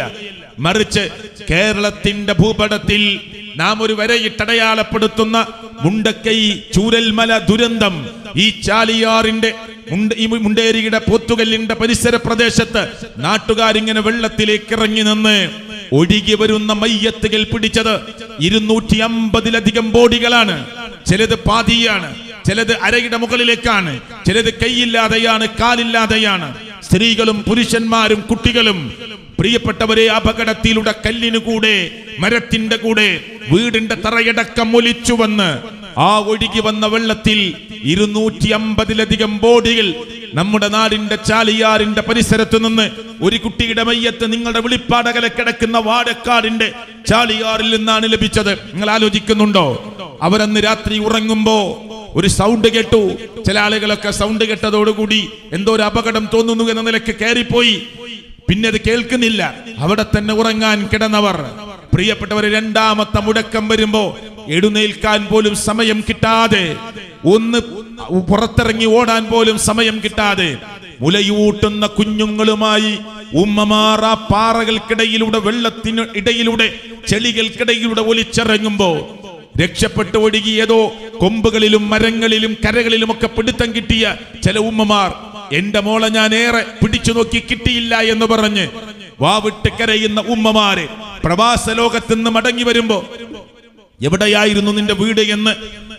മറിച്ച് കേരളത്തിന്റെ ഭൂപടത്തിൽ നാം ഒരു വരയിട്ടടയാളപ്പെടുത്തുന്ന മുണ്ടക്കൈ ചൂരൽമല ദുരന്തം, ഈ ചാലിയാറിന്റെ മുണ്ടേരിയുടെ പോത്തുകല്ലിന്റെ പരിസര പ്രദേശത്ത് നാട്ടുകാരിങ്ങനെ വെള്ളത്തിലേക്ക് ഇറങ്ങി നിന്ന് ഒഴുകി വരുന്ന മയ്യത്തുകൾ പിടിച്ചത് 250-ലധികം ബോഡികളാണ്. ചിലത് പാതിയാണ്, ചിലത് അരയുടെ മുകളിലേക്കാണ്, ചിലത് കൈയില്ലാതെയാണ്, കാലില്ലാതെയാണ്. സ്ത്രീകളും പുരുഷന്മാരും കുട്ടികളും. പ്രിയപ്പെട്ടവരെ, അപകടത്തിലൂടെ കല്ലിനു കൂടെ മരത്തിന്റെ കൂടെ വീടിന്റെ തറയടക്കം ഒലിച്ചു വന്ന് ആ ഒഴുകി വന്ന വെള്ളത്തിൽ 250-ലധികം ബോഡികൾ നമ്മുടെ നാടിന്റെ ചാലിയാറിന്റെ പരിസരത്ത് നിന്ന് ഒരു കുട്ടിയുടെ മയ്യത്ത് നിങ്ങളുടെ വെളിപ്പാടകലെ കിടക്കുന്ന വാടക്കാടിന്റെ ചാലിയാറിൽ നിന്നാണ് ലഭിച്ചത്. നിങ്ങൾ ആലോചിക്കുന്നുണ്ടോ? അവരന്ന് രാത്രി ഉറങ്ങുമ്പോ ഒരു സൗണ്ട് കേട്ടു. ചില ആളുകളൊക്കെ സൗണ്ട് കേട്ടതോടുകൂടി എന്തോ ഒരു അപകടം തോന്നുന്നു എന്ന നിലയ്ക്ക് കയറിപ്പോയി. പിന്നെ അത് കേൾക്കുന്നില്ല, അവിടെ തന്നെ ഉറങ്ങാൻ കിടന്നവർ. പ്രിയപ്പെട്ടവരെ, രണ്ടാമത്തെ മുടക്കം വരുമ്പോ എഴുന്നേൽക്കാൻ പോലും സമയം കിട്ടാതെ, ഒന്ന് പുറത്തിറങ്ങി ഓടാൻ പോലും സമയം കിട്ടാതെ മുലയൂട്ടുന്ന കുഞ്ഞുങ്ങളുമായി ഉമ്മമാർ ആ പാറകൾക്കിടയിലൂടെ, വെള്ളത്തിന് ഇടയിലൂടെ, ചെളികൾക്കിടയിലൂടെ ഒലിച്ചിറങ്ങുമ്പോ രക്ഷപ്പെട്ടു ഒഴുകിയതോ കൊമ്പുകളിലും മരങ്ങളിലും കരകളിലും ഒക്കെ പിടുത്തം കിട്ടിയ ചില ഉമ്മമാർ, എന്റെ മോളെ ഞാൻ ഏറെ പിടിച്ചു നോക്കി കിട്ടിയില്ല എന്ന് പറഞ്ഞ് വാവിട്ട് കരയുന്ന ഉമ്മമാര് പ്രവാസ ലോകത്ത് നിന്ന് മടങ്ങി വരുമ്പോ എവിടെയായിരുന്നു നിന്റെ വീട് എന്ന്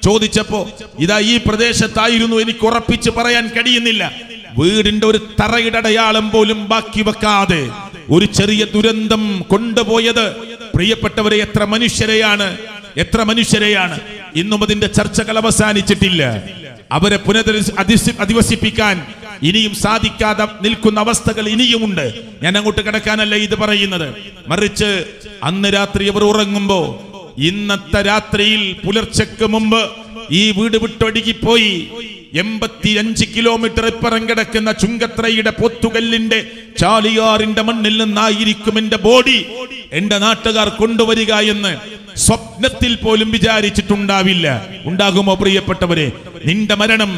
ചോദിച്ചപ്പോ ഇതാ ഈ പ്രദേശത്തായിരുന്നു, എനിക്ക് ഉറപ്പിച്ച് പറയാൻ കഴിയുന്നില്ല. വീടിന്റെ ഒരു തറയുടെ അടയാളം പോലും ബാക്കി വെക്കാതെ ഒരു ചെറിയ ദുരന്തം കൊണ്ടുപോയത്. പ്രിയപ്പെട്ടവരെ, എത്ര മനുഷ്യരെയാണ്. ഇന്നും അതിന്റെ ചർച്ചകൾ അവസാനിച്ചിട്ടില്ല. അവരെ അധിവസിപ്പിക്കാൻ ഇനിയും സാധിക്കാതെ നിൽക്കുന്ന അവസ്ഥകൾ ഇനിയുമുണ്ട്. ഞാൻ അങ്ങോട്ട് കിടക്കാനല്ല ഇത് പറയുന്നത്, മറിച്ച് അന്ന് രാത്രി അവർ ഉറങ്ങുമ്പോ, ഇന്നത്തെ രാത്രിയിൽ പുലർച്ചയ്ക്ക് മുമ്പ് ഈ വീട് വിട്ടൊഴുകിപ്പോയി 85 കിലോമീറ്റർ ഇപ്പുറം കിടക്കുന്ന ചുങ്കത്രയുടെ പോത്തുകല്ലിന്റെ ചാലിയാറിന്റെ മണ്ണിൽ നിന്നായിരിക്കും എന്റെ ബോഡി എന്റെ നാട്ടുകാർ കൊണ്ടുവരിക എന്ന് സ്വപ്നത്തിൽ പോലും വിചാരിച്ചിട്ടുണ്ടാവില്ല. ഉണ്ടാകുമോ പ്രിയപ്പെട്ടവരെ? നിന്റെ മരണം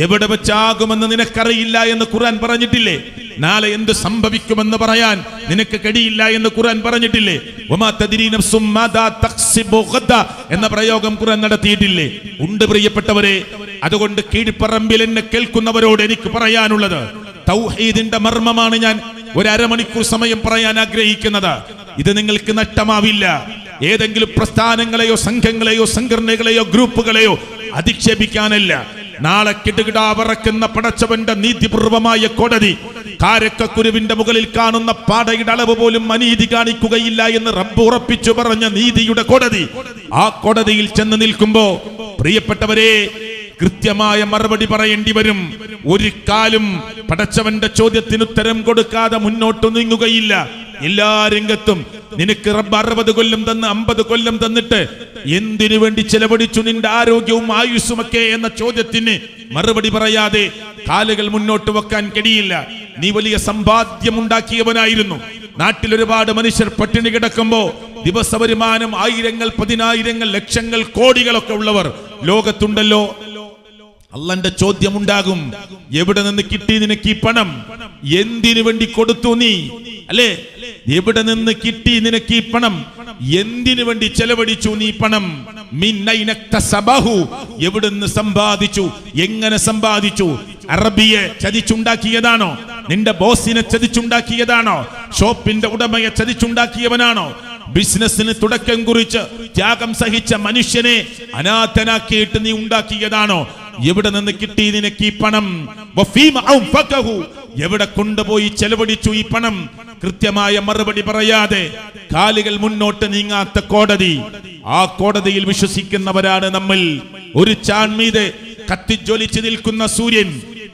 എവിടെ വെച്ചാകുമെന്ന് നിനക്കറിയില്ല എന്ന് ഖുർആൻ പറഞ്ഞിട്ടില്ലേ? നാളെ എന്ത് സംഭവിക്കുമെന്ന് പറയാൻ നിനക്ക് കഴിയില്ല എന്ന് ഖുർആൻ പറഞ്ഞിട്ടില്ലേ? വമാ തദ്രീ നഫ്സും മാദാ തക്സിബു ഗദാ എന്ന പ്രയോഗം ഖുർആൻ നടത്തിയിട്ടില്ലേ? ഉണ്ട് പ്രിയപ്പെട്ടവരെ. അതുകൊണ്ട് കീഴ്പ്പറമ്പിൽ എന്നെ കേൾക്കുന്നവരോട് എനിക്ക് പറയാനുള്ളത്, തൗഹീദിന്റെ മർമ്മമാണ് ഞാൻ ഒരു അരമണിക്കൂർ സമയം പറയാൻ ആഗ്രഹിക്കുന്നത്. ഇത് നിങ്ങൾക്ക് നഷ്ടമാവില്ല. ഏതെങ്കിലും പ്രസ്ഥാനങ്ങളെയോ സംഘങ്ങളെയോ സംഘടനകളെയോ ഗ്രൂപ്പുകളെയോ അധിക്ഷേപിക്കാനല്ല. നാളെ കിടുകിടാവറക്കുന്ന പടച്ചവന്റെ നീതിപൂർവമായ കോടതി, കാരക്കുരുവിന്റെ മുകളിൽ കാണുന്ന പാടയുടെ അളവ് പോലും അനീതി കാണിക്കുകയില്ല എന്ന് റബ്ബ് ഉറപ്പിച്ചു പറഞ്ഞ നീതിയുടെ കോടതി, ആ കോടതിയിൽ ചെന്ന് നിൽക്കുമ്പോ പ്രിയപ്പെട്ടവരെ, കൃത്യമായ മറുപടി പറയേണ്ടി വരും. ഒരു കാലും പടച്ചവന്റെ ചോദ്യത്തിന് ഉത്തരം കൊടുക്കാതെ മുന്നോട്ട് നീങ്ങുകയില്ല. എല്ലാ രംഗത്തും നിനക്ക് റബ്ബ് 60 കൊല്ലം തന്ന് 50 കൊല്ലം തന്നിട്ട് എന്തിനു വേണ്ടി ചെലവഴിച്ചു നിന്റെ ആരോഗ്യവും ആയുസ്സുമൊക്കെ എന്ന ചോദ്യത്തിന് മറുപടി പറയാതെ കാലുകൾ മുന്നോട്ട് വെക്കാൻ കഴിയില്ല. നീ വലിയ സമ്പാദ്യം ഉണ്ടാക്കിയവനായിരുന്നു. നാട്ടിൽ ഒരുപാട് മനുഷ്യർ പട്ടിണി കിടക്കുമ്പോ ദിവസ വരുമാനം 1000-ങ്ങൾ 10,000-ങ്ങൾ ലക്ഷങ്ങൾ കോടികളൊക്കെ ഉള്ളവർ ലോകത്തുണ്ടല്ലോ. അള്ളാന്റെ ചോദ്യമുണ്ടാകും, എവിടെ നിന്ന് കിട്ടി നിനക്ക് ഈ പണം? എന്തിനു വേണ്ടി കൊടുത്തു നീ? അല്ലേ, എവിടെ നിന്ന് കിട്ടി നിനക്ക് ഈ പണം? എന്തിനു വേണ്ടി ചെലവഴിച്ചു നീ പണം? എവിടുന്ന് സമ്പാദിച്ചു? എങ്ങനെ സമ്പാദിച്ചു? അറബിയെ ചതിച്ചുണ്ടാക്കിയതാണോ? നിന്റെ ബോസിനെ ചതിച്ചുണ്ടാക്കിയതാണോ? ഷോപ്പിന്റെ ഉടമയെ ചതിച്ചുണ്ടാക്കിയവനാണോ? ബിസിനസിന് തുടക്കം കുറിച്ച് ത്യാഗം സഹിച്ച മനുഷ്യനെ അനാഥനാക്കിയിട്ട് നീ ഉണ്ടാക്കിയതാണോ? എവിടെ നിന്ന് കിട്ടി നിനക്ക് ഈ പണം? എവിടെ കൊണ്ടുപോയി ചെലവഴിച്ചു ഈ പണം? കൃത്യമായ മറുപടി പറയാതെ കാലുകൾ മുന്നോട്ട് നീങ്ങാത്ത കോടതി, ആ കോടതിയിൽ വിശ്വസിക്കുന്നവരാണ് നമ്മൾ. ഒരു ചാൺമീതെ കത്തിജ്വലിച്ച് നിൽക്കുന്ന സൂര്യൻ.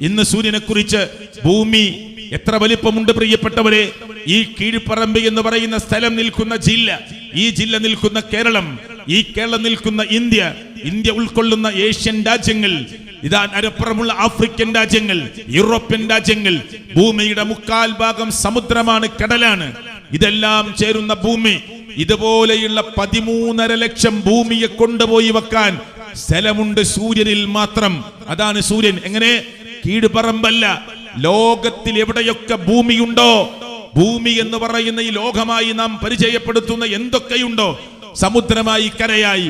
ഇന്ന് സൂര്യനെ കുറിച്ച് ഭൂമി എത്ര വലിപ്പമുണ്ട് പ്രിയപ്പെട്ടവരെ. ഈ കീഴ്പറമ്പ് എന്ന് പറയുന്ന സ്ഥലം നിൽക്കുന്ന ജില്ല, ഈ ജില്ല നിൽക്കുന്ന കേരളം, ഈ കേരളം നിൽക്കുന്ന ഇന്ത്യ, ഇന്ത്യ ഉൾക്കൊള്ളുന്ന ഏഷ്യൻ രാജ്യങ്ങൾ, ഇതാ അരപ്പുറമുള്ള ആഫ്രിക്കൻ രാജ്യങ്ങൾ, യൂറോപ്യൻ രാജ്യങ്ങൾ, ഭൂമിയുടെ 3/4 ഭാഗം സമുദ്രമാണ്, കടലാണ്. ഇതെല്ലാം ചേരുന്ന ഭൂമി. ഇതുപോലെയുള്ള 13.5 ലക്ഷം ഭൂമിയെ കൊണ്ടുപോയി വെക്കാൻ സ്ഥലമുണ്ട് സൂര്യനിൽ മാത്രം. അതാണ് സൂര്യൻ. എങ്ങനെ? കീഴ്പറമ്പല്ല, ലോകത്തിൽ എവിടെയൊക്കെ ഭൂമിയുണ്ടോ, ഭൂമി എന്ന് പറയുന്ന ഈ ലോകമായി നാം പരിചയപ്പെടുത്തുന്ന എന്തൊക്കെയുണ്ടോ, സമുദ്രമായി, കരയായി,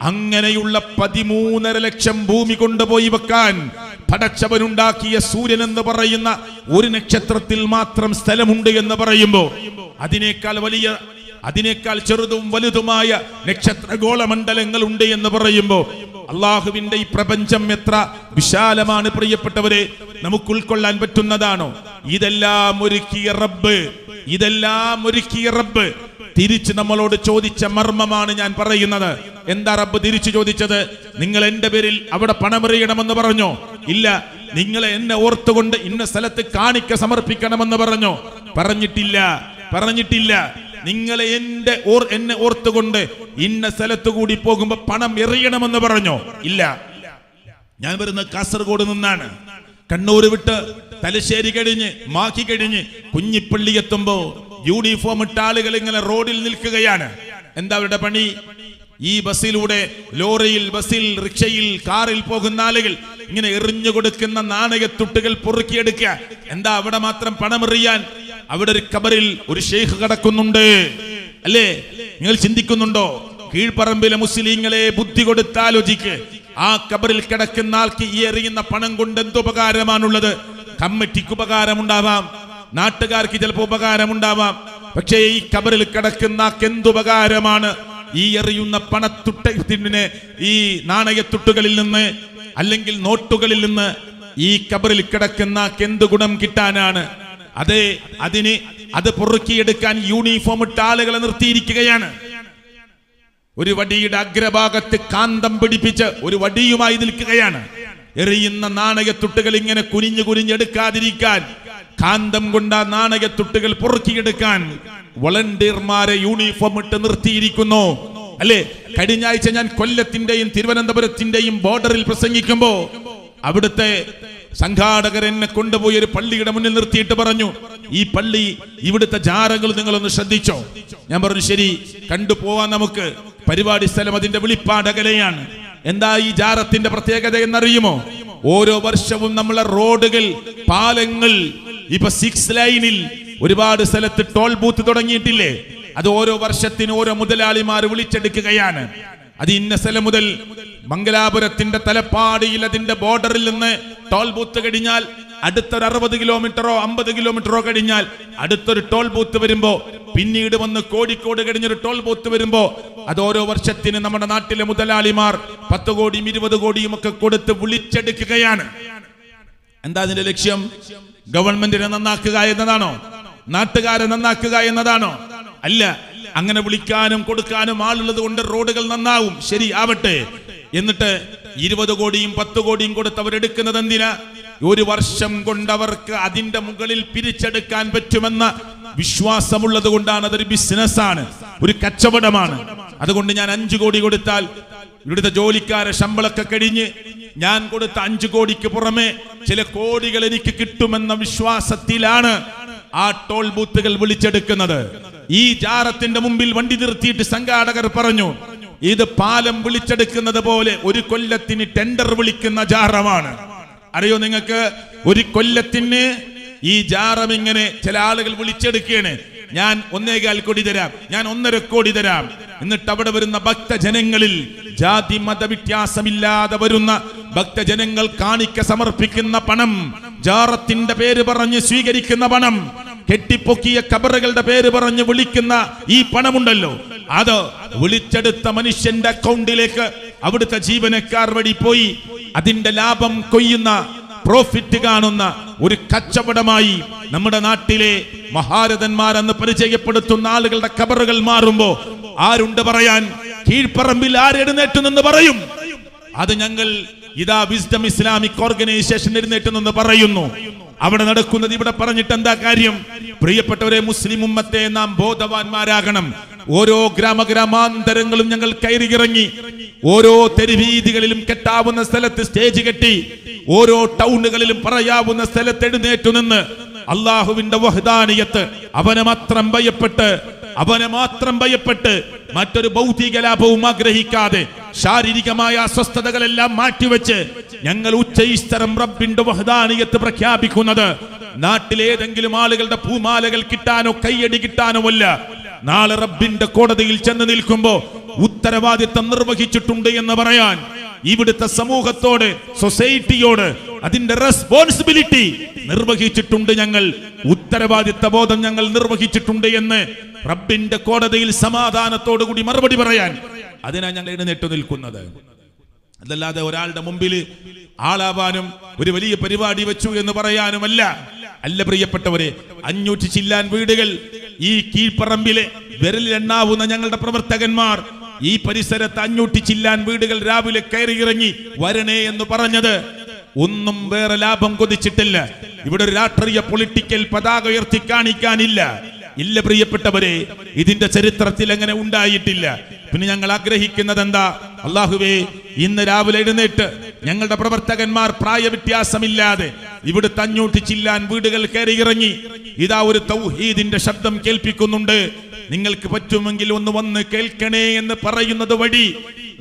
അങ്ങനെയുള്ള 13.5 ലക്ഷം ഭൂമി കൊണ്ടുപോയി വെക്കാൻ പടച്ചവനുണ്ടാക്കിയ സൂര്യൻ എന്ന് പറയുന്ന ഒരു നക്ഷത്രത്തിൽ മാത്രം സ്ഥലമുണ്ട് എന്ന് പറയുമ്പോ അതിനേക്കാൾ ചെറുതും വലുതുമായ നക്ഷത്രഗോളമണ്ഡലങ്ങൾ ഉണ്ട് എന്ന് പറയുമ്പോൾ അള്ളാഹുവിന്റെ ഈ പ്രപഞ്ചം എത്ര വിശാലമാണ് പ്രിയപ്പെട്ടവരെ. നമുക്ക് ഉൾക്കൊള്ളാൻ പറ്റുന്നതാണോ? ഇതെല്ലാം ഒരുക്കിയ റബ്ബ് തിരിച്ച് നമ്മളോട് ചോദിച്ച മർമ്മമാണ് ഞാൻ പറയുന്നത്. എന്താ റബ്ബ് തിരിച്ചു ചോദിച്ചത്? നിങ്ങൾ എന്റെ പേരിൽ അവിടെ പണമെറിയണമെന്ന് പറഞ്ഞോ? ഇല്ല. നിങ്ങൾ എന്നെ ഓർത്തുകൊണ്ട് ഇന്ന സ്ഥലത്ത് കാണിക്ക സമർപ്പിക്കണമെന്ന് പറഞ്ഞോ? പറഞ്ഞിട്ടില്ല. നിങ്ങൾ എന്നെ ഓർത്തുകൊണ്ട് ഇന്ന സ്ഥലത്ത് കൂടി പോകുമ്പോ പണം എറിയണമെന്ന് പറഞ്ഞോ? ഇല്ല. ഞാൻ വരുന്നത് കാസർഗോഡ് നിന്നാണ്. കണ്ണൂർ വിട്ട് തലശ്ശേരി കഴിഞ്ഞ് മാഹി കഴിഞ്ഞ് കുഞ്ഞിപ്പള്ളി എത്തുമ്പോ യൂണിഫോം ഇട്ട ആളുകൾ ഇങ്ങനെ റോഡിൽ നിൽക്കുകയാണ്. എന്താ അവരുടെ പണി? ഈ ബസ്സിലൂടെ, ലോറിയിൽ, ബസ്സിൽ, റിക്ഷയിൽ, കാറിൽ പോകുന്ന ആളുകൾ ഇങ്ങനെ എറിഞ്ഞു കൊടുക്കുന്ന നാണയത്തുട്ടുകൾ പൊറുക്കിയെടുക്കുക. എന്താ അവിടെ മാത്രം പണമെറിയാൻ? അവിടെ ഒരു കബറിൽ ഒരു ഷെയ്ഖ് കിടക്കുന്നുണ്ട്, അല്ലേ? നിങ്ങൾ ചിന്തിക്കുന്നുണ്ടോ? കീഴ്പറമ്പിലെ മുസ്ലിങ്ങളെ ബുദ്ധി കൊടുത്താലോചിക്ക്. ആ കബറിൽ കിടക്കുന്ന ആൾക്ക് ഈ എറിയുന്ന പണം കൊണ്ട് എന്തുപകാരമാണുള്ളത്? കമ്മിറ്റിക്ക് ഉപകാരമുണ്ടാവാം, നാട്ടുകാർക്ക് ചിലപ്പോൾ ഉപകാരമുണ്ടാവാം. പക്ഷേ ഈ കബറിൽ കിടക്കുന്ന എന്തുപകാരമാണ്? ഈ എറിയുന്ന പണത്തുട്ടിന്, ഈ നാണയത്തുട്ടുകളിൽ നിന്ന് അല്ലെങ്കിൽ നോട്ടുകളിൽ നിന്ന് ഈ കബറിൽ കിടക്കുന്ന എന്ത് ഗുണം കിട്ടാനാണ്? അത് പൊറുക്കിയെടുക്കാൻ യൂണിഫോം ഇട്ട ആളുകളെ നിർത്തിയിരിക്കുകയാണ്. ഒരു വടിയുടെ അഗ്രഭാഗത്ത് കാന്തം പിടിപ്പിച്ച് ഒരു വടിയുമായി നിൽക്കുകയാണ്. എറിയുന്ന നാണയത്തുട്ടുകൾ ഇങ്ങനെ കുനിഞ്ഞെടുക്കാതിരിക്കാൻ, കാന്തം കൊണ്ട് ആ നാണയത്തുട്ടുകൾ പൊറുക്കിയെടുക്കാൻ വളണ്ടിയർമാരെ യൂണിഫോം ഇട്ട് നിർത്തിയിരിക്കുന്നു, അല്ലേ? കഴിഞ്ഞ ആഴ്ച ഞാൻ കൊല്ലത്തിന്റെയും തിരുവനന്തപുരത്തിന്റെയും ബോർഡറിൽ പ്രസംഗിക്കുമ്പോ അവിടുത്തെ സംഘാടകർ എന്നെ കൊണ്ടുപോയി ഒരു പള്ളിയുടെ മുന്നിൽ നിർത്തിയിട്ട് പറഞ്ഞു, ഈ പള്ളി, ഇവിടുത്തെ ജാറകൾ നിങ്ങളൊന്ന് ശ്രദ്ധിച്ചോ? ഞാൻ പറഞ്ഞു, ശരി, കണ്ടുപോവാൻ നമുക്ക്. പരിപാടി സ്ഥലം അതിന്റെ വെളിപ്പാടകലയാണ്. എന്താ ഈ ജാറത്തിന്റെ പ്രത്യേകത എന്നറിയുമോ? ഓരോ വർഷവും നമ്മളെ റോഡുകൾ, പാലങ്ങൾ, ഇപ്പൊ 6 ലൈനിൽ ഒരുപാട് സ്ഥലത്ത് ടോൾ ബൂത്ത് തുടങ്ങിയിട്ടില്ലേ? അത് ഓരോ വർഷത്തിന് ഓരോ മുതലാളിമാർ വിളിച്ചെടുക്കുകയാണ്. അത് ഇന്ന സ്ഥലം മുതൽ മംഗലാപുരത്തിന്റെ തലപ്പാടിയിൽ അതിന്റെ ബോർഡറിൽ നിന്ന് ടോൾ ബൂത്ത് കഴിഞ്ഞാൽ അടുത്തൊരു 60 കിലോമീറ്ററോ 50 കിലോമീറ്ററോ കഴിഞ്ഞാൽ അടുത്തൊരു ടോൾ ബൂത്ത് വരുമ്പോ, പിന്നീട് വന്ന് കോഴിക്കോട് കഴിഞ്ഞൊരു ടോൾ ബൂത്ത് വരുമ്പോ, അത് ഓരോ വർഷത്തിന് നമ്മുടെ നാട്ടിലെ മുതലാളിമാർ 10 കോടിയും 20 കോടിയും ഒക്കെ കൊടുത്ത് വിളിച്ചെടുക്കുകയാണ്. എന്താ അതിന്റെ ലക്ഷ്യം? ഗവൺമെന്റിനെ നന്നാക്കുക എന്നതാണോ? നാട്ടുകാരെ നന്നാക്കുക എന്നതാണോ? അല്ല. അങ്ങനെ വിളിക്കാനും കൊടുക്കാനും ആളുള്ളത് കൊണ്ട് റോഡുകൾ നന്നാവും, ശരി, ആവട്ടെ. എന്നിട്ട് 20 കോടിയും 10 കോടിയും കൊടുത്ത് അവരെടുക്കുന്നത് എന്തിനാ? ഒരു വർഷം കൊണ്ട് അവർക്ക് അതിന്റെ മുകളിൽ പിരിച്ചെടുക്കാൻ പറ്റുമെന്ന വിശ്വാസമുള്ളത് കൊണ്ടാണ്. അതൊരു ബിസിനസ്സാണ്, ഒരു കച്ചവടമാണ്. അതുകൊണ്ട് ഞാൻ 5 കോടി കൊടുത്താൽ ഇവിടുത്തെ ജോലിക്കാരെ ശമ്പളമൊക്കെ കഴിഞ്ഞ് ഞാൻ കൊടുത്ത 5 കോടിക്ക് പുറമെ ചില കോടികൾ എനിക്ക് കിട്ടുമെന്ന വിശ്വാസത്തിലാണ് ആ ടോൾ ബൂത്തുകൾ വിളിച്ചെടുക്കുന്നത്. ഈ ജാറത്തിന്റെ മുമ്പിൽ വണ്ടി നിർത്തിയിട്ട് സംഘാടകർ പറഞ്ഞു, ഇത് പാലം വിളിച്ചെടുക്കുന്നത് പോലെ ഒരു കൊല്ലത്തിന് ടെൻഡർ വിളിക്കുന്ന ജാറമാണ്. അറിയോ നിങ്ങൾക്ക്? ഒരു കൊല്ലത്തിന് ഈ ജാറം ഇങ്ങനെ ചില ആളുകൾ വിളിച്ചെടുക്കുകയാണ്. ഞാൻ 1.25 കോടി തരാം, ഞാൻ 1.5 കോടി തരാം. എന്നിട്ട് അവിടെ വരുന്ന ഭക്തജനങ്ങളിൽ ജാതി മത വ്യത്യാസമില്ലാതെ വരുന്ന ഭക്തജനങ്ങൾ കാണിക്ക സമർപ്പിക്കുന്ന പണം, ജാറത്തിന്റെ പേര് പറഞ്ഞ് സ്വീകരിക്കുന്ന പണം, കെട്ടിപ്പൊക്കിയ കബറുകളുടെ പേര് പറഞ്ഞ് വിളിക്കുന്ന ഈ പണമുണ്ടല്ലോ, അത് വിളിച്ചെടുത്ത മനുഷ്യന്റെ അക്കൗണ്ടിലേക്ക് അവിടുത്തെ ജീവനക്കാർ വഴി പോയി അതിന്റെ ലാഭം കൊയ്യുന്ന, പ്രോഫിറ്റ് കാണുന്ന ഒരു കച്ചവടമായി നമ്മുടെ നാട്ടിലെ മഹാരഥന്മാരെന്ന് പരിചയപ്പെടുത്തുന്ന ആളുകളുടെ കബറുകൾ മാറുമ്പോ ആരുണ്ട് പറയാൻ? കീഴ്പ്പറമ്പിൽ ആരെഴുന്നേറ്റ് നിന്ന് പറയും? അത് ഞങ്ങൾ ഇതാ വിസ്ഡം ഇസ്ലാമിക് ഓർഗനൈസേഷൻ എഴുന്നേറ്റ് നിന്ന് പറയുന്നു. അവിടെ നടക്കുന്നത് ഇവിടെ പറഞ്ഞിട്ട് എന്താ കാര്യം? പ്രിയപ്പെട്ടവരെ, മുസ്ലിം ഉമ്മത്തെ നാം ബോധവാന്മാരാകണം. ഓരോ ഗ്രാമാന്തരങ്ങളും ഞങ്ങൾ കയറിയിറങ്ങി, ഓരോ തെരുവീതികളിലും കെട്ടാവുന്ന സ്ഥലത്ത് സ്റ്റേജ് കെട്ടി, ഓരോ ടൗണുകളിലും പറയാവുന്ന സ്ഥലത്ത് എഴുന്നേറ്റു നിന്ന് അള്ളാഹുവിന്റെ വഹ്ദാനിയത്ത് അവനെ മാത്രം ഭയപ്പെട്ട് മറ്റൊരു ഭൗതിക ലാഭവും ആഗ്രഹിക്കാതെ ശാരീരികമായ അസ്വസ്ഥതകളെല്ലാം മാറ്റിവെച്ച് ഞങ്ങൾ ഉച്ചയിസ്തരം റബ്ബിന്റെ വഹ്ദാനിയത്ത് പ്രഖ്യാപിക്കുന്നത് നാട്ടിലേതെങ്കിലും ആളുകളുടെ പൂമാലകൾ കിട്ടാനോ കയ്യടി കിട്ടാനോ അല്ല. നാളെ റബ്ബിന്റെ കോടതിയിൽ ചെന്ന് നിൽക്കുമ്പോ ഉത്തരവാദിത്തം നിർവഹിച്ചിട്ടുണ്ട് എന്ന് പറയാൻ ഇവിടുത്തെ സമൂഹത്തോട്, സൊസൈറ്റിയോട് അതിന്റെ റെസ്പോൺസിബിലിറ്റി നിർവഹിച്ചിട്ടുണ്ട്. ഞങ്ങൾ ഉത്തരവാദിത്ത ബോധം ഞങ്ങൾ നിർവഹിച്ചിട്ടുണ്ട് എന്ന് റബ്ബിന്റെ കോടതിയിൽ സമാധാനത്തോടു കൂടി മറുപടി പറയാൻ അതിനാ ഞങ്ങൾ എഴുന്നേറ്റ് നിൽക്കുന്നത്. അതല്ലാതെ ഒരാളുടെ മുമ്പിൽ ആളാവാനും ഒരു വലിയ പരിപാടി വെച്ചു എന്ന് പറയാനുമല്ല. അല്ല പ്രിയപ്പെട്ടവരെ, 500 ചില്ലാൻ വീടുകൾ ഈ കീഴ്പ്പറമ്പിലെ വിരലിലെണ്ണാവുന്ന ഞങ്ങളുടെ പ്രവർത്തകന്മാർ ഈ പരിസരത്ത് 500 ചില്ലാൻ വീടുകൾ രാവിലെ കയറിയിറങ്ങി വരണേ എന്ന് പറഞ്ഞത് ഒന്നും വേറെ ലാഭം കൊതിച്ചിട്ടില്ല. ഇവിടെ ഒരു രാഷ്ട്രീയ പൊളിറ്റിക്കൽ പതാക ഉയർത്തി കാണിക്കാനില്ല. ഇല്ല പ്രിയപ്പെട്ടവരെ, ഇതിന്റെ ചരിത്രത്തിൽ അങ്ങനെ ഉണ്ടായിട്ടില്ല. പിന്നെ ഞങ്ങൾ ആഗ്രഹിക്കുന്നത് എന്താ? അല്ലാഹുവേ, ഇന്ന് രാവിലെ എഴുന്നേറ്റ് ഞങ്ങളുടെ പ്രവർത്തകന്മാർ പ്രായവ്യത്യാസമില്ലാതെ ഇവിടുത്തെ 500 ചില്ലാൻ വീടുകൾ കയറിയിറങ്ങി ഇതാ ഒരു തൗഹീദിന്റെ ശബ്ദം കേൾപ്പിക്കുന്നുണ്ട്. നിങ്ങൾക്ക് പറ്റുമെങ്കിൽ ഒന്ന് വന്ന് കേൾക്കണേ എന്ന് പറയുന്നത് വഴി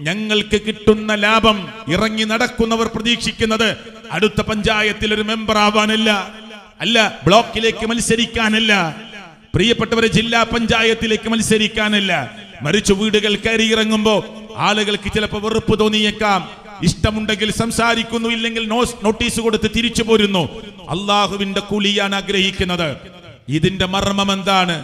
ഞങ്ങൾക്ക് കിട്ടുന്ന ലാഭം, ഇറങ്ങി നടക്കുന്നവർ പ്രതീക്ഷിക്കുന്നത് അടുത്ത പഞ്ചായത്തിൽ ഒരു മെമ്പർ ആവാനല്ല, അല്ല ബ്ലോക്കിലേക്ക് മത്സരിക്കാനല്ല, പ്രിയപ്പെട്ടവരെ ജില്ലാ പഞ്ചായത്തിലേക്ക് മത്സരിക്കാനല്ല. മറിച്ച് വീടുകൾ കയറി ഇറങ്ങുമ്പോ ആളുകൾക്ക് ചിലപ്പോൾ വെറുപ്പ് തോന്നിയേക്കാം. ഇഷ്ടമുണ്ടെങ്കിൽ സംസാരിക്കുന്നു, ഇല്ലെങ്കിൽ നോട്ടീസ് കൊടുത്ത് തിരിച്ചു പോരുന്നു. അള്ളാഹുവിന്റെ കൂലിയാണ് ആഗ്രഹിക്കുന്നത്. ഇതിന്റെ മർമ്മം എന്താണ്?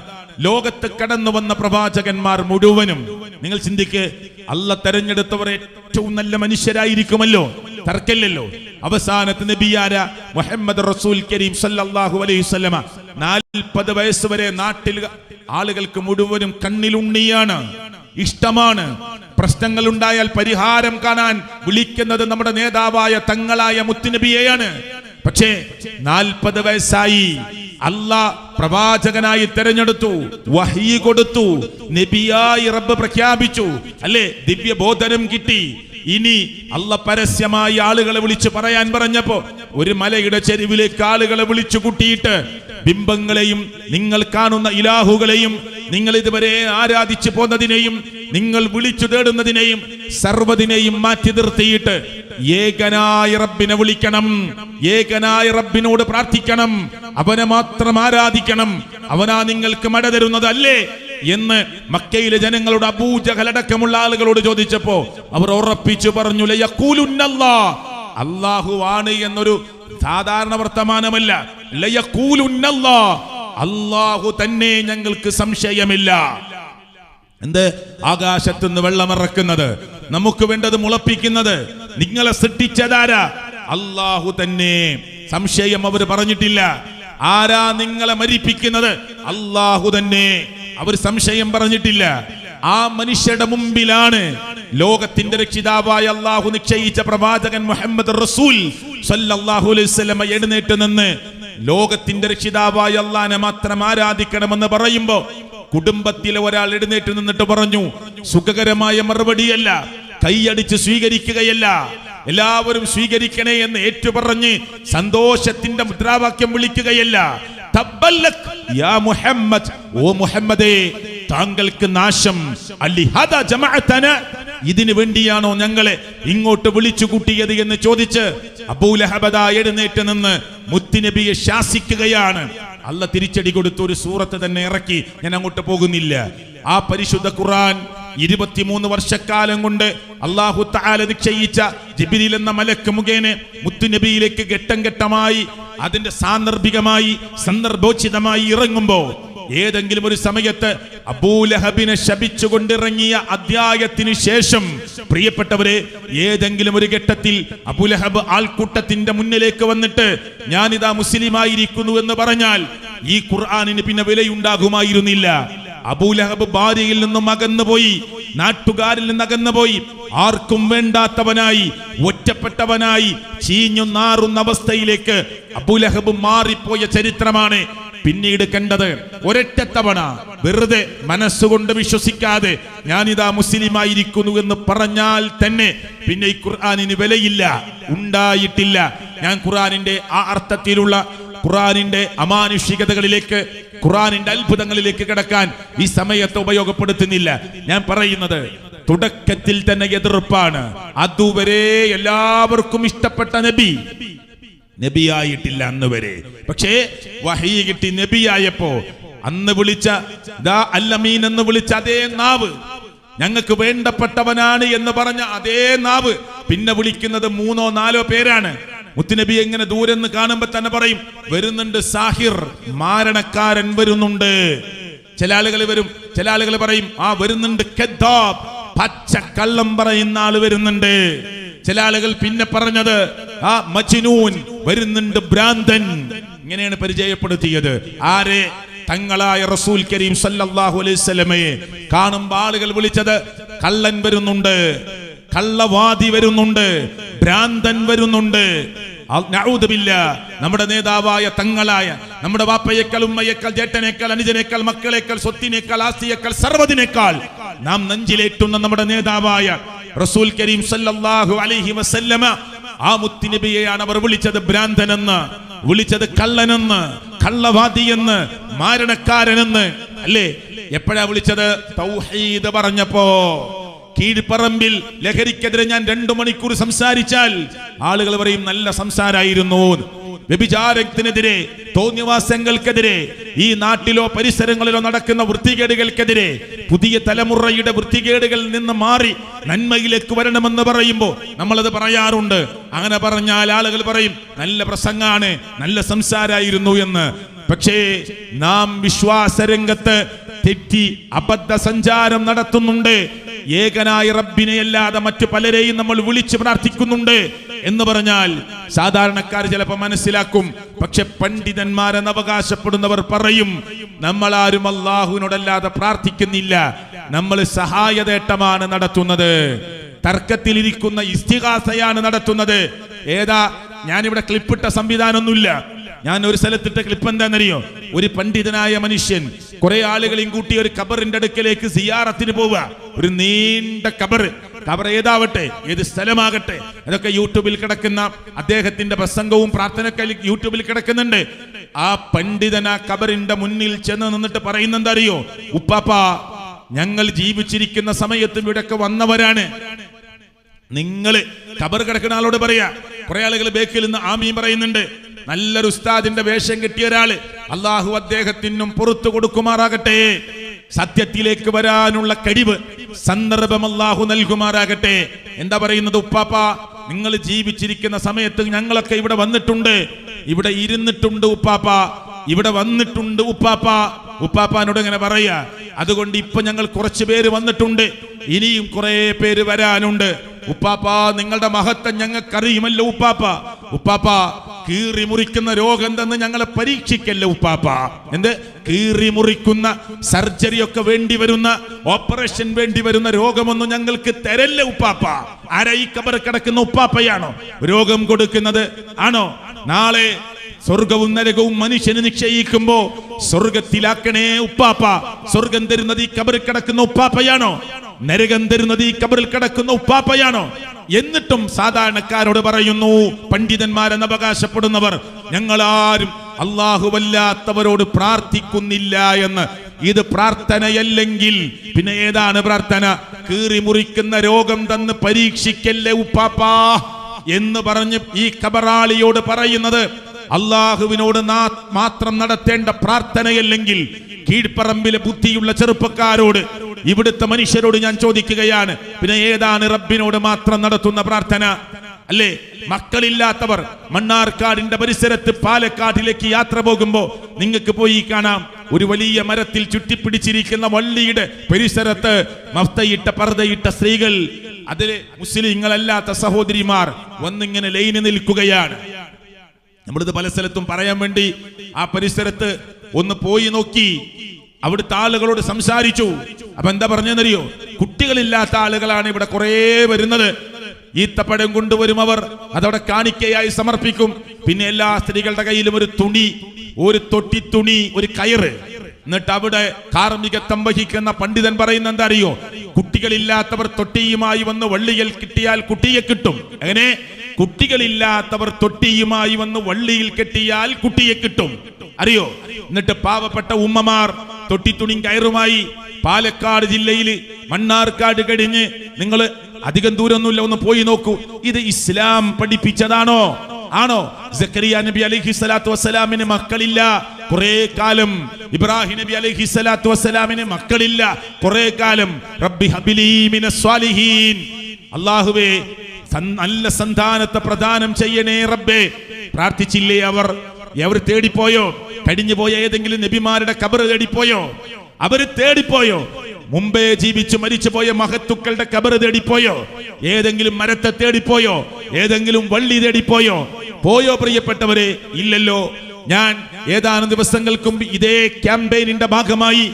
ലോകത്ത് കടന്നു വന്ന പ്രവാചകന്മാർ മുഴുവനും നിങ്ങൾ ചിന്തിക്ക്, അള്ളാഹ് തെരഞ്ഞെടുത്തവർ ഏറ്റവും നല്ല മനുഷ്യരായിരിക്കുമല്ലോ, തർക്കമില്ലല്ലോ. അവസാനത്തെ നബിയാര മുഹമ്മദ് റസൂൽ കരീം സല്ലല്ലാഹു അലൈഹി വസല്ലമ 40 വയസ്സ് വരെ നാട്ടിൽ ആളുകൾക്ക് മുഴുവനും കണ്ണിലുണ്ണിയാണ്, ഇഷ്ടമാണ്. പ്രശ്നങ്ങൾ ഉണ്ടായാൽ പരിഹാരം കാണാൻ വിളിക്കുന്നത് നമ്മുടെ നേതാവായ തങ്ങളായ മുത്തുനബിയെയാണ്. പക്ഷേ 40 വയസ്സായി അല്ലാഹ് പ്രവാചകനായി തെരഞ്ഞെടുത്തു, വഹ്യ് കൊടുത്തു, നബിയായി റബ്ബ് പ്രഖ്യാപിച്ചു, അല്ലേ? ദിവ്യബോധനം കിട്ടി. ഇനി അല്ലാഹ് പരസ്യമായി ആളുകളെ വിളിച്ചു പറയാൻ പറഞ്ഞപ്പോ ഒരു മലയുടെ ചെരുവിലേക്ക് ആളുകളെ വിളിച്ചു കൂട്ടിയിട്ട് ബിംബങ്ങളെയും നിങ്ങൾ കാണുന്ന ഇലാഹുകളെയും നിങ്ങൾ ഇതുവരെ ആരാധിച്ചു പോന്നതിനെയും നിങ്ങൾ വിളിച്ചു തേടുന്നതിനെയും സർവ്വതിനെയും മാറ്റി നിർത്തിയിട്ട് ഏകനായ റബ്ബിനെ വിളിക്കണം, ഏകനായ റബ്ബിനോട് പ്രാർത്ഥിക്കണം, അവനെ മാത്രം ആരാധിക്കണം, അവനാ നിങ്ങൾക്ക് മഴ തരുന്നത് അല്ലേ എന്ന് മക്കയിലെ ജനങ്ങളോട് അബൂജഹൽ അടക്കമുള്ള ആളുകളോട് ചോദിച്ചപ്പോ അവർ ഉറപ്പിച്ചു പറഞ്ഞു, ലയഖൂലുന്നല്ലാഹ്, അല്ലാഹു ആണ് എന്നൊരു സാധാരണ വർത്തമാനമല്ല, ലയഖൂലുന്നല്ലാഹ്, അല്ലാഹു തന്നെ, ഞങ്ങൾക്ക് സംശയമില്ല. എന്ത്? ആകാശത്തുനിന്ന് വെള്ളമിറക്കുന്നത്, നമുക്ക് വേണ്ടത് മുളപ്പിക്കുന്നത്, നിങ്ങളെ സൃഷ്ടിച്ചതാരാ? അല്ലാഹു തന്നെ. സംശയം അവർ പറഞ്ഞിട്ടില്ല. ആരാ നിങ്ങളെ മരിപ്പിക്കുന്നത്? അല്ലാഹു തന്നെ. അവർ സംശയം പറഞ്ഞിട്ടില്ല. ആ മനുഷ്യരുടെ മുമ്പിലാണ് ലോകത്തിന്റെ രക്ഷിതാവായ അല്ലാഹു നിശ്ചയിച്ച പ്രവാചകൻ മുഹമ്മദ് റസൂൽ സല്ലല്ലാഹു അലൈഹി വസല്ലം എഴുന്നേറ്റ് നിന്ന് ലോകത്തിന്റെ രക്ഷിതാവായ അല്ലാഹനെ മാത്രം ആരാധിക്കണമെന്ന് പറയുമ്പോ കുടുംബത്തിലെ ഒരാൾ എഴുന്നേറ്റ് നിന്നിട്ട് പറഞ്ഞു, സുഖകരമായ മറുപടിയല്ല, കൈയടിച്ച് സ്വീകരിക്കുകയല്ല, എല്ലാവരും സ്വീകരിക്കണേ എന്ന് ഏറ്റുപറഞ്ഞ് സന്തോഷത്തിന്റെ മുദ്രാവാക്യം വിളിക്കുകയല്ല. തബ്ബല്ലക് യാ മുഹമ്മദ്, ഓ മുഹമ്മദേ, താങ്കൾക്ക് നാശം. അലിഹദ ജമഅതന, ഇതിനു വേണ്ടിയാണോ ഞങ്ങളെ ഇങ്ങോട്ട് വിളിച്ചു കൂട്ടിയത് എന്ന് ചോദിച്ച് അബൂലഹബദ എഴുന്നേറ്റ് നിന്ന് മുത്തുനബിയെ ശാസിക്കുകയാണ്. അല്ലാഹ് തിരിച്ചടി കൊടുത്ത ഒരു സൂറത്ത് തന്നെ ഇറക്കി. ഞാൻ അങ്ങോട്ട് പോകുന്നില്ല. ആ പരിശുദ്ധ ഖുർആൻ 23 വർഷക്കാലം കൊണ്ട് അല്ലാഹു തആല നിശ്ചയിച്ച ജിബ്രീൽ എന്ന മലക്ക് മുഖേന മുത്തുനബിയിലേക്ക് ഘട്ടം ഘട്ടമായി അതിന്റെ സാന്ദർഭികമായി സന്ദർഭോചിതമായി ഇറങ്ങുമ്പോ ഏതെങ്കിലും ഒരു സമയത്ത് അബൂലഹബിനെ ശപിച്ചുകൊണ്ടിറങ്ങിയ അധ്യായത്തിന് ശേഷം പ്രിയപ്പെട്ടവരെ ഏതെങ്കിലും ഒരു ഘട്ടത്തിൽ അബൂലഹബ് ആൾക്കൂട്ടത്തിന്റെ മുന്നിലേക്ക് വന്നിട്ട് ഞാനിതാ മുസ്ലിമായിരിക്കുന്നു എന്ന് പറഞ്ഞാൽ ഈ ഖുർആനിന് പിന്നെ വിലയുണ്ടാകുമായിരുന്നില്ല. അബൂലഹബ് ഭാര്യയിൽ നിന്നും അകന്നുപോയി. നാട്ടുകാരിൽ നിന്ന് അകന്നുപോയി, ആർക്കും വേണ്ടാത്തവനായി, ഒറ്റപ്പെട്ടവനായി, ചീഞ്ഞു നാറുന്ന അവസ്ഥയിലേക്ക് അബൂലഹബ് മാറിപ്പോയ ചരിത്രമാണ് പിന്നീട് കണ്ടത്. ഒരൊറ്റ തവണ വെറുതെ മനസ്സുകൊണ്ട് വിശ്വസിക്കാതെ ഞാനിതാ മുസ്ലിമായിരിക്കുന്നു എന്ന് പറഞ്ഞാൽ തന്നെ പിന്നെ ഈ ഖുർആനിന് വിലയില്ല, ഉണ്ടായിട്ടില്ല. ഞാൻ ഖുർആനിന്റെ ആ അർത്ഥത്തിലുള്ള ഖുർആനിന്റെ അമാനുഷികതകളിലേക്ക്, ഖുർആനിന്റെ അത്ഭുതങ്ങളിലേക്ക് കിടക്കാൻ ഈ സമയത്ത് ഉപയോഗപ്പെടുത്തുന്നില്ല. ഞാൻ പറയുന്നത് തുടക്കത്തിൽ തന്നെ എതിർപ്പാണ്. അതുവരെ എല്ലാവർക്കും ഇഷ്ടപ്പെട്ട നബിയായിട്ടില്ല അന്ന് വരെ. പക്ഷേ വഹീ കിട്ടി നബിയായപ്പോ അന്ന് വിളിച്ച അല്ലമീൻ എന്ന് വിളിച്ച അതേ നാവ്, ഞങ്ങൾക്ക് വേണ്ടപ്പെട്ടവനാണ് എന്ന് പറഞ്ഞ അതേ നാവ് പിന്നെ വിളിക്കുന്നത് 3 or 4 പേരാണ്. മുത്തുനബി എങ്ങനെ ദൂരെന്ന് കാണുമ്പോ തന്നെ പറയും, വരുന്നുണ്ട് സാഹിർ, മാരണക്കാരൻ വരുന്നുണ്ട്. ചില ആളുകൾ വരും, ചില ആളുകൾ പറയും വരുന്നുണ്ട് കദ്ദാബ്, പച്ചക്കള്ളം പറയുന്ന ആള് വരുന്നുണ്ട്. ചില ആളുകൾ പിന്നെ പറഞ്ഞത് മജ്നൂൻ വരുന്നുണ്ട്, ഭ്രാന്തൻ. ഇങ്ങനെയാണ് പരിചയപ്പെടുത്തിയത്. ആരെ? തങ്ങളായ റസൂൽ കരീം സല്ലല്ലാഹു അലൈഹി വസല്ലമയെ കാണുമ്പോൾ ആളുകൾ വിളിച്ചത് കള്ളൻ വരുന്നുണ്ട്, കള്ളവാദി വരുന്നുണ്ട്, ഭ്രാന്തൻ വരുന്നുണ്ട്. നമ്മുടെ നേതാവായ തങ്ങളായ, നമ്മുടെ വാപ്പയേക്കാൾ, ഉമ്മയേക്കാൾ, ജേട്ടനേക്കാൾ, അനുജനേക്കാൾ, മക്കളേക്കാൾ, സ്വത്തിനേക്കാൾ, ആസ്തിയേക്കാൾ, സർവ്വതിനേക്കാൾ നാം നെഞ്ചിലേറ്റുന്ന നമ്മുടെ നേതാവായ റസൂൽ കരീം സല്ലല്ലാഹു അലൈഹി വസല്ലമ, ആ മുത്തുനബിയെയാണ് അവർ വിളിച്ചത് ഭ്രാന്തനെന്ന്, വിളിച്ചത് കള്ളനെന്ന്, കള്ളവാദിയെന്ന്, മാരണക്കാരനെന്ന്. അല്ലേ? എപ്പോഴാ വിളിച്ചത്? തൗഹീദ് പറഞ്ഞപ്പോ. കീഴ്പറമ്പിൽ ലഹരിക്കെതിരെ ഞാൻ 2 മണിക്കൂർ സംസാരിച്ചാൽ ആളുകൾ പറയും നല്ല സംസാരായിരുന്നു. വ്യഭിചാരത്തിനെതിരെ, തോന്നിവാസങ്ങൾക്കെതിരെ, ഈ നാട്ടിലോ പരിസരങ്ങളിലോ നടക്കുന്ന വൃത്തികേടുകൾക്കെതിരെ, പുതിയ തലമുറയുടെ വൃത്തികേടുകളിൽ നിന്ന് മാറി നന്മയിലേക്ക് വരണമെന്ന് പറയുമ്പോൾ നമ്മളത് പറയാറുണ്ട്. അങ്ങനെ പറഞ്ഞാൽ ആളുകൾ പറയും നല്ല പ്രസംഗാണ്, നല്ല സംസാരായിരുന്നു എന്ന്. പക്ഷേ നാം വിശ്വാസരംഗത്ത് തെറ്റി അബദ്ധ സഞ്ചാരം നടത്തുന്നുണ്ട്. ഏകനായ റബ്ബിനെ അല്ലാതെ മറ്റു പലരെയും നമ്മൾ വിളിച്ചു പ്രാർത്ഥിക്കുന്നുണ്ട് എന്ന് പറഞ്ഞാൽ സാധാരണക്കാർ ചിലപ്പോൾ മനസ്സിലാക്കും. പക്ഷെ പണ്ഡിതന്മാരെന്ന് അവകാശപ്പെടുന്നവർ പറയും നമ്മളാരും അല്ലാഹുവിനോടല്ലാതെ പ്രാർത്ഥിക്കുന്നില്ല, നമ്മൾ സഹായതേട്ടമാണ് നടത്തുന്നത്, തർക്കത്തിലിരിക്കുന്ന ഇസ്തിഗാസയാണ് നടത്തുന്നത്. ഏതാ? ഞാനിവിടെ ക്ലിപ്പിട്ട സംവിധാനമൊന്നുമില്ല. ഞാൻ ഒരു സ്ഥലത്തിട്ട ക്ലിപ്പ് എന്താണെന്നറിയോ? ഒരു പണ്ഡിതനായ മനുഷ്യൻ കുറെ ആളുകളെയും കൂട്ടി ഒരു ഖബറിന്റെ അടുക്കലേക്ക് സിയാറത്തിന് പോവുക. ഒരു നീണ്ട ഖബർ ഏതാവട്ടെ, ഏത് സ്ഥലമാകട്ടെ, അതൊക്കെ യൂട്യൂബിൽ കിടക്കുന്ന അദ്ദേഹത്തിന്റെ പ്രസംഗവും പ്രാർത്ഥനയൊക്കെ യൂട്യൂബിൽ കിടക്കുന്നുണ്ട്. ആ പണ്ഡിതൻ ആ ഖബറിന്റെ മുന്നിൽ ചെന്ന് നിന്നിട്ട് പറയുന്ന എന്താ അറിയോ? ഉപ്പാപ്പ, ഞങ്ങൾ ജീവിച്ചിരിക്കുന്ന സമയത്തും ഇവിടെയൊക്കെ വന്നവരാണ്. നിങ്ങൾ ഖബർ കിടക്കുന്ന ആളോട് പറയാ. കുറെ ആളുകൾ ബേക്കിൽ നിന്ന് ആമീൻ പറയുന്നുണ്ട്. നല്ലൊരു ഉസ്താദിന്റെ വേഷം കെട്ടിയ ഒരാള്, അള്ളാഹു അദ്ദേഹത്തിനും പുറത്തു കൊടുക്കുമാറാകട്ടെ. സത്യത്തിലേക്ക് വരാനുള്ള കഴിവ്, സന്ദർഭം അള്ളാഹു നൽകുമാറാകട്ടെ. എന്താ പറയുന്നത്? ഉപ്പാപ്പ, നിങ്ങൾ ജീവിച്ചിരിക്കുന്ന സമയത്ത് ഞങ്ങളൊക്കെ ഇവിടെ വന്നിട്ടുണ്ട്, ഇവിടെ ഇരുന്നിട്ടുണ്ട് ഉപ്പാപ്പ, ഇവിടെ വന്നിട്ടുണ്ട് ഉപ്പാപ്പ. ഉപ്പാപ്പാനോട് ഇങ്ങനെ പറയാ. അതുകൊണ്ട് ഇപ്പൊ ഞങ്ങൾ കുറച്ചു പേര് വന്നിട്ടുണ്ട്, ഇനിയും കുറെ പേര് വരാനുണ്ട്. ഉപ്പാപ്പ, നിങ്ങളുടെ മഹത്വം ഞങ്ങൾക്കറിയുമല്ലോ ഉപ്പാപ്പ. ഉപ്പാപ്പ, കീറി മുറിക്കുന്ന രോഗം എന്തെന്ന് ഞങ്ങളെ പരീക്ഷിക്കല്ലേ ഉപ്പാപ്പ. എന്ത് കീറി മുറിക്കുന്ന സർജറി ഒക്കെ വേണ്ടി വരുന്ന, ഓപ്പറേഷൻ വേണ്ടി വരുന്ന രോഗമൊന്നും ഞങ്ങൾക്ക് തരല്ല ഉപ്പാപ്പ. ആരാ ഈ ഖബർ കിടക്കുന്ന ഉപ്പാപ്പയാണോ രോഗം കൊടുക്കുന്നത്? ആണോ? നാളെ സ്വർഗവും നരകവും മനുഷ്യന് നിശ്ചയിക്കുമ്പോ സ്വർഗത്തിലാക്കണേ ഉപ്പാപ്പ. സ്വർഗം തരുന്നത് ഈ ഖബറിൽ കിടക്കുന്ന ഉപ്പാപ്പയാണോ? നരകം തരുന്നത് ഈ ഖബറിൽ കിടക്കുന്ന ഉപ്പാപ്പയാണോ? എന്നിട്ടും സാധാരണക്കാരോട് പറയുന്നു, പണ്ഡിതന്മാരെന്ന് അവകാശപ്പെടുന്നവർ, ഞങ്ങളാരും അല്ലാഹുവല്ലാത്തവരോട് പ്രാർത്ഥിക്കുന്നില്ല എന്ന്. ഇത് പ്രാർത്ഥനയല്ലെങ്കിൽ പിന്നെ ഏതാണ് പ്രാർത്ഥന? കീറി മുറിക്കുന്ന രോഗം തന്ന് പരീക്ഷിക്കല്ലേ ഉപ്പാപ്പാ എന്ന് പറഞ്ഞ് ഈ ഖബറാളിയോട് പറയുന്നത് അള്ളാഹുവിനോട് മാത്രം നടത്തേണ്ട പ്രാർത്ഥനയല്ലെങ്കിൽ കീഴ്പറമ്പിലെ ബുദ്ധിയുള്ള ചെറുപ്പക്കാരോട്, ഇവിടുത്തെ മനുഷ്യരോട് ഞാൻ ചോദിക്കുകയാണ്, പിന്നെ ഏതാണ് റബ്ബിനോട് മാത്രം നടത്തുന്ന പ്രാർത്ഥന? അല്ലേ? മക്കളില്ലാത്തവർ മണ്ണാർക്കാടിന്റെ പരിസരത്ത് പാലക്കാട്ടിലേക്ക് യാത്ര പോകുമ്പോ നിങ്ങൾക്ക് പോയി കാണാം, ഒരു വലിയ മരത്തിൽ ചുറ്റിപ്പിടിച്ചിരിക്കുന്ന വള്ളിയുടെ പരിസരത്ത് മഫ്തയിട്ട പർദ്ദയിട്ട സ്ത്രീകൾ, അതിലെ മുസ്ലിങ്ങളല്ലാത്ത സഹോദരിമാർ വന്നിങ്ങനെ ലൈന് നിൽക്കുകയാണ്. നമ്മളിത് പല സ്ഥലത്തും പറയാൻ വേണ്ടി ആ പരിസരത്ത് ഒന്ന് പോയി നോക്കി, അവിടുത്തെ ആളുകളോട് സംസാരിച്ചു. അപ്പൊ എന്താ പറഞ്ഞെന്നറിയോ? കുട്ടി കുട്ടികളില്ലാത്ത ആളുകളാണ് ഇവിടെ കുറേ വരുന്നത്. ഈത്തപ്പഴം കൊണ്ടുവരും അവർ, അതവിടെ കാണിക്കയായി സമർപ്പിക്കും. പിന്നെ എല്ലാ സ്ത്രീകളുടെ കയ്യിലും ഒരു തുണി, ഒരു തൊട്ടി തുണി, ഒരു കയറ്. എന്നിട്ട് അവിടെ കാർമ്മികത്വം വഹിക്കുന്ന പണ്ഡിതൻ പറയുന്ന എന്താ അറിയോ? കുട്ടികളില്ലാത്തവർ തൊട്ടിയുമായി വന്ന് വള്ളിയിൽ കിട്ടിയാൽ കുട്ടിയെ കിട്ടും. അങ്ങനെ കുട്ടികളില്ലാത്തവർ തൊട്ടിയുമായി വന്ന് വള്ളിയിൽ കെട്ടിയാൽ കുട്ടിയെ കിട്ടും, അറിയോ? എന്നിട്ട് പാവപ്പെട്ട ഉമ്മമാർ തൊട്ടിത്തുണി കയറുമായി പാലക്കാട് ജില്ലയിൽ മണ്ണാർക്കാട് കഴിഞ്ഞ്, നിങ്ങൾ അധികം ദൂരമൊന്നുമില്ല, ഒന്ന് പോയി നോക്കൂ. ഇത് ഇസ്ലാം പഠിപ്പിച്ചതാണോ? ആണോ? സക്കരിയ നബി അലൈഹിസ്സലാത്തു വസ്സലാമിന് മക്കളില്ല കുറെ കാലം. ഇബ്രാഹിം നബി അലൈഹിസ്സലാത്തു വസ്സലാമിന് മക്കളില്ല കുറെ കാലം. റബ്ബി ഹബിലി മിനസ് സ്വാലിഹീൻ, അല്ലാഹുവേ നല്ല സന്താനത്തെ പ്രദാനം ചെയ്യണേ റബ്ബേ. പ്രാർത്ഥിച്ചില്ലേ അവർ? തേടിപ്പോയോ? കഴിഞ്ഞു പോയ ഏതെങ്കിലും നബിമാരുടെ ഖബർ തേടിപ്പോയോ? അവര് തേടിപ്പോയോ? മുമ്പേ ജീവിച്ചു മരിച്ചുപോയ മഹത്തുക്കളുടെ ഖബർ തേടിപ്പോയോ? ഏതെങ്കിലും മരത്തെ തേടിപ്പോയോ? ഏതെങ്കിലും വള്ളി തേടിപ്പോയോ? പോയോ പ്രിയപ്പെട്ടവരെ? ഇല്ലല്ലോ. ഞാൻ ഏതാനും ദിവസങ്ങൾക്ക് മുമ്പ് ഇതേ ക്യാമ്പയിനിന്റെ ഭാഗമായി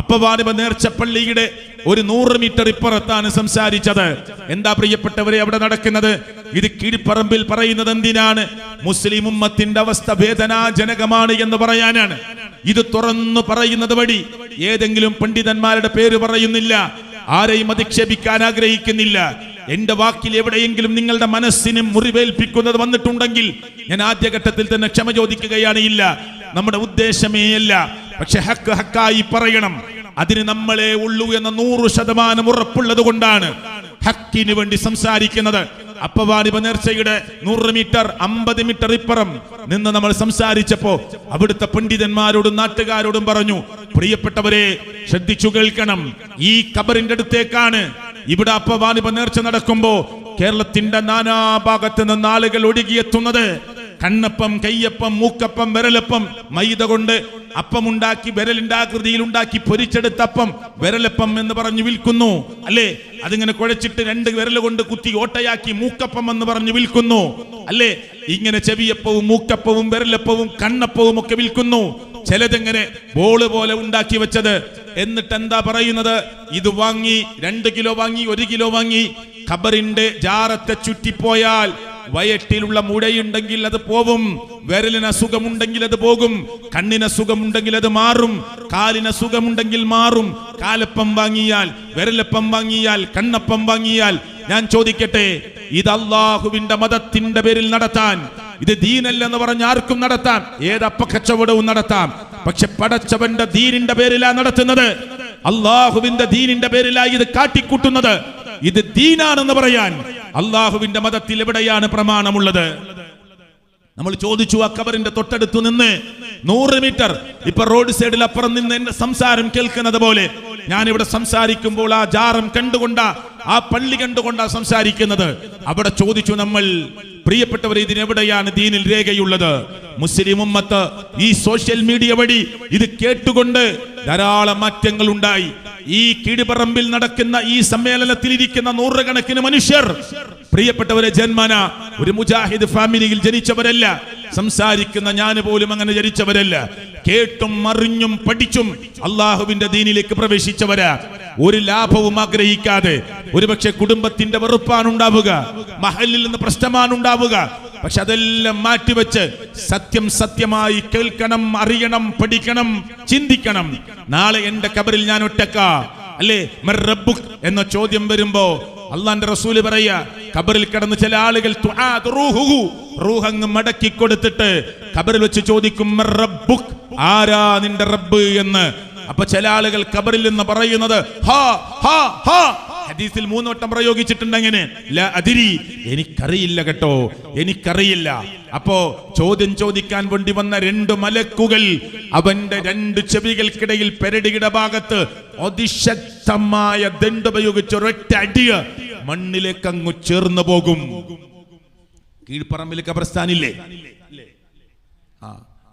അപ്പവാനിബ നേർച്ചപ്പള്ളിയുടെ ഒരു 100 മീറ്റർ ഇപ്പുറത്താണ് സംസാരിച്ചത്. എന്താ പ്രിയപ്പെട്ടവരെ അവിടെ നടക്കുന്നത്? ഇത് കീഴ്പറമ്പിൽ പറയുന്നത് എന്തിനാണ്? മുസ്ലിം ഉമ്മത്തിന്റെ അവസ്ഥ വേദനാജനകമാണ് എന്ന് പറയാനാണ്. ഇത് തുറന്നു പറയുന്നത് വഴി ഏതെങ്കിലും പണ്ഡിതന്മാരുടെ പേര് പറയുന്നില്ല, ആരെയും അധിക്ഷേപിക്കാൻ ആഗ്രഹിക്കുന്നില്ല. എന്റെ വാക്കിൽ എവിടെയെങ്കിലും നിങ്ങളുടെ മനസ്സിന് മുറിവേൽപ്പിക്കുന്നത് വന്നിട്ടുണ്ടെങ്കിൽ ഞാൻ ആദ്യഘട്ടത്തിൽ തന്നെ ക്ഷമ ചോദിക്കുകയാണ്. ഇല്ല, നമ്മുടെ ഉദ്ദേശമേ അല്ല. പക്ഷെ ഹക്ക് ഹക്കായി പറയണം. അതിന് നമ്മളെ ഉള്ളൂ എന്ന 100% ഉറപ്പുള്ളത് കൊണ്ടാണ് ഹക്കിന് വേണ്ടി സംസാരിക്കുന്നത്. അപ്പവാനിബ നേർച്ചയുടെ 100 മീറ്റർ 50 മീറ്റർ ഇപ്പുറം നിന്ന് നമ്മൾ സംസാരിച്ചപ്പോ അവിടുത്തെ പണ്ഡിതന്മാരോടും നാട്ടുകാരോടും പറഞ്ഞു, പ്രിയപ്പെട്ടവരെ ശ്രദ്ധിച്ചു കേൾക്കണം. ഈ ഖബറിന്റെ അടുത്തേക്കാണ് ഇവിടെ അപ്പവാനിബ നേർച്ച നടക്കുമ്പോ കേരളത്തിന്റെ നാനാഭാഗത്ത് നിന്ന് ആളുകൾ ഒഴുകിയെത്തുന്നത്. കണ്ണപ്പം, കയ്യപ്പം, മൂക്കപ്പം, വിരലപ്പം, മൈദ കൊണ്ട് അപ്പമുണ്ടാക്കി വിരലിന്റെ ആകൃതിയിൽ ഉണ്ടാക്കി പൊരിച്ചെടുത്തപ്പം വിരലപ്പം എന്ന് പറഞ്ഞു വിൽക്കുന്നു, അല്ലേ? അതിങ്ങനെ കുഴച്ചിട്ട് 2 വിരൽ കൊണ്ട് കുത്തി ഓട്ടയാക്കി മൂക്കപ്പം എന്ന് പറഞ്ഞു വിൽക്കുന്നു, അല്ലേ? ഇങ്ങനെ ചെവിയപ്പവും മൂക്കപ്പവും വിരലപ്പവും കണ്ണപ്പവും ഒക്കെ വിൽക്കുന്നു. ചിലതെങ്ങനെ ബോള് പോലെ ഉണ്ടാക്കി വെച്ചത്. എന്നിട്ട് എന്താ പറയുന്നത്? ഇത് വാങ്ങി 2 കിലോ വാങ്ങി, 1 കിലോ വാങ്ങി. ഖബറിന്റെ ജാറത്തെ ചുറ്റിപ്പോയാൽ വയറ്റിലുള്ള മുഴയുണ്ടെങ്കിൽ അത് പോവും, വിരലിന് അസുഖമുണ്ടെങ്കിൽ അത് പോകും, കണ്ണിന് അസുഖമുണ്ടെങ്കിൽ അത് മാറും, കാലിന് അസുഖമുണ്ടെങ്കിൽ മാറും. കാലപ്പം വാങ്ങിയാൽ, വിരലപ്പം വാങ്ങിയാൽ, കണ്ണപ്പം വാങ്ങിയാൽ, ഞാൻ ചോദിക്കട്ടെ, ഇത് അള്ളാഹുവിന്റെ മതത്തിന്റെ പേരിൽ നടത്താൻ, ഇത് ദീനല്ലെന്ന് പറഞ്ഞ ആർക്കും നടത്താം, ഏതപ്പ കച്ചവടവും നടത്താം. പക്ഷെ പടച്ചവന്റെ ദീനിന്റെ പേരിലാ നടത്തുന്നത്, അള്ളാഹുവിന്റെ ദീനിന്റെ പേരിലായി ഇത് കാട്ടിക്കൂട്ടുന്നത്. ഇത് ദീനാണെന്ന് പറയാൻ അള്ളാഹുവിന്റെ മതത്തിൽ എവിടെയാണ് പ്രമാണമുള്ളത്? നമ്മൾ ചോദിച്ചു. ആ ഖബറിന്റെ തൊട്ടടുത്ത് നിന്ന് 100 മീറ്റർ ഇപ്പൊ റോഡ് സൈഡിൽ അപ്പുറം നിന്ന് എന്റെ സംസാരം കേൾക്കുന്നത് പോലെ ഞാൻ ഇവിടെ സംസാരിക്കുമ്പോൾ ആ ജാറം കണ്ടുകൊണ്ടാ, ആ പള്ളി കണ്ടുകൊണ്ടാ സംസാരിക്കുന്നത്. അവിടെ ചോദിച്ചു നമ്മൾ, പ്രിയപ്പെട്ടവരെ, ഇതിനെവിടെയാണ് ദീനിൽ രേഖയുള്ളത്? മുസ്ലിം ഉമ്മത്ത് ഈ സോഷ്യൽ മീഡിയ വഴി ഇത് കേട്ടുകൊണ്ട് ധാരാളം മാറ്റങ്ങൾ ഉണ്ടായി. ഈ കീഴ്പറമ്പിൽ നടക്കുന്ന ഈ സമ്മേളനത്തിൽ ഇരിക്കുന്ന 100 കണക്കിന് മനുഷ്യർ, പ്രിയപ്പെട്ടവരെ, ജന്മന ഒരു മുജാഹിദ് ഫാമിലിയിൽ ജനിച്ചവരല്ല. സംസാരിക്കുന്ന ഞാൻ പോലും അങ്ങനെ ജനിച്ചവരല്ല. കേട്ടും അറിഞ്ഞും പഠിച്ചും അള്ളാഹുവിന്റെ ദീനിലേക്ക് പ്രവേശിച്ചവരാ. ഒരു ലാഭവും ആഗ്രഹിക്കാതെ. ഒരുപക്ഷെ കുടുംബത്തിന്റെ വെറുപ്പാണ് ഉണ്ടാവുക, മഹലിൽ നിന്ന് പ്രശ്നമാണ് ഉണ്ടാവുക. പക്ഷെ അതെല്ലാം മാറ്റിവെച്ച് സത്യം സത്യമായി കേൾക്കണം, അറിയണം, പഠിക്കണം, ചിന്തിക്കണം. നാളെ എന്റെ ഖബറിൽ ഞാൻ ഒറ്റക്ക, അല്ലേ? മർ റബ്ബുക് എന്ന ചോദ്യം വരുമ്പോ അള്ളാന്റെ റസൂല് പറയാ, ഖബറിൽ കിടന്ന് ചില ആളുകൾ റൂഹങ്ങ് മടക്കി കൊടുത്തിട്ട് ഖബറിൽ വെച്ച് ചോദിക്കും, മർ റബ്ബുക്, ആരാ നിന്റെ റബ്ബ് എന്ന്. അപ്പൊ ചില ആളുകൾ ഖബറിൽ നിന്ന് പറയുന്നത് ഹാ ഹാ ഹാ. ഹദീസിൽ 3 വട്ടം പ്രയോഗിച്ചിട്ടുണ്ട്. അങ്ങനെ ലാ അദിരി, എനിക്കറിയില്ല കേട്ടോ, എനിക്കറിയില്ല. അപ്പോ ചോദ്യം ചോദിക്കാൻ വേണ്ടി വന്ന 2 മലക്കുകൾ അവന്റെ 2 ചെവികൾക്കിടയിൽ പെരടിയുടെ ഭാഗത്ത് അതിശക്തമായ ദണ്ഡുപയോഗിച്ച് ഒരൊറ്റ അടിയ മണ്ണിലേക്ക് അങ്ങ് ചേർന്ന് പോകും. കീഴ്പറമ്പിൽ ഖബർസ്ഥാനില്ലേ?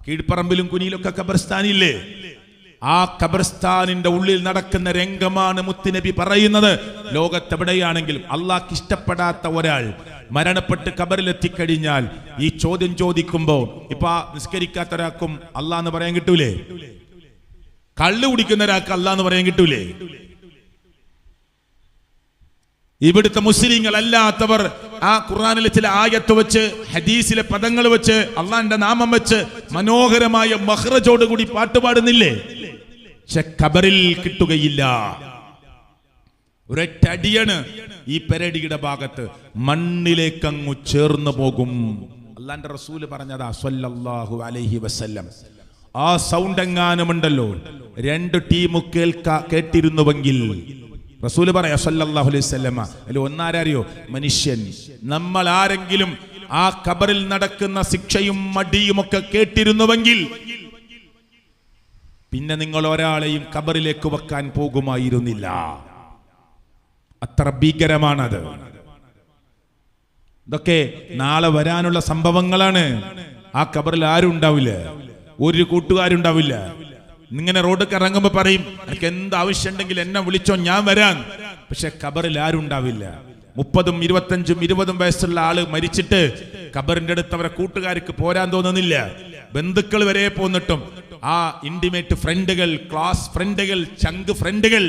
കീഴ്പറമ്പിലും കുനിയിലൊക്കെ ഖബർസ്ഥാനില്ലേ? ആ ഖബർസ്ഥാനിന്റെ ഉള്ളിൽ നടക്കുന്ന രംഗമാണ് മുത്തുനബി പറയുന്നത്. ലോകത്തെവിടെയാണെങ്കിലും അള്ളാഹ്ക്ക് ഇഷ്ടപ്പെടാത്ത ഒരാൾ മരണപ്പെട്ട് ഖബറിലെത്തിക്കഴിഞ്ഞാൽ ഈ ചോദ്യം ചോദിക്കുമ്പോ, ഇപ്പൊ നിസ്കരിക്കാത്ത ഒരാൾക്കും അള്ളാഹ് എന്ന് പറയാൻ കിട്ടൂലേ? കള്ളു കുടിക്കുന്ന ഒരാൾക്ക് അള്ളാഹ് എന്ന് പറയാൻ കിട്ടൂലേ? ഇവിടുത്തെ മുസ്ലിങ്ങൾ അല്ലാത്തവർ ആ ഖുർആനിലെ ചില ആയത്ത് വെച്ച് ഹദീസിലെ പദങ്ങൾ വെച്ച് അള്ളാന്റെ നാമം വെച്ച് മനോഹരമായ മഖ്റജോട് കൂടി പാട്ട് പാടുന്നില്ലേ? പക്ഷെ ഖബറിൽ കിട്ടുകയില്ല. ഒരൊറ്റടിയാണ് ഈ പെരടിയുടെ ഭാഗത്ത് മണ്ണിലേക്കങ്ങു ചേർന്നു പോകും. അള്ളാന്റെ റസൂല് പറഞ്ഞതാ സ്വല്ലല്ലാഹു അലൈഹി വസല്ലം. ആ സൗണ്ട് എങ്ങാനുമുണ്ടല്ലോ 2 ടീം കേട്ടിരുന്നുവെങ്കിൽ റസൂല് പറയാ സല്ലല്ലാഹു അലൈഹി വസല്ലം, അല്ല ഒന്നാരറിയോ? മനുഷ്യൻ. നമ്മൾ ആരെങ്കിലും ആ ഖബറിൽ നടക്കുന്ന ശിക്ഷയും മടിയും ഒക്കെ കേട്ടിരുന്നുവെങ്കിൽ പിന്നെ നിങ്ങൾ ഒരാളെയും ഖബറിലേക്ക് വെക്കാൻ പോകുമായിരുന്നില്ല. അത്ര ഭീകരമാണത്. ഇതൊക്കെ നാളെ വരാനുള്ള സംഭവങ്ങളാണ്. ആ ഖബറിൽ ആരും ഉണ്ടാവില്ല, ഒരു കൂട്ടുകാരുണ്ടാവില്ല. ഇങ്ങനെ റോഡൊക്കെ ഇറങ്ങുമ്പോ പറയും എനിക്ക് എന്ത് ആവശ്യം ഉണ്ടെങ്കിൽ എന്നെ വിളിച്ചോ, ഞാൻ വരാൻ. പക്ഷെ ഖബറിൽ ആരും ഉണ്ടാവില്ല. 30, 25, 20 വയസ്സുള്ള ആള് മരിച്ചിട്ട് ഖബറിന്റെ അടുത്ത് അവരെ കൂട്ടുകാർക്ക് പോരാൻ തോന്നുന്നില്ല. ബന്ധുക്കൾ വരെ പോന്നിട്ടും ആ ഇന്റിമേറ്റ് ഫ്രണ്ടുകൾ, ക്ലാസ് ഫ്രണ്ടുകൾ, ചങ്ക് ഫ്രണ്ടുകൾ,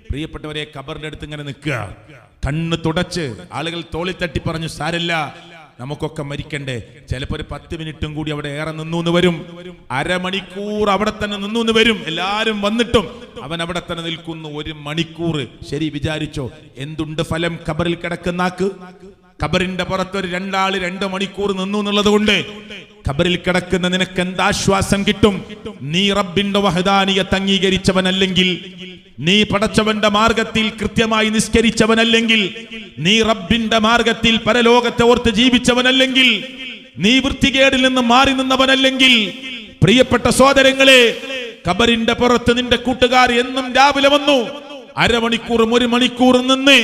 പ്രിയപ്പെട്ടവരെ ഖബറിന്റെ അടുത്ത് ഇങ്ങനെ നിൽക്കുക, കണ്ണ് തുടച്ച്. ആളുകൾ തോളി തട്ടി പറഞ്ഞു സാരല്ല, നമുക്കൊക്കെ മരിക്കണ്ടേ. ചിലപ്പോ ഒരു 10 മിനിറ്റും കൂടി അവിടെ ഏറെ നിന്നു വരും, അരമണിക്കൂർ അവിടെ തന്നെ നിന്നു വരും. എല്ലാരും വന്നിട്ടും അവൻ അവിടെ തന്നെ നിൽക്കുന്നു 1 മണിക്കൂർ. ശരി, വിചാരിച്ചോ എന്തുണ്ട് ഫലം ഖബറിൽ കിടക്കുന്നാക്ക്? ഖബറിന്റെ പുറത്ത് ഒരു 2 ആള് 2 മണിക്കൂർ നിന്നു എന്നുള്ളത് കൊണ്ട് ഖബറിൽ കിടക്കുന്ന നിനക്ക് എന്താശ്വാസം കിട്ടും? നീ റബ്ബിന്റെ വഹദാനിയത്ത് അംഗീകരിച്ചവനല്ലെങ്കിൽ, നീ പടച്ചവന്റെ മാർഗത്തിൽ കൃത്യമായി നിസ്കരിച്ചവനല്ലെങ്കിൽ, നീ റബ്ബിന്റെ മാർഗത്തിൽ പരലോകത്തെ ഓർത്ത് ജീവിച്ചവനല്ലെങ്കിൽ, നീ വൃത്തികേടിൽ നിന്ന് മാറി നിന്നവനല്ലെങ്കിൽ, പ്രിയപ്പെട്ട സഹോദരങ്ങളെ, ഖബറിന്റെ പുറത്ത് നിന്റെ കൂട്ടുകാർ എന്നും രാവിലെ വന്നു അരമണിക്കൂറും 1 മണിക്കൂർ നിന്ന്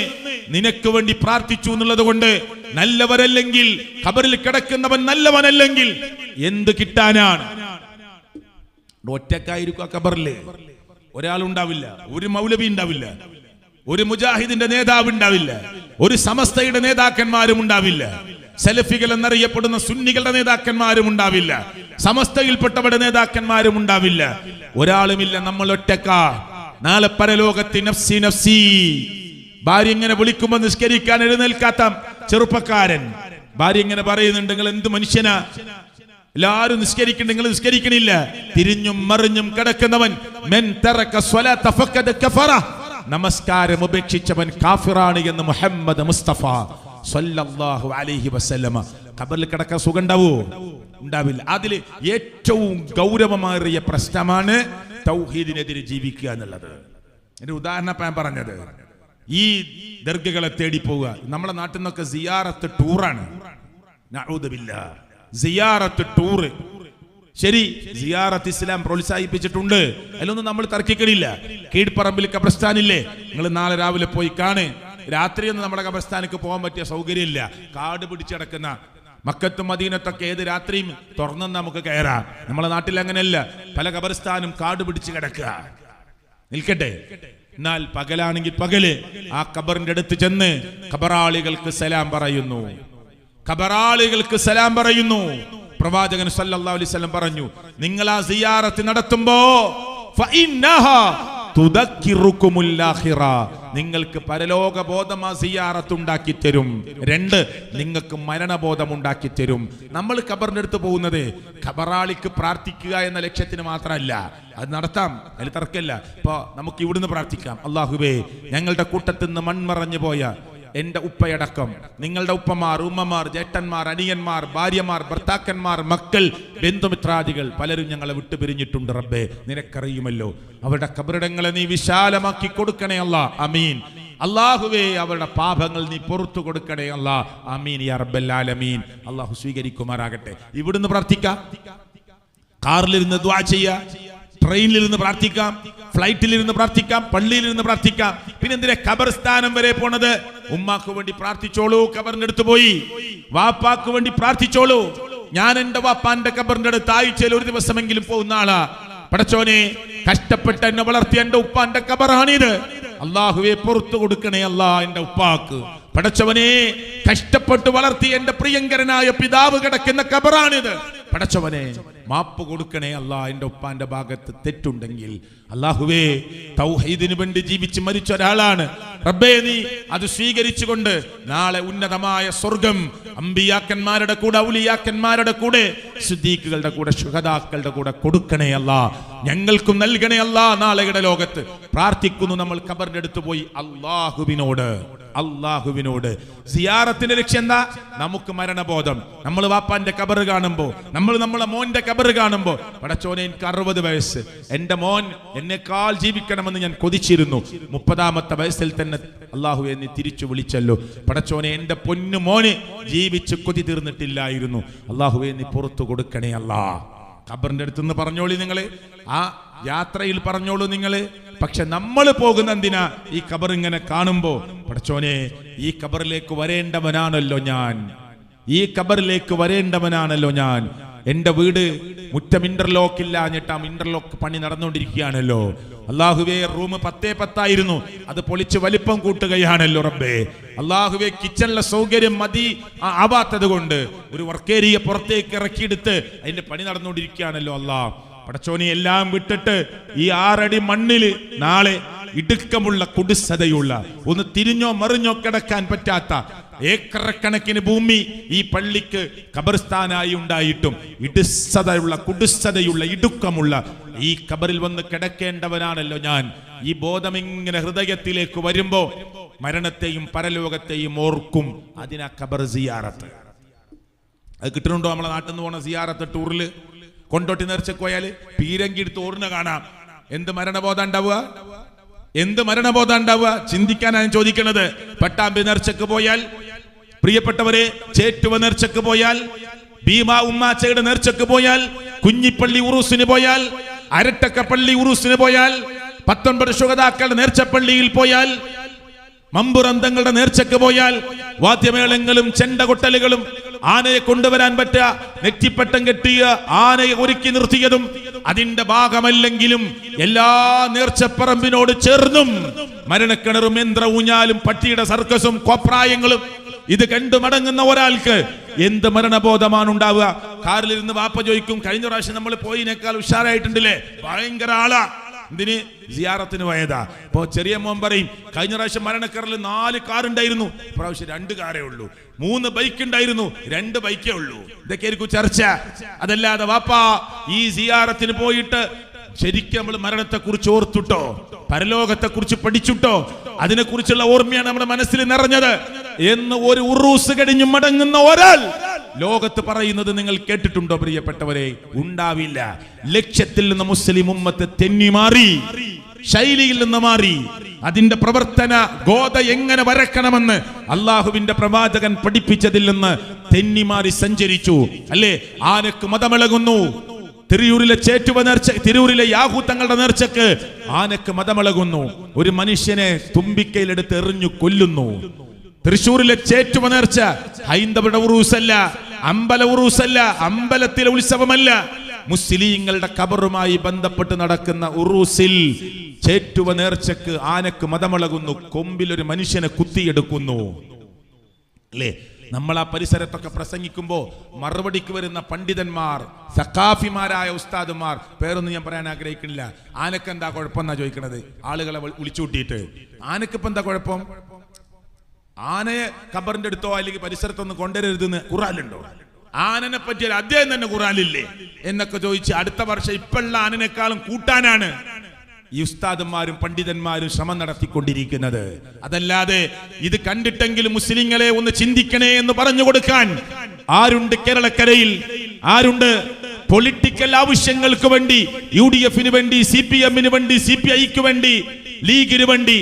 നിനക്ക് വേണ്ടി പ്രാർത്ഥിച്ചു എന്നുള്ളത് കൊണ്ട് നല്ലവരല്ലെങ്കിൽ, ഖബറിൽ കിടക്കുന്നവൻ നല്ലവനല്ലെങ്കിൽ എന്ത് കിട്ടാനാണ്? ഒറ്റക്കായിരിക്കും ആ ഖബറില്. ഒരാളുണ്ടാവില്ല, ഒരു മൗലവി ഉണ്ടാവില്ല, ഒരു മുജാഹിദിന്റെ നേതാവ് ഉണ്ടാവില്ല, ഒരു സമസ്തയുടെ നേതാക്കന്മാരും ഉണ്ടാവില്ല, സലഫികൾ എന്നറിയപ്പെടുന്ന സുന്നികളുടെ നേതാക്കന്മാരും ഉണ്ടാവില്ല, സമസ്തയിൽപ്പെട്ടവരുടെ നേതാക്കന്മാരും ഉണ്ടാവില്ല. ഒരാളുമില്ല. നമ്മൾ ഒറ്റക്കാ. നാളെ പരലോകത്ത് നഫ്സി നഫ്സി. ഭാര്യ ഇങ്ങനെ വിളിക്കുമ്പോ നിസ്കരിക്കാൻ എഴുന്നേൽക്കാത്ത ചെറുപ്പക്കാരൻ, ഭാര്യ ഇങ്ങനെ പറയുന്നുണ്ട് നിങ്ങൾ എന്ത് മനുഷ്യനാ, എല്ലാരും നിസ്കരിക്കണ്ട, നിങ്ങൾ നിസ്കരിക്കണില്ല. തിരിഞ്ഞും മറിഞ്ഞും കിടക്കുന്നവൻ നമസ്കാരം ഉപേക്ഷിച്ചവൻ കാഫിറാണ് എന്ന് മുഹമ്മദ് മുസ്തഫ സ്വല്ലല്ലാഹു അലൈഹി വസല്ലമ. ഖബറിൽ കിടക്കാൻ സുഖം ഉണ്ടാവോ? ഉണ്ടാവില്ല. അതില് ഏറ്റവും ഗൗരവമേറിയ പ്രശ്നമാണ് തൗഹീദിനെതിരെ ജീവിക്കുക എന്നുള്ളത്. എന്റെ ഉദാഹരണം ഞാൻ പറഞ്ഞത്, ഈ ദർഗകളെ തേടി പോവുക. നമ്മുടെ നാട്ടിൽ നിന്നൊക്കെ സിയാറത്ത് ടൂറാണ്. നഊദു ബില്ലാഹ്, സിയാറത്ത് ടൂറ്. ശരി, സിയാറത്ത് ഇസ്ലാം പ്രോത്സാഹിപ്പിച്ചിട്ടുണ്ട്, അതിലൊന്നും നമ്മൾ തർക്കിക്കണില്ല. കീഴ്പറമ്പിൽ ഖബർസ്ഥാനില്ലേ, നിങ്ങൾ നാളെ രാവിലെ പോയി കാണ്. രാത്രിയൊന്നും നമ്മുടെ ഖബർസ്ഥാനിക്ക് പോകാൻ പറ്റിയ സൗകര്യമില്ല. കാട് പിടിച്ചടക്കുന്ന മക്കത്തും മദീനത്തൊക്കെ ഏത് രാത്രിയും തുറന്നു നമുക്ക് കയറാം. നമ്മളെ നാട്ടിൽ അങ്ങനെയല്ല, പല ഖബർസ്ഥാനും കാട് പിടിച്ച് കിടക്കുക. നിൽക്കട്ടെ, എന്നാൽ പകലാണെങ്കിൽ പകല് ആ ഖബറിന്റെ അടുത്ത് ചെന്ന് ഖബറാളികൾക്ക് സലാം പറയുന്നു. ഖബറാളികൾക്ക് സലാം പറയുന്നു. പ്രവാചകൻ സല്ലല്ലാഹു അലൈഹി വസല്ലം പറഞ്ഞു, നിങ്ങൾ ആ സിയാറത്ത് നടത്തുമ്പോ ഫഇന്നഹാ തുദക്കിറുകുമുൽ ആഖിറ, നിങ്ങൾക്ക് പരലോകബോധം ആ സിയാറത്ത് ഉണ്ടാക്കി തരും. 2, നിങ്ങൾക്ക് മരണബോധം ഉണ്ടാക്കി തരും. നമ്മൾ ഖബറിന്റെ അടുത്ത് പോകുന്നത് ഖബറാളിക്ക് പ്രാർത്ഥിക്കുക എന്ന ലക്ഷ്യത്തിന് മാത്രമല്ല. അത് നടത്താം, അതിൽ തർക്കമില്ല. ഇപ്പൊ നമുക്ക് ഇവിടുന്ന് പ്രാർത്ഥിക്കാം, അല്ലാഹുവേ ഞങ്ങളുടെ കൂട്ടത്തിൽ നിന്ന് മൺമറഞ്ഞു പോയ എന്റെ ഉപ്പയടക്കം നിങ്ങളുടെ ഉപ്പമാർ, ഉമ്മമാർ, ജേട്ടന്മാർ, അനിയന്മാർ, ഭാര്യമാർ, ഭർത്താക്കന്മാർ, മക്കൾ, ബന്ധുമിത്രാദികൾ പലരും ഞങ്ങളെ വിട്ടുപിരിഞ്ഞിട്ടുണ്ട്. റബ്ബേ നിനക്കറിയുമല്ലോ, അവരുടെ ഖബറിടങ്ങളെ നീ വിശാലമാക്കി കൊടുക്കണേ അല്ലാ, ആമീൻ. അല്ലാഹുവേ അവരുടെ പാപങ്ങൾ നീ പുറത്തു കൊടുക്കണേ അല്ലാ, ആമീൻ യാ റബ്ബൽ ആലമീൻ. അല്ലാഹു സ്വീകരിക്കുമാറാകട്ടെ. ഇവിടുന്ന് പ്രാർത്ഥിക്കാം, കാറിലിരുന്ന് ദുആ ചെയ്യാം, ട്രെയിനിലിരുന്ന് പ്രാർത്ഥിക്കാം, ഫ്ലൈറ്റിലിരുന്ന് പ്രാർത്ഥിക്കാം, പള്ളിയിലിരുന്ന് പ്രാർത്ഥിക്കാം. പിന്നെ എന്തിനാ ഖബർസ്ഥാനം വരെ പോണത്? ഉമ്മാക്ക് വേണ്ടി പ്രാർത്ഥിച്ചോളൂ, ഖബറിന്റെ അടുത്ത് പോയി. വാപ്പാക്ക് വേണ്ടി പ്രാർത്ഥിച്ചോളൂ. ഞാൻ എന്റെ വാപ്പാന്റെ ഖബറിന്റെ അടുത്ത് ആഴ്ചയിൽ 1 ദിവസമെങ്കിലും പോകുന്ന ആളാ. പടച്ചോനെ, കഷ്ടപ്പെട്ട് എന്നെ വളർത്തിയ എന്റെ ഉപ്പാന്റെ ഖബറാണിത്. അല്ലാഹുവേ പുറത്തു കൊടുക്കണേ അല്ലാ എന്റെ ഉപ്പാക്ക്. പടച്ചവനെ, കഷ്ടപ്പെട്ട് വളർത്തി എന്റെ പ്രിയങ്കരനായ പിതാവ് കിടക്കുന്ന ഖബറാണിത്. പടച്ചവനെ മാപ്പ് കൊടുക്കണേ അല്ലാ എന്റെ ഉപ്പാന്റെ ഭാഗത്ത് തെറ്റുണ്ടെങ്കിൽ. അല്ലാഹുവേ, തൗഹീദിന് വേണ്ടി ജീവിച്ച് മരിച്ച ഒരാളാണ്. റബ്ബേ നീ അത് സ്വീകരിച്ചുകൊണ്ട് നാളെ ഉന്നതമായ സ്വർഗം അമ്പിയാക്കന്മാരുടെ കൂടെ, ഔലിയാക്കന്മാരുടെ കൂടെ, സിദ്ദീഖുകളുടെ കൂടെ, ശുഹദാക്കളുടെ കൂടെ കൊടുക്കണേ അല്ലാ, ഞങ്ങൾക്കും നൽകണേ അല്ലാ. നാളെയുടെ ലോകത്ത് പ്രാർത്ഥിക്കുന്നു നമ്മൾ ഖബറിന്റെ അടുത്ത് പോയി അള്ളാഹുവിനോട്. സിയാറത്തിന്റെ ലക്ഷ്യം എന്താ? നമുക്ക് മരണബോധം. നമ്മൾ വാപ്പാന്റെ ഖബർ കാണുമ്പോ, നമ്മളെ മോന്റെ ഖബർ കാണുമ്പോ, പടച്ചോനെ എനിക്ക് 60 വയസ്സ്, എന്റെ മോൻ എന്നെക്കാൾ ജീവിക്കണമെന്ന് ഞാൻ കൊതിച്ചിരുന്നു. 30ാമത്തെ വയസ്സിൽ തന്നെ അള്ളാഹുവെ നീ തിരിച്ചു വിളിച്ചല്ലോ. പടച്ചോനെ എന്റെ പൊന്നു മോന് ജീവിച്ച് കൊതി തീർന്നിട്ടില്ലായിരുന്നു. അള്ളാഹുവെ നീ പുറത്തു കൊടുക്കണേ അല്ലാ. ഖബറിന്റെ അടുത്തുനിന്ന് പറഞ്ഞോളി നിങ്ങള്, ആ യാത്രയിൽ പറഞ്ഞോളൂ നിങ്ങള്. പക്ഷെ നമ്മൾ പോകുന്ന എന്തിനാ? ഈ ഖബർ ഇങ്ങനെ കാണുമ്പോ, പടച്ചോനെ ഈ ഖബറിലേക്ക് വരേണ്ടവനാണല്ലോ ഞാൻ, ഈ ഖബറിലേക്ക് വരേണ്ടവനാണല്ലോ ഞാൻ. എന്റെ വീട് മുറ്റം ഇന്റർലോക്ക് ഇല്ലാഞ്ഞിട്ടാ, ഇന്റർലോക്ക് പണി നടന്നുകൊണ്ടിരിക്കുകയാണല്ലോ. അള്ളാഹുവേ റൂം 10 അത് പൊളിച്ച് വലിപ്പം കൂട്ടുകയാണല്ലോ റബ്ബേ. അള്ളാഹുവേ കിച്ചണിലെ സൗകര്യം മതി ആവാത്തത് കൊണ്ട് ഒരു വർക്കേരിയ പുറത്തേക്ക് ഇറക്കിയെടുത്ത് അതിന്റെ പണി നടന്നുകൊണ്ടിരിക്കുകയാണല്ലോ അള്ളാഹ്. പടച്ചോനെ എല്ലാം വിട്ടിട്ട് ഈ 6 അടി മണ്ണില് നാളെ ഇടുക്കമുള്ള കുടിസതയുള്ള, ഒന്ന് തിരിഞ്ഞോ മറിഞ്ഞോ കിടക്കാൻ പറ്റാത്ത ഏക്കറക്കണക്കിന് ഭൂമി ഈ പള്ളിക്ക് ഖബർസ്ഥാനായി ഉണ്ടായിട്ടും കുടിസതയുള്ള ഇടുക്കമുള്ള ഈ ഖബറിൽ വന്ന് കിടക്കേണ്ടവനാണല്ലോ ഞാൻ. ഈ ബോധം ഇങ്ങനെ ഹൃദയത്തിലേക്ക് വരുമ്പോ മരണത്തെയും പരലോകത്തെയും ഓർക്കും. അതിനാ ഖബർ സിയാറത്ത്. അത് കിട്ടുന്നുണ്ടോ? നമ്മളെ നാട്ടിൽ നിന്ന് പോണ സിയാറത്ത് ടൂറില് കൊണ്ടോട്ടി നേർച്ചക്ക് പോയാല് പീരങ്കി എടുത്ത് ഓർന്ന് കാണാം. എന്ത് മരണബോധം ഉണ്ടാവുക? ചിന്തിക്കാനാണ് ഞാൻ ചോദിക്കുന്നത്. പട്ടാമ്പി നേർച്ചക്ക് പോയാൽ, പ്രിയപ്പെട്ടവരെ, ചേറ്റുവ നേർച്ചക്ക് പോയാൽ, ഭീമാ ഉമ്മാച്ചയുടെ നേർച്ചക്ക് പോയാൽ, കുഞ്ഞിപ്പള്ളി ഉറൂസിന് പോയാൽ, അരട്ടക്കപ്പള്ളി ഉറൂസിന് പോയാൽ, 19 ശുഹദാക്കളുടെ നേർച്ചപ്പള്ളിയിൽ പോയാൽ, മമ്പുറന്തങ്ങളുടെ നേർച്ചക്ക് പോയാൽ, വാദ്യമേളങ്ങളും ചെണ്ടകൊട്ടലുകളും, ആനയെ കൊണ്ടുവരാൻ പറ്റുക, നെറ്റിപ്പട്ടം കെട്ടിയ ആനയെ ഒരുക്കി നിർത്തിയതും അതിന്റെ ഭാഗമല്ലെങ്കിലും എല്ലാ നേർച്ചപ്പറമ്പിനോട് ചേർന്നും മരണക്കിണറും യന്ത്ര ഊഞ്ഞാലും പട്ടിയുടെ സർക്കസും കോപ്രായങ്ങളും ഇത് കണ്ടു മടങ്ങുന്ന ഒരാൾക്ക് എന്ത് മരണബോധമാണ് ഉണ്ടാവുക? കാറിലിരുന്ന് വാപ്പ ചോദിക്കും, കഴിഞ്ഞ പ്രാവശ്യം നമ്മൾ പോയിനേക്കാൾ ഉഷാറായിട്ടുണ്ടല്ലേ, ഭയങ്കര ആളാ. എന്തിന്? സിയാറത്തിന് പോയതാ. അപ്പോ ചെറിയ മോൻ പറയും, കഴിഞ്ഞ പ്രാവശ്യം മരണക്കറിൽ 4 കാറുണ്ടായിരുന്നു, ഇപ്രാവശ്യം 2 കാറേ ഉള്ളൂ. 3 ബൈക്ക് ഉണ്ടായിരുന്നു, 2 ബൈക്കേ ഉള്ളൂ. ഇതൊക്കെയായിരിക്കും ചർച്ച. അതല്ലാതെ വാപ്പാ ഈ സിയാറത്തിന് പോയിട്ട് ശരിക്കും നമ്മൾ മരണത്തെ കുറിച്ച് ഓർത്തുട്ടോ, പരലോകത്തെ കുറിച്ച് പഠിച്ചുട്ടോ, അതിനെ കുറിച്ചുള്ള ഓർമ്മയാണ് നമ്മുടെ മനസ്സിൽ നിറഞ്ഞത് എന്ന് ഒരു ഉറൂസ് കഴിഞ്ഞ് മടങ്ങുന്ന ഒരാൾ ലോകത്ത് പറയുന്നത് നിങ്ങൾ കേട്ടിട്ടുണ്ടോ പ്രിയപ്പെട്ടവരെ? ഉണ്ടാവില്ല. ലക്ഷ്യത്തിൽ നിന്ന് മുസ്ലിം ഉമ്മത്ത് തെന്നിമാറി, ശൈലിയിൽ നിന്ന് മാറി, അതിന്റെ പ്രവർത്തന ഗോത എങ്ങനെ വരക്കണമെന്ന് അള്ളാഹുവിന്റെ പ്രവാചകൻ പഠിപ്പിച്ചതിൽ നിന്ന് തെന്നിമാറി സഞ്ചരിച്ചു. അല്ലേ? ആനക്ക് മതമിളകുന്നു. തിരൂരിലെ ചേറ്റുവ നേർച്ച, തിരൂരിലെ യാഹൂ തങ്ങളുടെ നേർച്ചക്ക് ആനക്ക് മതമിളകുന്നു. ഒരു മനുഷ്യനെ തുമ്പിക്കയിലെടുത്ത് എറിഞ്ഞു കൊല്ലുന്നു. തൃശ്ശൂരിലെ ചേറ്റുവ നേർച്ച ഹൈന്ദവരുടെ ഉറൂസല്ല, അമ്പല ഉറൂസല്ല, അമ്പലത്തിലെ ഉത്സവമല്ല. മുസ്ലിങ്ങളുടെ ഖബറുമായി ബന്ധപ്പെട്ട് നടക്കുന്ന ഉറൂസിൽ ചേറ്റുവ നേർച്ചക്ക് ആനക്ക് മതമിളകുന്നു. കൊമ്പിൽ ഒരു മനുഷ്യനെ കുത്തിയെടുക്കുന്നു. അല്ലേ? നമ്മൾ ആ പരിസരത്തൊക്കെ പ്രസംഗിക്കുമ്പോൾ മറുപടിക്ക് വരുന്ന പണ്ഡിതന്മാർ, സഖാഫിമാരായ ഉസ്താദുമാർ, പേരൊന്നും ഞാൻ പറയാൻ ആഗ്രഹിക്കുന്നില്ല, ആനക്ക് എന്താ കുഴപ്പം എന്നാ ചോദിക്കണത്. ആളുകളെ വിളിച്ചുകൂട്ടിയിട്ട് ആനക്കിപ്പോ എന്താ കുഴപ്പം? ആനയെ ഖബറിന്റെ അടുത്തോ അല്ലെങ്കിൽ പരിസരത്തൊന്ന് കൊണ്ടുവരരുതെന്ന് ഖുർആനിലുണ്ടോ? ആനനെ പറ്റിയ അദ്ദേഹം തന്നെ ഖുർആനിലില്ലേ എന്നൊക്കെ ചോദിച്ച് അടുത്ത വർഷം ഇപ്പോഴുള്ള ആനനേക്കാളും കൂട്ടാനാണ് ഈ ഉസ്താദന്മാരും പണ്ഡിതന്മാരും ശ്രമം നടത്തിക്കൊണ്ടിരിക്കുന്നത്. അതല്ലാതെ ഇത് കണ്ടിട്ടെങ്കിലും മുസ്ലിങ്ങളെ ഒന്ന് ചിന്തിക്കണേ എന്ന് പറഞ്ഞു കൊടുക്കാൻ ആരുണ്ട് കേരളക്കരയിൽ? ആരുണ്ട്? പൊളിറ്റിക്കൽ ആവശ്യങ്ങൾക്ക് വേണ്ടി, UDF-ന് വേണ്ടി, CPM-ന് വേണ്ടി, CPI-ക്ക് വേണ്ടി, ലീഗിന് വേണ്ടി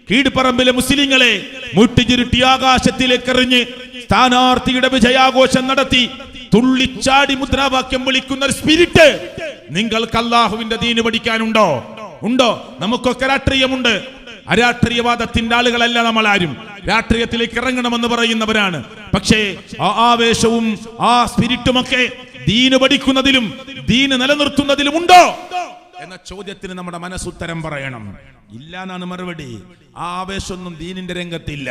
കീഴ്പറമ്പിലെ മുസ്ലിങ്ങളെ മുട്ടിചുരുട്ടി ആകാശത്തിലേക്ക് എറിഞ്ഞ് സ്ഥാനാർത്ഥിയുടെ വിജയാഘോഷം നടത്തി തുള്ളിച്ചാടി മുദ്രാവാക്യം വിളിക്കുന്ന സ്പിരിറ്റ് നിങ്ങൾക്ക് അല്ലാഹുവിന്റെ ദീന് പഠിക്കാനുണ്ടോ? ഉണ്ടോ? നമുക്കൊക്കെ രാഷ്ട്രീയമുണ്ട്. അരാഷ്ട്രീയവാദത്തിന്റെ ആളുകളല്ല നമ്മളാരും. രാഷ്ട്രീയത്തിലേക്ക് ഇറങ്ങണമെന്ന് പറയുന്നവരാണ്. പക്ഷേ ആ ആവേശവും ആ സ്പിരിറ്റുമൊക്കെ ദീന് പഠിക്കുന്നതിലും ദീന് നിലനിർത്തുന്നതിലും ഉണ്ടോ എന്ന ചോദ്യത്തിന് നമ്മുടെ മനസ്സുത്തരം പറയണം. ഇല്ല എന്നാണ് മറുപടി. ആ ആവേശമൊന്നും ദീനിന്റെ രംഗത്തില്ല.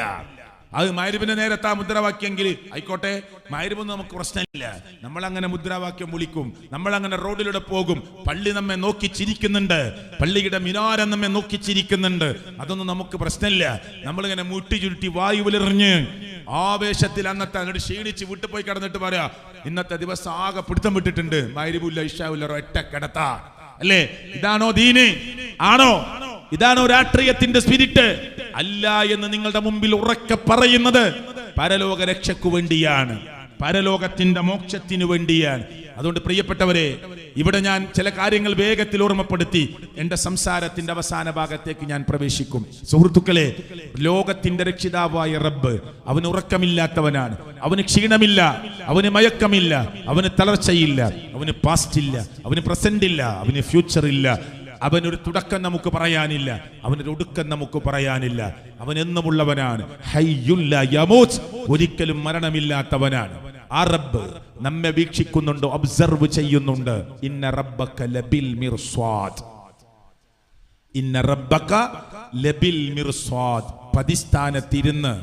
അത് മഗ്‌രിബിന്റെ നേരത്തെ ആ മുദ്രാവാക്യെങ്കിൽ ആയിക്കോട്ടെ, മഗ്‌രിബൊന്നും നമുക്ക് പ്രശ്നമില്ല. നമ്മളങ്ങനെ മുദ്രാവാക്യം വിളിക്കും, നമ്മളങ്ങനെ റോഡിലൂടെ പോകും. പള്ളി നമ്മെ നോക്കി ചിരിക്കുന്നുണ്ട്, പള്ളിയുടെ മിനാരം നമ്മെ നോക്കി ചിരിക്കുന്നുണ്ട്, അതൊന്നും നമുക്ക് പ്രശ്നമില്ല. നമ്മളിങ്ങനെ മുട്ടി ചുരുട്ടി വായു വിലെറിഞ്ഞ് ആവേശത്തിൽ അന്നത്തെ അങ്ങോട്ട് ക്ഷീണിച്ച് വീട്ടിൽ പോയി കിടന്നിട്ട് പറയാ, ഇന്നത്തെ ദിവസം ആകെ പിടുത്തം വിട്ടിട്ടുണ്ട്, മഗ്‌രിബുല്ല ഇശാഉല്ല ഒറ്റ കിടത്ത അല്ലേ? ഇതാണോ ദീന്? ആണോ? ഇതാണോ രാഷ്ട്രീയത്തിന്റെ സ്പിരിറ്റ്? അല്ല എന്ന് നിങ്ങളുടെ മുമ്പിൽ ഉറക്കെ പറയുന്നത് പരലോക രക്ഷയ്ക്കു വേണ്ടിയാണ്, പരലോകത്തിന്റെ മോക്ഷത്തിനു വേണ്ടിയാണ്. അതുകൊണ്ട് പ്രിയപ്പെട്ടവരെ, ഇവിടെ ഞാൻ ചില കാര്യങ്ങൾ വേഗത്തിൽ ഓർമ്മപ്പെടുത്തി എന്റെ സംസാരത്തിന്റെ അവസാന ഭാഗത്തേക്ക് ഞാൻ പ്രവേശിക്കും. സുഹൃത്തുക്കളെ, ലോകത്തിന്റെ രക്ഷിതാവായ റബ്ബ് അവന് ഉറക്കമില്ലാത്തവനാണ്, അവന് ക്ഷീണമില്ല, അവന് മയക്കമില്ല, അവന് തളർച്ചയില്ല, അവന് പാസ്റ്റ് ഇല്ല, അവന് പ്രസന്റ് ഇല്ല, അവന് ഫ്യൂച്ചർ ഇല്ല. അവനൊരു തുടക്കം നമുക്ക് പറയാനില്ല, അവനൊരു ഒടുക്കം നമുക്ക് പറയാനില്ല. അവൻ എന്നുമുള്ളവനാണ്, ഹയ്യുൽ ലാ യമൂത്ത്, ഒരിക്കലും മരണമില്ലാത്തവനാണ്. ആ റബ്ബ് നമ്മെ വീക്ഷിക്കുന്നുണ്ട്, ഒബ്സർവ് ചെയ്യുന്നുണ്ട്. ഇന്ന റബ്ബക ലബിൽ മിർസ്വാദ്, ഇന്ന റബ്ബക ലബിൽ മിർസ്വാദ്. പതിസ്ഥാനത്തിരുന്ന്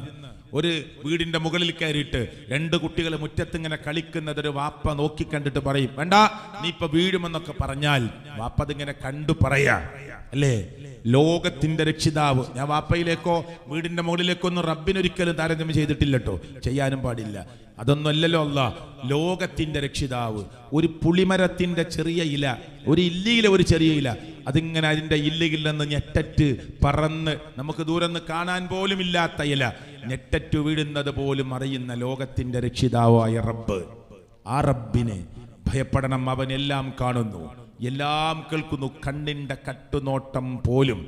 ഒരു വീടിന്റെ മുകളിൽ കയറിയിട്ട് 2 കുട്ടികൾ മുറ്റത്തിങ്ങനെ കളിക്കുന്നത് ഒരു വാപ്പ നോക്കി കണ്ടിട്ട് പറയും, വേണ്ട നീ ഇപ്പൊ വീഴുമെന്നൊക്കെ പറഞ്ഞാൽ വാപ്പ അതിങ്ങനെ കണ്ടു പറയാ അല്ലേ? ലോകത്തിന്റെ രക്ഷിതാവ്. ഞാൻ വാപ്പയിലേക്കോ വീടിന്റെ മുകളിലേക്കോ ഒന്നും റബ്ബിനൊരിക്കലും താരതമ്യം ചെയ്തിട്ടില്ല കേട്ടോ, ചെയ്യാനും പാടില്ല. അതൊന്നും അല്ലല്ലോ അല്ലാഹ്. ലോകത്തിന്റെ രക്ഷിതാവ്. ഒരു പുളിമരത്തിന്റെ ചെറിയ ഇല, ഒരു ഇല്ലിയിലെ ഒരു ചെറിയ ഇല, അതിങ്ങനെ അതിന്റെ ഇല്ലയിൽ നിന്ന് ഞെട്ടറ്റ് പറന്ന് നമുക്ക് ദൂരം നിന്ന് കാണാൻ പോലും ഇല്ലാത്ത ഇല ഞെട്ടറ്റു വീഴുന്നത് പോലും അറിയുന്ന ലോകത്തിന്റെ രക്ഷിതാവായ റബ്ബ്. ആ റബ്ബിനെ ഭയപ്പെടണം. അവൻ എല്ലാം കാണുന്നു, എല്ലാം കേൾക്കുന്നു, കണ്ണിന്റെ കട്ടുനോട്ടം പോലും.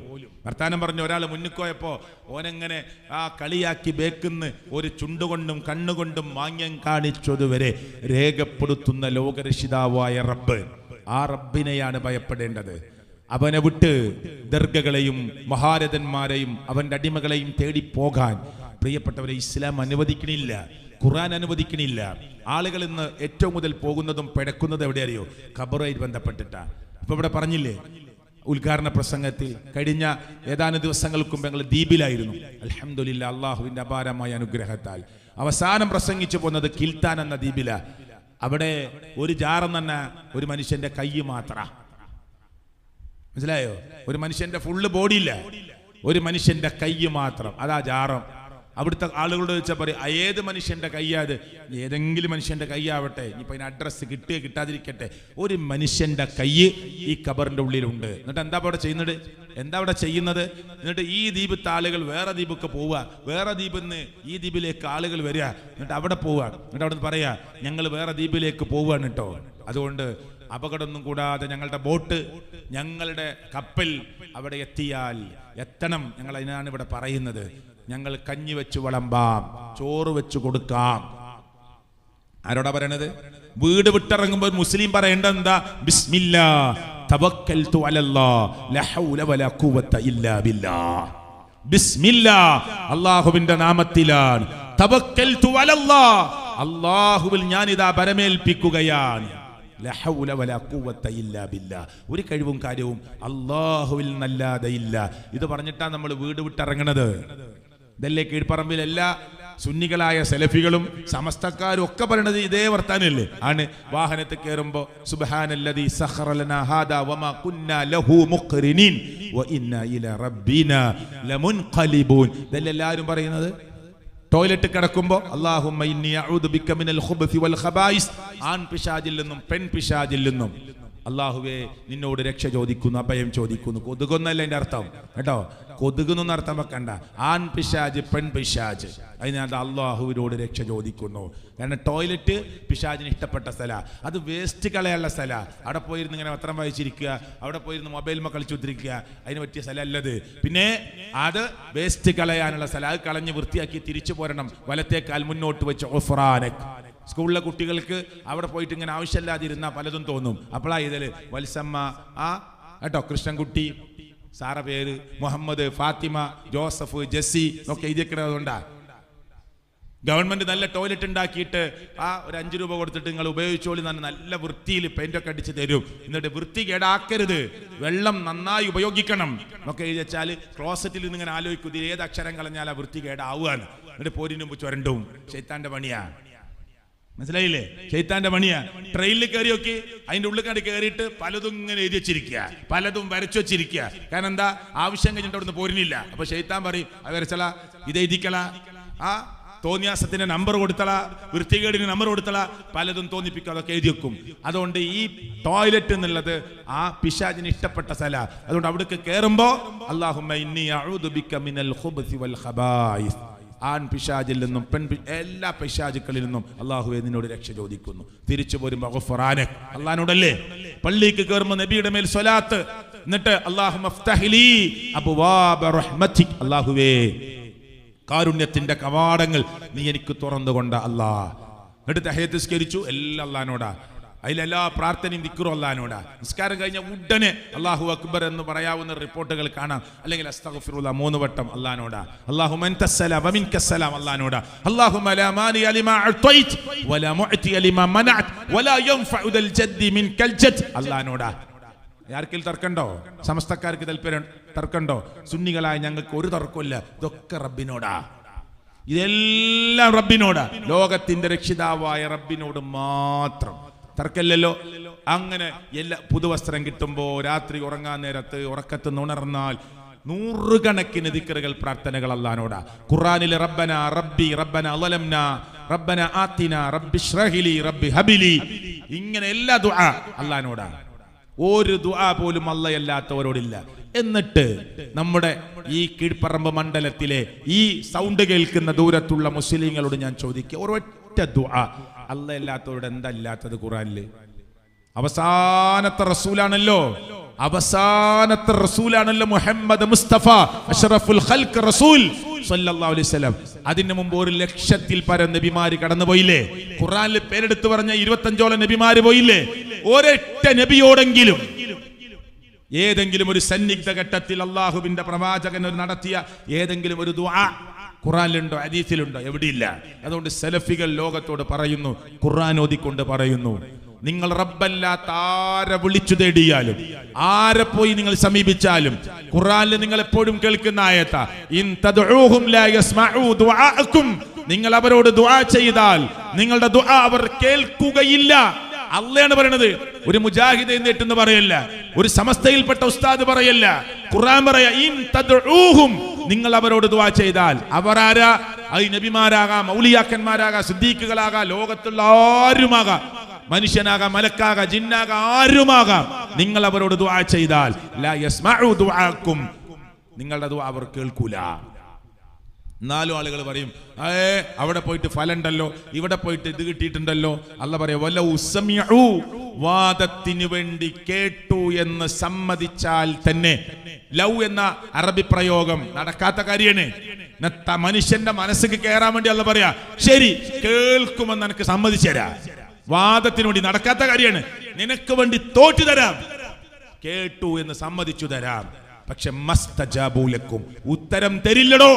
വർത്താനം പറഞ്ഞ ഒരാൾ മുന്നിക്കോയപ്പോ ഓനെങ്ങനെ ആ കളിയാക്കി ബേക്കുന്ന് ഒരു ചുണ്ടുകൊണ്ടും കണ്ണുകൊണ്ടും മാന്യം കാണിച്ചതുവരെ രേഖപ്പെടുത്തുന്ന ലോകരക്ഷിതാവായ റബ്ബ്. ആ റബ്ബിനെയാണ് ഭയപ്പെടേണ്ടത്. അവനെ വിട്ട് ദർഗകളെയും മഹാരഥന്മാരെയും അവന്റെ അടിമകളെയും തേടി പോകാൻ പ്രിയപ്പെട്ടവരെ ഇസ്ലാം അനുവദിക്കണില്ല, ഖുർആൻ അനുവദിക്കണില്ല. ആളുകൾ ഇന്ന് ഏറ്റവും കൂടുതൽ പോകുന്നതും പിടക്കുന്നതും എവിടെ അറിയോ? ഖബറുമായി ബന്ധപ്പെട്ടിട്ടാ. ഇപ്പൊ ഇവിടെ പറഞ്ഞില്ലേ ഉദ്ഘാടന പ്രസംഗത്തിൽ, കഴിഞ്ഞ ഏതാനും ദിവസങ്ങൾക്ക് മുമ്പ് ഞങ്ങൾ ദ്വീപിലായിരുന്നു. അൽഹംദുലില്ലാ, അള്ളാഹുവിന്റെ അപാരമായ അനുഗ്രഹത്താൽ അവസാനം പ്രസംഗിച്ചു പോകുന്നത് കിൽത്താൻ എന്ന ദ്വീപില. അവിടെ ഒരു ജാറം തന്നെ ഒരു മനുഷ്യന്റെ കൈ മാത്ര, മനസ്സിലായോ? ഒരു മനുഷ്യന്റെ ഫുള്ള് ബോഡിയില്ല, ഒരു മനുഷ്യന്റെ കൈ മാത്രം, അതാ ജാറം. അവിടുത്തെ ആളുകളോട് ചോദിച്ചാൽ പറയും, ഏത് മനുഷ്യന്റെ കയ്യാത്? ഏതെങ്കിലും മനുഷ്യന്റെ കൈയാവട്ടെ, ഇനിയിപ്പോൾ അതിന് അഡ്രസ്സ് കിട്ടുക കിട്ടാതിരിക്കട്ടെ, ഒരു മനുഷ്യന്റെ കൈ ഈ ഖബറിന്റെ ഉള്ളിലുണ്ട്. എന്നിട്ട് എന്താ അവിടെ ചെയ്യുന്നത്? എന്നിട്ട് ഈ ദ്വീപത്തെ ആളുകൾ വേറെ ദ്വീപൊക്കെ പോവുക, വേറെ ദ്വീപിൽ നിന്ന് ഈ ദ്വീപിലേക്ക് ആളുകൾ വരിക, എന്നിട്ട് അവിടെ പോവുക, എന്നിട്ട് അവിടെ നിന്ന് പറയാ ഞങ്ങൾ വേറെ ദ്വീപിലേക്ക് പോവുകയാണ് കേട്ടോ. അതുകൊണ്ട് അപകടമൊന്നും കൂടാതെ ഞങ്ങളുടെ ബോട്ട്, ഞങ്ങളുടെ കപ്പൽ അവിടെ എത്തണം. ഞങ്ങൾ അതിനാണ് ഇവിടെ പറയുന്നത്, ഞങ്ങൾ കഞ്ഞി വെച്ച് വിളമ്പാം, ചോറ് വെച്ച് കൊടുക്കാം. ആരോടാ പറയണത്? വീട് വിട്ടിറങ്ങുമ്പോൾ മുസ്ലിം പറയേണ്ടത് എന്താ? ബിസ്മില്ലാ തവക്കൽതു അലല്ലാഹ് ലാ ഹൗല വലാ ഖുവത ഇല്ലാ ബില്ലാഹ്. ബിസ്മില്ലാ, അല്ലാഹുവിന്റെ നാമത്തിലാണ്. തവക്കൽതു അലല്ലാഹ്, അല്ലാഹുവിൽ ഞാൻ ഇതാ ബരമേൽപ്പിക്കുകയാണ്. ലാ ഹൗല വലാ ഖുവത ഇല്ലാ ബില്ലാഹ്. ഒരു കഴിവും കാര്യവും അല്ലാഹുവിൽ നല്ലാതെ ഇല്ല. ഇത് പറഞ്ഞിട്ടാണ് നമ്മൾ വീട് വിട്ടിറങ്ങണത്. ഇതല്ലേ കീഴ്പ്പറമ്പിൽ എല്ലാ സുന്നികളായ സെലഫികളും സമസ്തക്കാരും ഒക്കെ പറയണത് ഇതേ വർത്താനല്ലേ ആണ്. വാഹനത്തിൽ കയറുമ്പോ സുബ്ഹാനല്ലദീ സഖറ ലനാ ഹാദാ വമാ കുന്നാ ലഹു മുഖ്രിനീൻ വഇന്നാ ഇലാ റബ്ബിനാ ലമുൻഖലിബൂൻ. ഇതല്ലേ എല്ലാവരും പറയുന്നത്. ടോയ്ലറ്റ് കിടക്കുമ്പോ അല്ലാഹുമ്മ ഇന്നി അഊദു ബിക മിനൽ ഖുബ്സി വൽ ഖബായിസ്, ആൺ പിശാചിൽ നിന്നും പെൺ പിശാചിൽ നിന്നും അല്ലാഹുവേ നിന്നോട് രക്ഷ ചോദിക്കുന്നു, അഭയം ചോദിക്കുന്നു. കൊതുകൊന്നല്ല അതിന്റെ അർത്ഥം കേട്ടോ, കൊതുകുന്നൊന്നും അർത്ഥം വെക്കണ്ട. ആൺ പിശാജ് പെൺ പിശാജ്, അതിനകത്ത് അല്ലാഹുവിനോട് രക്ഷ ചോദിക്കുന്നു. കാരണം ടോയ്ലറ്റ് പിശാജിന് ഇഷ്ടപ്പെട്ട സ്ഥല, അത് വേസ്റ്റ് കളയാനുള്ള സ്ഥല. അവിടെ പോയിരുന്ന് ഇങ്ങനെ പത്രം വായിച്ചിരിക്കുക, അവിടെ പോയിരുന്ന് മൊബൈൽ കളിച്ചുകൊണ്ടിരിക്കുക, അതിന് പറ്റിയ സ്ഥലം അല്ലത്. പിന്നെ അത് വേസ്റ്റ് കളയാനുള്ള സ്ഥലം, അത് കളഞ്ഞ് വൃത്തിയാക്കി തിരിച്ചു പോരണം. വലത്തേക്കാൽ മുന്നോട്ട് വെച്ച് ഒഫ്രാനക്. സ്കൂളിലെ കുട്ടികൾക്ക് അവിടെ പോയിട്ട് ഇങ്ങനെ ആവശ്യമില്ലാതിരുന്ന പലതും തോന്നും. അപ്പോഴാ ഇതില് വത്സമ്മ കേട്ടോ, കൃഷ്ണൻകുട്ടി, സാറ പേര് മുഹമ്മദ്, ഫാത്തിമ, ജോസഫ്, ജസ്സി ഒക്കെ എഴുതിയേക്കണതുകൊണ്ടാ. ഗവൺമെന്റ് നല്ല ടോയ്ലറ്റ് ഉണ്ടാക്കിയിട്ട് ഒരു 5 രൂപ കൊടുത്തിട്ട് നിങ്ങൾ ഉപയോഗിച്ചോളി നല്ല വൃത്തിയിൽ പെയിന്റൊക്കെ അടിച്ച് തരും. എന്നിട്ട് വൃത്തി കേടാക്കരുത്, വെള്ളം നന്നായി ഉപയോഗിക്കണം എന്നൊക്കെ എഴുതി വെച്ചാൽ ക്ലോസറ്റിൽ നിന്ന് ഇങ്ങനെ ആലോചിക്കും ഇത് ഏത് അക്ഷരം കളഞ്ഞാൽ ആ വൃത്തി കേടാവുകയാണ്. എന്നിട്ട് പോരിന് മുമ്പ് ചുരണ്ടും. ശൈത്താന്റെ പണിയാ, മനസ്സിലായില്ലേ? ശൈത്താന്റെ പണിയാ. ട്രെയിനിൽ കയറി നോക്കി, അതിന്റെ ഉള്ളിൽ കണ്ട് കയറിയിട്ട് പലതും ഇങ്ങനെ എഴുതി വെച്ചിരിക്കുക, പലതും വരച്ചു വെച്ചിരിക്കുക. കാരണം എന്താ, ആവശ്യം കഴിഞ്ഞിട്ട് അവിടുന്ന് പോരുന്നില്ല. അപ്പൊ ശൈത്താൻ പറയും അത് വരച്ചള, ഇത് എഴുതിക്കള, ആ തോന്നിയാസത്തിന്റെ നമ്പർ കൊടുത്തള, വൃത്തികേടിന് നമ്പർ കൊടുത്തള, പലതും തോന്നിപ്പിക്കും, അതൊക്കെ എഴുതി വെക്കും. അതുകൊണ്ട് ഈ ടോയ്ലറ്റ് എന്നുള്ളത് ആ പിശാചിന് ഇഷ്ടപ്പെട്ട സ്ഥല. അതുകൊണ്ട് അവിടേക്ക് കയറുമ്പോ അല്ലാഹുമ്മ ഇന്നി അഊദു ബിക മിനൽ ഖുബ്സി വൽ ഖബായിസ്, ആൺ പിശാചിൽ നിന്നും എല്ലാ പിശാചുക്കളിൽ നിന്നും അല്ലാഹുവേ നിന്നോട് രക്ഷ ചോദിക്കുന്നു. തിരിച്ചു പോരുമ്പോ ഗഫ്റാനക്, അല്ലാഹുവിനോടല്ലേ. പള്ളിക്ക് കയറുമ്പോൾ നബിയുടെ മേൽ സ്വലാത്ത്, എന്നിട്ട് അല്ലാഹുമ്മ ഫ്തഹ് ലീ അബ്വാബ റഹ്മതിക്, അല്ലാഹുവേ കാരുണ്യത്തിന്റെ കവാടങ്ങൾ നീ എനിക്ക് തുറന്നുകൊണ്ട അല്ലാ. എന്നിട്ട് തഹയ്യത്ത് നിസ്കരിച്ചു, എല്ലാം അല്ലാഹുവിനോടാ. അതിലെല്ലാ പ്രാർത്ഥനയും ദിക്റും അല്ലാഹുവിനോടാ. നിസ്കാരം കഴിഞ്ഞ ഉടനെ അല്ലാഹു അക്ബർ എന്ന് പറയാവുന്ന റിപ്പോർട്ടുകൾ കാണാം. അല്ലെങ്കിൽ അസ്തഗ്ഫിറുല്ലാഹ് 3 വട്ടം അല്ലാഹുവിനോടാ. അല്ലാഹുമ്മ അൻതസ്സലാം വമിൻകസ്സലാം അല്ലാഹുവിനോടാ. അല്ലാഹുമ്മ ലാ മാനിയ ലിമാ അഅ്തൈത വലാ മുഅ്തിയ ലിമാ മനഅത വലാ യൻഫഉ ദൽ ജദ്ദി മിൻകൽ ജദ്, അല്ലാഹുവിനോടാ. ആർക്കിൽ തർക്കണ്ടോ? സമസ്തക്കാർക്ക് തർക്കണ്ടോ? സുന്നികളായ ഞങ്ങൾക്ക് ഒരു തർക്കമില്ല. ഇതൊക്കെ റബ്ബിനോടാ, ഇതെല്ലാം റബ്ബിനോടാ, ലോകത്തിന്റെ രക്ഷിതാവായ റബ്ബിനോട് മാത്രം. തർക്കമില്ലല്ലോ. അങ്ങനെ എല്ലാ പുതുവസ്ത്രം കിട്ടുമ്പോ, രാത്രി ഉറങ്ങാൻ നേരത്ത് ഉറക്കത്ത് ഉണർന്നാൽ 100 കണക്കിന് ദിക്റുകൾ പ്രാർത്ഥനകൾ അല്ലാഹുവിനോടാ. ഖുർആനിലെ റബ്ബന റബ്ബി റബ്ബന അളലംന റബ്ബന ആതിന റബ്ബി ഇശ്റഹ് ലി റബ്ബി ഹബിലി, ഇങ്ങനെ എല്ലാ ദുആ അല്ലാഹുവിനോടാ. ഒരു ദുആ പോലും അല്ലാത്തവരോടില്ല. എന്നിട്ട് നമ്മുടെ ഈ കീഴ്പ്പറമ്പ് മണ്ഡലത്തിലെ ഈ സൗണ്ട് കേൾക്കുന്ന ദൂരത്തുള്ള മുസ്ലിങ്ങളോട് ഞാൻ ചോദിക്കുക, ഒരൊറ്റ ദുആ അല്ലാത്തവരോട് എന്താ ഇല്ലാത്തത് ഖുർആനില്? അവസാനത്തെ റസൂലാണല്ലോ മുഹമ്മദ് മുസ്തഫ അഷ്റഫുൽ ഖൽഖ് റസൂൽ സല്ലല്ലാഹു അലൈഹി വസല്ലം. അതിനു മുമ്പ് 1,00,000-ൽ പരം നബിമാര് കടന്നുപോയില്ലേ? ഖുർആനിൽ പേരെടുത്ത് പറഞ്ഞ 25ഓളം നബിമാര് പോയില്ലേ? ഒരൊറ്റ നബിയോടെങ്കിലും ഏതെങ്കിലും ഒരു സന്നിഗ്ധ ഘട്ടത്തിൽ അള്ളാഹുവിന്റെ പ്രവാചകൻ നടത്തിയ ഏതെങ്കിലും ഒരു ദുആ ഖുർആനിലുണ്ടോ, ഹദീസിലുണ്ടോ? എവിടെയില്ല. അതുകൊണ്ട് സലഫികൾ ലോകത്തോട് പറയുന്നു, ഖുർആൻ ഓതിക്കൊണ്ട് പറയുന്നു, നിങ്ങൾ റബ്ബല്ലാത്ത ആരെ വിളിച്ചു തേടിയാലും, ആരെ പോയി നിങ്ങൾ സമീപിച്ചാലും, ഖുർആനിൽ നിങ്ങൾ എപ്പോഴും കേൾക്കുന്ന ആയത്താ, ഇൻ തദ്ഉഹും ലാ യസ്മഉ ദുആഅക്കും, നിങ്ങൾ അവരോട് ദുആ ചെയ്താൽ നിങ്ങളുടെ ദുആ അവർ കേൾക്കുകയില്ല. അള്ളയാണ് പറയണത്. ഒരു മുജാഹിദ് എന്ന് പറയല്ല, ഒരു സമസ്തയിൽപ്പെട്ട ഉസ്താദ് പറയല്ല. ഖുർആൻ പറയാ, ഇൻ തദ്ഉഹും, നിങ്ങൾ അവരോട് ദുആ ചെയ്താൽ. അവർ ആരാ? അത് നബിമാരാകാം, ഔലിയാക്കന്മാരാകാം, സിദ്ദീഖുകളാകാം, ലോകത്തുള്ള ആരുമാകാം, മനുഷ്യനാകാം, മലക്കാകാം, ജിന്നാകാം, ആരുമാകാം. നിങ്ങൾ അവരോട് ദുആ ചെയ്താൽ ലാ യസ്മഉ ദുആഅക്കും, നിങ്ങളുടെ ദുആ അവർ കേൾക്കൂല. 4 ആളുകൾ പറയും, അവിടെ പോയിട്ട് ഫലം ഉണ്ടല്ലോ, ഇവിടെ പോയിട്ട് ഇത് കിട്ടിയിട്ടുണ്ടല്ലോ. അല്ലാഹ് പറയാ, വലൗ സമിഉ, വാദത്തിന് വേണ്ടി കേട്ടു എന്ന് സമ്മതിച്ചാൽ തന്നെ. ലൗ എന്ന അറബി പ്രയോഗം നടക്കാത്ത കാര്യമാണ്. മനുഷ്യന്റെ മനസ്സിക്ക് കയറാൻ വേണ്ടി അല്ലാഹ് പറയാ, ശരി കേൾക്കുമെന്ന് എനിക്ക് സമ്മതിച്ചു തരാം. വാദത്തിന് വേണ്ടി നടക്കാത്ത കാര്യമാണ്. നിനക്ക് വേണ്ടി തോറ്റു തരാം, കേട്ടു എന്ന് സമ്മതിച്ചു തരാം. പക്ഷെ മസ്തജാബു ലക്കും, ഉത്തരം തരില്ലടോ.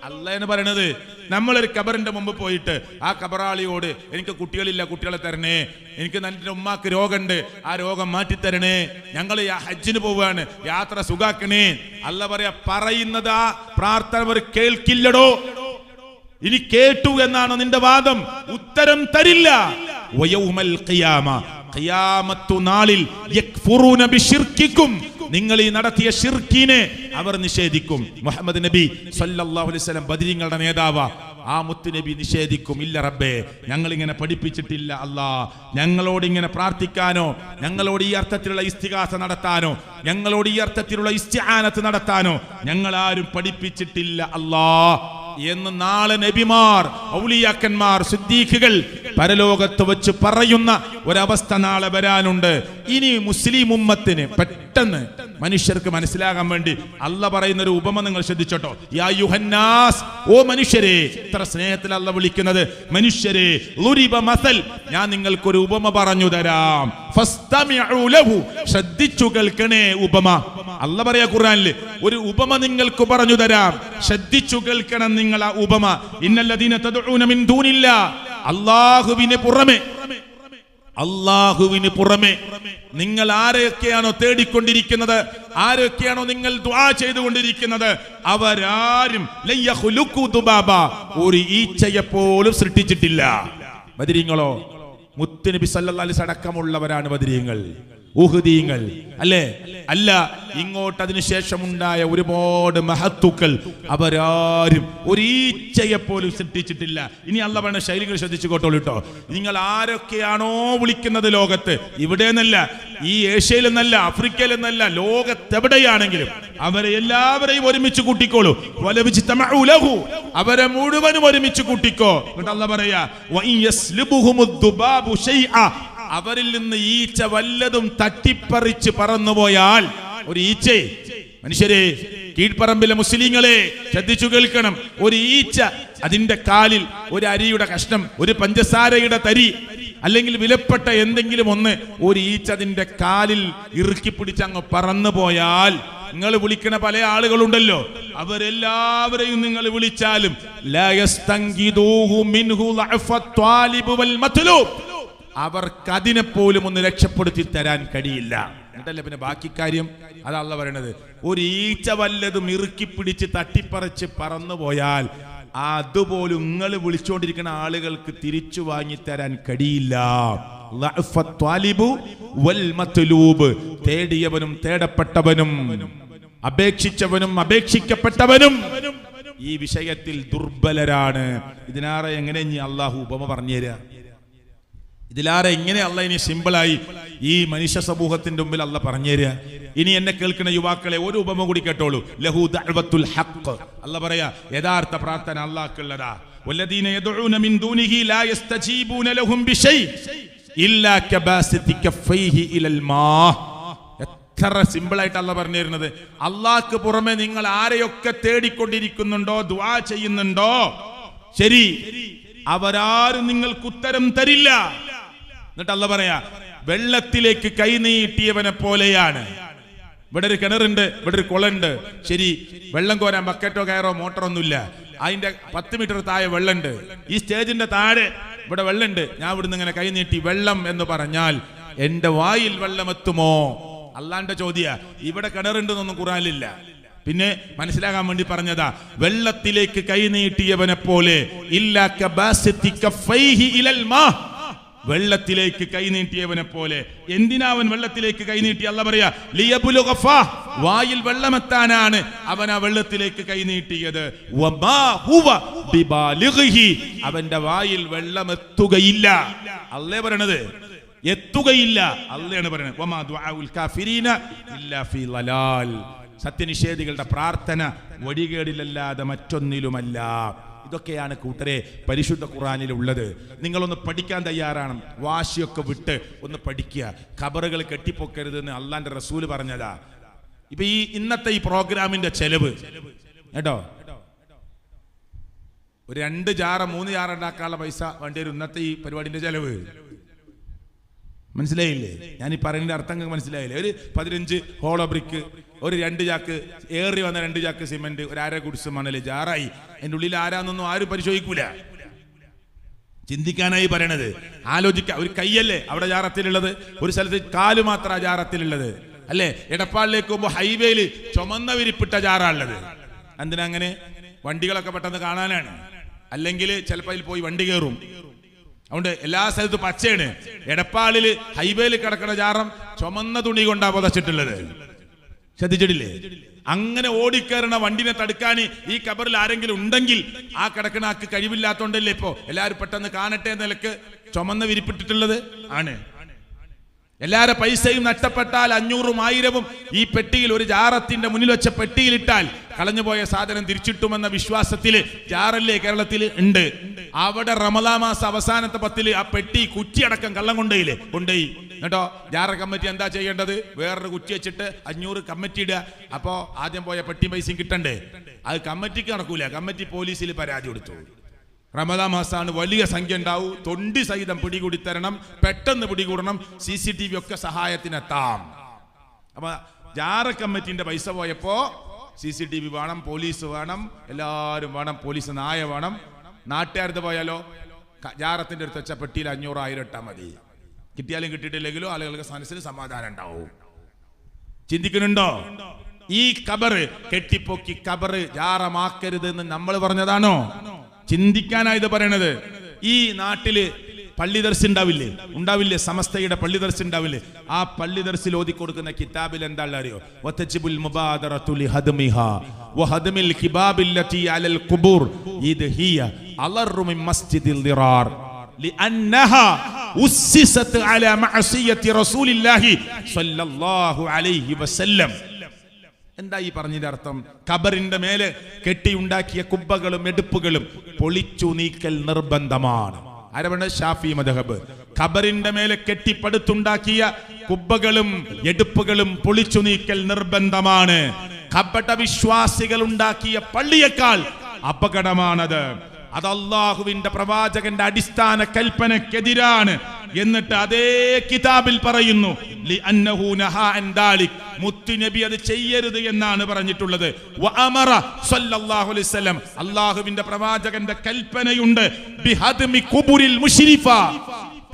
അല്ലാഹ് പറയണത്, നമ്മളൊരു ഖബറിന്റെ മുമ്പ് പോയിട്ട് ആ ഖബറാളിയോട്, എനിക്ക് കുട്ടികളില്ല, കുട്ടികളെ തരണേ, എനിക്ക് എൻ്റെ ഉമ്മാക്ക് രോഗമുണ്ട്, ആ രോഗം മാറ്റിത്തരണേ, ഞങ്ങൾ ഹജ്ജിന് പോവുകയാണ്, യാത്ര സുഖാക്കണേ. അല്ലാഹ് പറയാ, പറയുന്നത് ആ പ്രാർത്ഥന അവർ കേൾക്കില്ലടോ. ഇനി കേട്ടു എന്നാണ് നിന്റെ വാദം, ഉത്തരം തരില്ല. വയൗമൽ ഖിയാമ, ഖിയാമത്തു നാളിൽ യക്ഫുറൂന ബിശിർക്കിക്കും, നിങ്ങൾ ഈ നടത്തിയ ഷിർക്കിനെ അവർ നിഷേധിക്കും. മുഹമ്മദ് നബി സല്ലല്ലാഹു അലൈഹി വസല്ലം ബദരീങ്ങളുടെ നേതാവാ, ആ മുത്ത് നബി നിഷേധിക്കും. ഇല്ല റബ്ബേ, ഞങ്ങൾ ഇങ്ങനെ പഠിപ്പിച്ചിട്ടില്ല അല്ലാ, ഞങ്ങളോട് ഇങ്ങനെ പ്രാർത്ഥിക്കാനോ, ഞങ്ങളോട് ഈ അർത്ഥത്തിലുള്ള ഇസ്തിഗാസ നടത്താനോ, ഞങ്ങളോട് ഈ അർത്ഥത്തിലുള്ള ഇസ്തിആനത്ത് നടത്താനോ ഞങ്ങൾ ആരും പഠിപ്പിച്ചിട്ടില്ല അല്ലാ എന്ന് നാളെ നബിമാർ, ഔലിയാക്കന്മാർ, സിദ്ദീഖുകൾ പരലോകത്ത് വെച്ച് പറയുന്ന ഒരവസ്ഥ നാളെ വരാനുണ്ട്. ഇനി മുസ്ലിം ഉമ്മത്തിന് പെട്ടെന്ന് മനുഷ്യർക്ക് മനസ്സിലാകാൻ വേണ്ടി അല്ല പറയുന്ന ഒരു ഉപമ നിങ്ങൾ ശ്രദ്ധിച്ചോട്ടോ. യാ യുഹന്നാസ്, ഓ മനുഷ്യരെ, ഇത്ര സ്നേഹത്തിൽ അല്ല വിളിക്കുന്നത്. മനുഷ്യരെ, ളുരിബ മസൽ, ഞാൻ നിങ്ങൾക്കൊരു ഉപമ പറഞ്ഞു തരാം. ഫസ്തമിഉ ലഹു, ശ്രദ്ധിച്ചു കേൾക്കണേ ഉപമ. അല്ല പറയാ ഖുർആനിൽ, ഒരു ഉപമ നിങ്ങൾക്ക് പറഞ്ഞു തരാം, ശ്രദ്ധിച്ചു കേൾക്കണം നിങ്ങൾ ആ ഉപമ. ഇന്നല്ലദീന തദ്ഊന മിൻ ദൂനില്ലാ, അല്ലാഹുവിന് പുറമെ നിങ്ങൾ ആരെയൊക്കെയാണോ തേടിക്കൊണ്ടിരിക്കുന്നത്, ആരൊക്കെയാണോ നിങ്ങൾ ദുആ ചെയ്തുകൊണ്ടിരിക്കുന്നത്, അവരാരും ഒരു ഈച്ചയെ പോലും സൃഷ്ടിച്ചിട്ടില്ല. ബദരീങ്ങളോ, മുത്തുനബി സല്ലല്ലാഹു അലൈഹി വസല്ലം അടക്കമുള്ളവരാണ് ബദരീങ്ങൾ, ഉഹുദീങ്ങൾ, അല്ലേ? അല്ല, ഇങ്ങോട്ട് അതിനുശേഷം ഉണ്ടായ ഒരുപാട് മഹത്തുക്കൾ, അവരാരും ഒരു ഈച്ചയെ പോലും സൃഷ്ടിച്ചിട്ടില്ല. ഇനി അല്ലാഹ് പറഞ്ഞ ശൈലികൾ ശ്രദ്ധിച്ചു കേട്ടോളൂ കേട്ടോ. നിങ്ങൾ ആരൊക്കെയാണോ വിളിക്കുന്നത് ലോകത്ത്, ഇവിടെ നിന്നല്ല, ഈ ഏഷ്യയിൽ നിന്നല്ല, ആഫ്രിക്കയിൽ നിന്നല്ല, ലോകത്തെവിടെയാണെങ്കിലും അവരെ എല്ലാവരെയും ഒരുമിച്ച് കൂട്ടിക്കോളൂ. അവരെ മുഴുവനും ഒരുമിച്ച് കൂട്ടിക്കോ. എന്നിട്ട് അല്ലാഹ് പറയാ, അവരിൽ നിന്ന് ഈച്ച വല്ലതും തട്ടിപ്പറിച്ച് പറന്നുപോയാൽ, ഒരു ഈച്ച, മനുഷ്യരെ, കീഴ്പ്പറമ്പിലെ മുസ്ലിങ്ങളെ ശ്രദ്ധിച്ചു കേൾക്കണം, ഒരു ഈച്ച അതിന്റെ കാലിൽ ഒരു അരിയുടെ കഷ്ണം, ഒരു പഞ്ചസാരയുടെ തരി, അല്ലെങ്കിൽ വിലപ്പെട്ട എന്തെങ്കിലും ഒന്ന്, ഒരു ഈച്ച അതിന്റെ കാലിൽ ഇറുക്കി പിടിച്ച് അങ്ങ് പറന്നു പോയാൽ, നിങ്ങൾ വിളിക്കണ പല ആളുകളുണ്ടല്ലോ, അവരെല്ലാവരെയും നിങ്ങൾ വിളിച്ചാലും അവർക്കതിനെപ്പോലും ഒന്ന് രക്ഷപ്പെടുത്തി തരാൻ കഴിയില്ല. എന്നിട്ടല്ലേ പിന്നെ ബാക്കി കാര്യം? അതാ അല്ലാഹ് പറയണത്. ഒരു ഈച്ച വല്ലതും ഇറുക്കി പിടിച്ച് തട്ടിപ്പറിച്ച് പറന്നുപോയാൽ അതുപോലും നിങ്ങൾ വിളിച്ചുകൊണ്ടിരിക്കുന്ന ആളുകൾക്ക് തിരിച്ചു വാങ്ങിത്തരാൻ കഴിയില്ല. തേടിയവനും തേടപ്പെട്ടവനും, അപേക്ഷിച്ചവനും അപേക്ഷിക്കപ്പെട്ടവനും ഈ വിഷയത്തിൽ ദുർബലരാണ്. ഇതിനാറെ എങ്ങനെ ഇനി അള്ളാഹു ഉപമ പറഞ്ഞുതരാ? ഇതിലാരെ എങ്ങനെ അല്ല ഇനി സിമ്പിളായി ഈ മനുഷ്യ സമൂഹത്തിന്റെ മുമ്പിൽ അല്ല പറഞ്ഞുതരിക? ഇനി എന്നെ കേൾക്കുന്ന യുവാക്കളെ ഒരു ഉപമ കൂടി കേട്ടോളൂ. ലഹു ദഅവത്തുൽ ഹഖ്, അല്ല പറയാ, യഥാർത്ഥ പ്രാർത്ഥന അല്ലാഹുള്ളതാ. വല്ലദീന യദ്ഊന മിൻ ദൂനിഹി ലാ യസ്തജീബൂന ലഹും ബിശൈ ഇല്ലാ കബാസിതി കഫൈഹി ഇലൽ മാ. എത്ര സിമ്പിൾ ആയിട്ട് അല്ല പറഞ്ഞു തരുന്നത്. അല്ലാഹ്ക്ക് പുറമെ നിങ്ങൾ ആരെയൊക്കെ തേടിക്കൊണ്ടിരിക്കുന്നുണ്ടോ, ദുആ ചെയ്യുന്നുണ്ടോ, ശരി, അവരാരും നിങ്ങൾക്ക് ഉത്തരം തരില്ല. എന്നിട്ട് അല്ലാഹ് പറയാ, വെള്ളത്തിലേക്ക് കൈനീട്ടിയവനെ പോലെയാണ്. ഇവിടെ ഒരു കിണറുണ്ട്, ഇവിടെ ഒരു കുളമുണ്ട്, ശരി, വെള്ളം കോരാൻ ബക്കറ്റോ കയറോ മോട്ടറോ ഒന്നുമില്ല. അതിന്റെ 10 മീറ്റർ താഴെ വെള്ളമുണ്ട്. ഈ സ്റ്റേജിന്റെ താഴെ ഇവിടെ വെള്ളമുണ്ട്. ഞാൻ ഇവിടുന്ന് ഇങ്ങനെ കൈനീട്ടി വെള്ളം എന്ന് പറഞ്ഞാൽ എന്റെ വായിൽ വെള്ളം എത്തുമോ? അല്ലാന്റെ ചോദ്യ. ഇവിടെ കിണറുണ്ടെന്നൊന്നും ഖുർആനിലില്ല. പിന്നെ മനസ്സിലാകാൻ വേണ്ടി പറഞ്ഞതാ, വെള്ളത്തിലേക്ക് കൈനീട്ടിയവനെ പോലെ, വെള്ളത്തിലേക്ക് കൈനീട്ടിയവനെ പോലെ. എന്തിനാ അവൻ വെള്ളത്തിലേക്ക് കൈനീട്ടി? അല്ലാഹ് പറയാ, ലിയബ്ലുഗ ഫാ, വായിൽ വെള്ളമെത്താനാണ് അവൻ ആ വെള്ളത്തിലേക്ക് കൈനീട്ടിയത്. വമാ ഹുവ ബിബാലിഗിഹി, അവന്റെ വായിൽ വെള്ളമെത്തുകയില്ല. അല്ലാഹ് പറയണത് എത്തുകയില്ല, അല്ലാഹ് പറയണത്. വമാ ദുആഉൽ കാഫിരീന ഇല്ലാ ഫീ ളലാൽ, സത്യനിഷേധികളുടെ പ്രാർത്ഥന വഴികേടിലല്ലാതെ മറ്റൊന്നിലുമല്ല. ഇതൊക്കെയാണ് കൂട്ടരെ പരിശുദ്ധ ഖുർആനിലുള്ളത്. നിങ്ങളൊന്ന് പഠിക്കാൻ തയ്യാറാണ്, വാശിയൊക്കെ വിട്ട് ഒന്ന് പഠിക്കുക. ഖബറുകൾ കെട്ടിപ്പൊക്കരുതെന്ന് അള്ളാന്റെ റസൂല് പറഞ്ഞതാ. ഇപ്പൊ ഈ ഇന്നത്തെ ഈ പ്രോഗ്രാമിന്റെ ചെലവ് കേട്ടോ, ഒരു 2 ജാറ 3 ജാറ ഉണ്ടാക്കാനുള്ള പൈസ വേണ്ടി വരും ഇന്നത്തെ ഈ പരിപാടിന്റെ ചെലവ്. മനസ്സിലായില്ലേ? ഞാൻ ഈ പറയുന്നതിന്റെ അർത്ഥം മനസ്സിലായില്ലേ? ഒരു 15 ഹോളോ ബ്രിക്ക്, ഒരു 2 ചാക്ക് ഏറി വന്ന 2 ചാക്ക് സിമെന്റ്, ഒരു 1/2 കുടിസ് മണല്, ജാറായി. അതിൻ്റെ ഉള്ളിൽ ആരാന്നൊന്നും ആരും പരിശോധിക്കൂല. ചിന്തിക്കാനായി പറയണത്, ആലോചിക്ക. ഒരു കൈയല്ലേ അവിടെ ജാറത്തിലുള്ളത്, ഒരു സ്ഥലത്ത് കാല് മാത്രമാണ് ജാറത്തിലുള്ളത്, അല്ലേ? എടപ്പാളിലേക്ക് പോകുമ്പോൾ ഹൈവേയിൽ ചുമന്ന വിരിപ്പിട്ട ജാറാണുള്ളത്. എന്തിനാ അങ്ങനെ? വണ്ടികളൊക്കെ പെട്ടെന്ന് കാണാനാണ്. അല്ലെങ്കിൽ ചിലപ്പോൾ അതിൽ പോയി വണ്ടി കയറും. അതുകൊണ്ട് എല്ലാ സ്ഥലത്തും പച്ചയാണ്. എടപ്പാളിൽ ഹൈവേയിൽ കിടക്കുന്ന ജാറം ചുമന്ന തുണി കൊണ്ടാ പുതച്ചിട്ടുള്ളത്. ശ്രദ്ധിച്ചിട്ടില്ലേ? അങ്ങനെ ഓടിക്കയറണ വണ്ടിനെ തടുക്കാൻ ഈ ഖബറിൽ ആരെങ്കിലും ഉണ്ടെങ്കിൽ ആ കിടക്കണ ആക്ക് കഴിവില്ലാത്തോണ്ടല്ലേ ഇപ്പോ എല്ലാവരും പെട്ടെന്ന് കാണട്ടെ നിലക്ക് ചുമന്ന വിരിപ്പിട്ടിട്ടുള്ളത് ആണ്. എല്ലാവരുടെ പൈസയും നഷ്ടപ്പെട്ടാൽ 500ഉം 1000ഉം ഈ പെട്ടിയിൽ, ഒരു ജാറത്തിന്റെ മുന്നിൽ വെച്ച പെട്ടിയിലിട്ടാൽ കളഞ്ഞുപോയ സാധനം തിരിച്ചിട്ടുമെന്ന വിശ്വാസത്തില് ജാറല്ലേ കേരളത്തിൽ ഉണ്ട്. അവിടെ റമദാൻ മാസം അവസാനത്തെ 10 ആ പെട്ടി കുറ്റിയടക്കം കള്ളം കൊണ്ടുപോയി കേട്ടോ. ജാറ കമ്മിറ്റി എന്താ ചെയ്യേണ്ടത്? വേറൊരു കുറ്റി വെച്ചിട്ട് 500 കമ്മിറ്റി ഇടുക. അപ്പോൾ ആദ്യം പോയ പെട്ടി പൈസയും കിട്ടണ്ടേ? അത് കമ്മിറ്റിക്ക് നടക്കൂല. കമ്മിറ്റി പോലീസിൽ പരാതി കൊടുത്തു. റമദാൻ മാസമാണ്, വലിയ സംഖ്യ ഉണ്ടാവും, തൊണ്ടി സഹിതം പിടികൂടി തരണം, പെട്ടെന്ന് പിടികൂടണം, CCTV ഒക്കെ സഹായത്തിനെത്താം. അപ്പൊ ജാറ കമ്മിറ്റിന്റെ പൈസ പോയപ്പോ CCTV വേണം, പോലീസ് വേണം, എല്ലാവരും വേണം, പോലീസ് നായ വേണം. നാട്ടുകാരത് പോയാലോ ജാറത്തിന്റെ അടുത്ത് വെച്ച പെട്ടിയിൽ 500,000 ഇട്ടാൽ മതി. കിട്ടിയാലും കിട്ടിയിട്ടില്ലെങ്കിലും ആളുകൾക്ക് മനസ്സിന് സമാധാനം ഉണ്ടാവും. ചിന്തിക്കുന്നുണ്ടോ? ഈ കബറ് കെട്ടിപ്പൊക്കി കബറ് ജാറമാക്കരുത് എന്ന് നമ്മൾ പറഞ്ഞതാണോ? ചിന്തിക്കാനായത് പറയണത്. ഈ നാട്ടില് പള്ളി ദർസ് ഉണ്ടാവില്ലേ? സമസ്തയുടെ പള്ളി ദർസ് ഉണ്ടാവില്ലേ? ആ പള്ളി ദർസിൽ ഓതി കൊടുക്കുന്ന കിതാബിൽ എന്താ അറിയോ? വതജിബുൽ മുബാദറതു ലിഹദ്മിഹാ വഹദ്മിൽ കിബാബില്ലതി അലൽ ഖുബൂർ ഇദ് ഹിയ അളറു മിൻ മസ്ജിദിൽ ദിറാർ ലിഅന്നഹാ ഉസ്സിസത് അലാ മഅസിയത്തി റസൂലില്ലാഹി സ്വല്ലല്ലാഹു അലൈഹി വസല്ലം. എന്താ ഈ പറഞ്ഞതിന്റെ അർത്ഥം? ഖബറിന്റെ മേലെ കെട്ടിയുണ്ടാക്കിയ കുബ്ബകളും എടുപ്പുകളും പൊളിച്ചു നീക്കൽ നിർബന്ധമാണ്. ആരവണ്? ഷാഫി മദ്ഹബ്. ഖബറിന്റെ മേലെ കെട്ടിപ്പടുത്തുണ്ടാക്കിയ കുബ്ബകളും എടുപ്പുകളും പൊളിച്ചു നീക്കൽ നിർബന്ധമാണ്. കപട വിശ്വാസികൾ ഉണ്ടാക്കിയ പള്ളിയേക്കാൾ അപകടമാണത്. അത് അല്ലാഹുവിന്റെ പ്രവാചകന്റെ അടിസ്ഥാന കൽപ്പനക്കെതിരാണ്. എന്നിട്ട് അതേ കിതാബിൽ പറയുന്നു ലിഅന്നഹു നഹാ അൻ ദാലിക്, മുത്തുനബി അത് ചെയ്യരുത് എന്നാണ് പറഞ്ഞിട്ടുള്ളത്. വഅമറ സല്ലല്ലാഹു അലൈഹി വസല്ലം, അല്ലാഹുവിന്റെ പ്രവാചകന്റെ കൽപ്പനയുണ്ട് ബിഹദ്മി ഖുബൂരിൽ മുശ്രിഫ,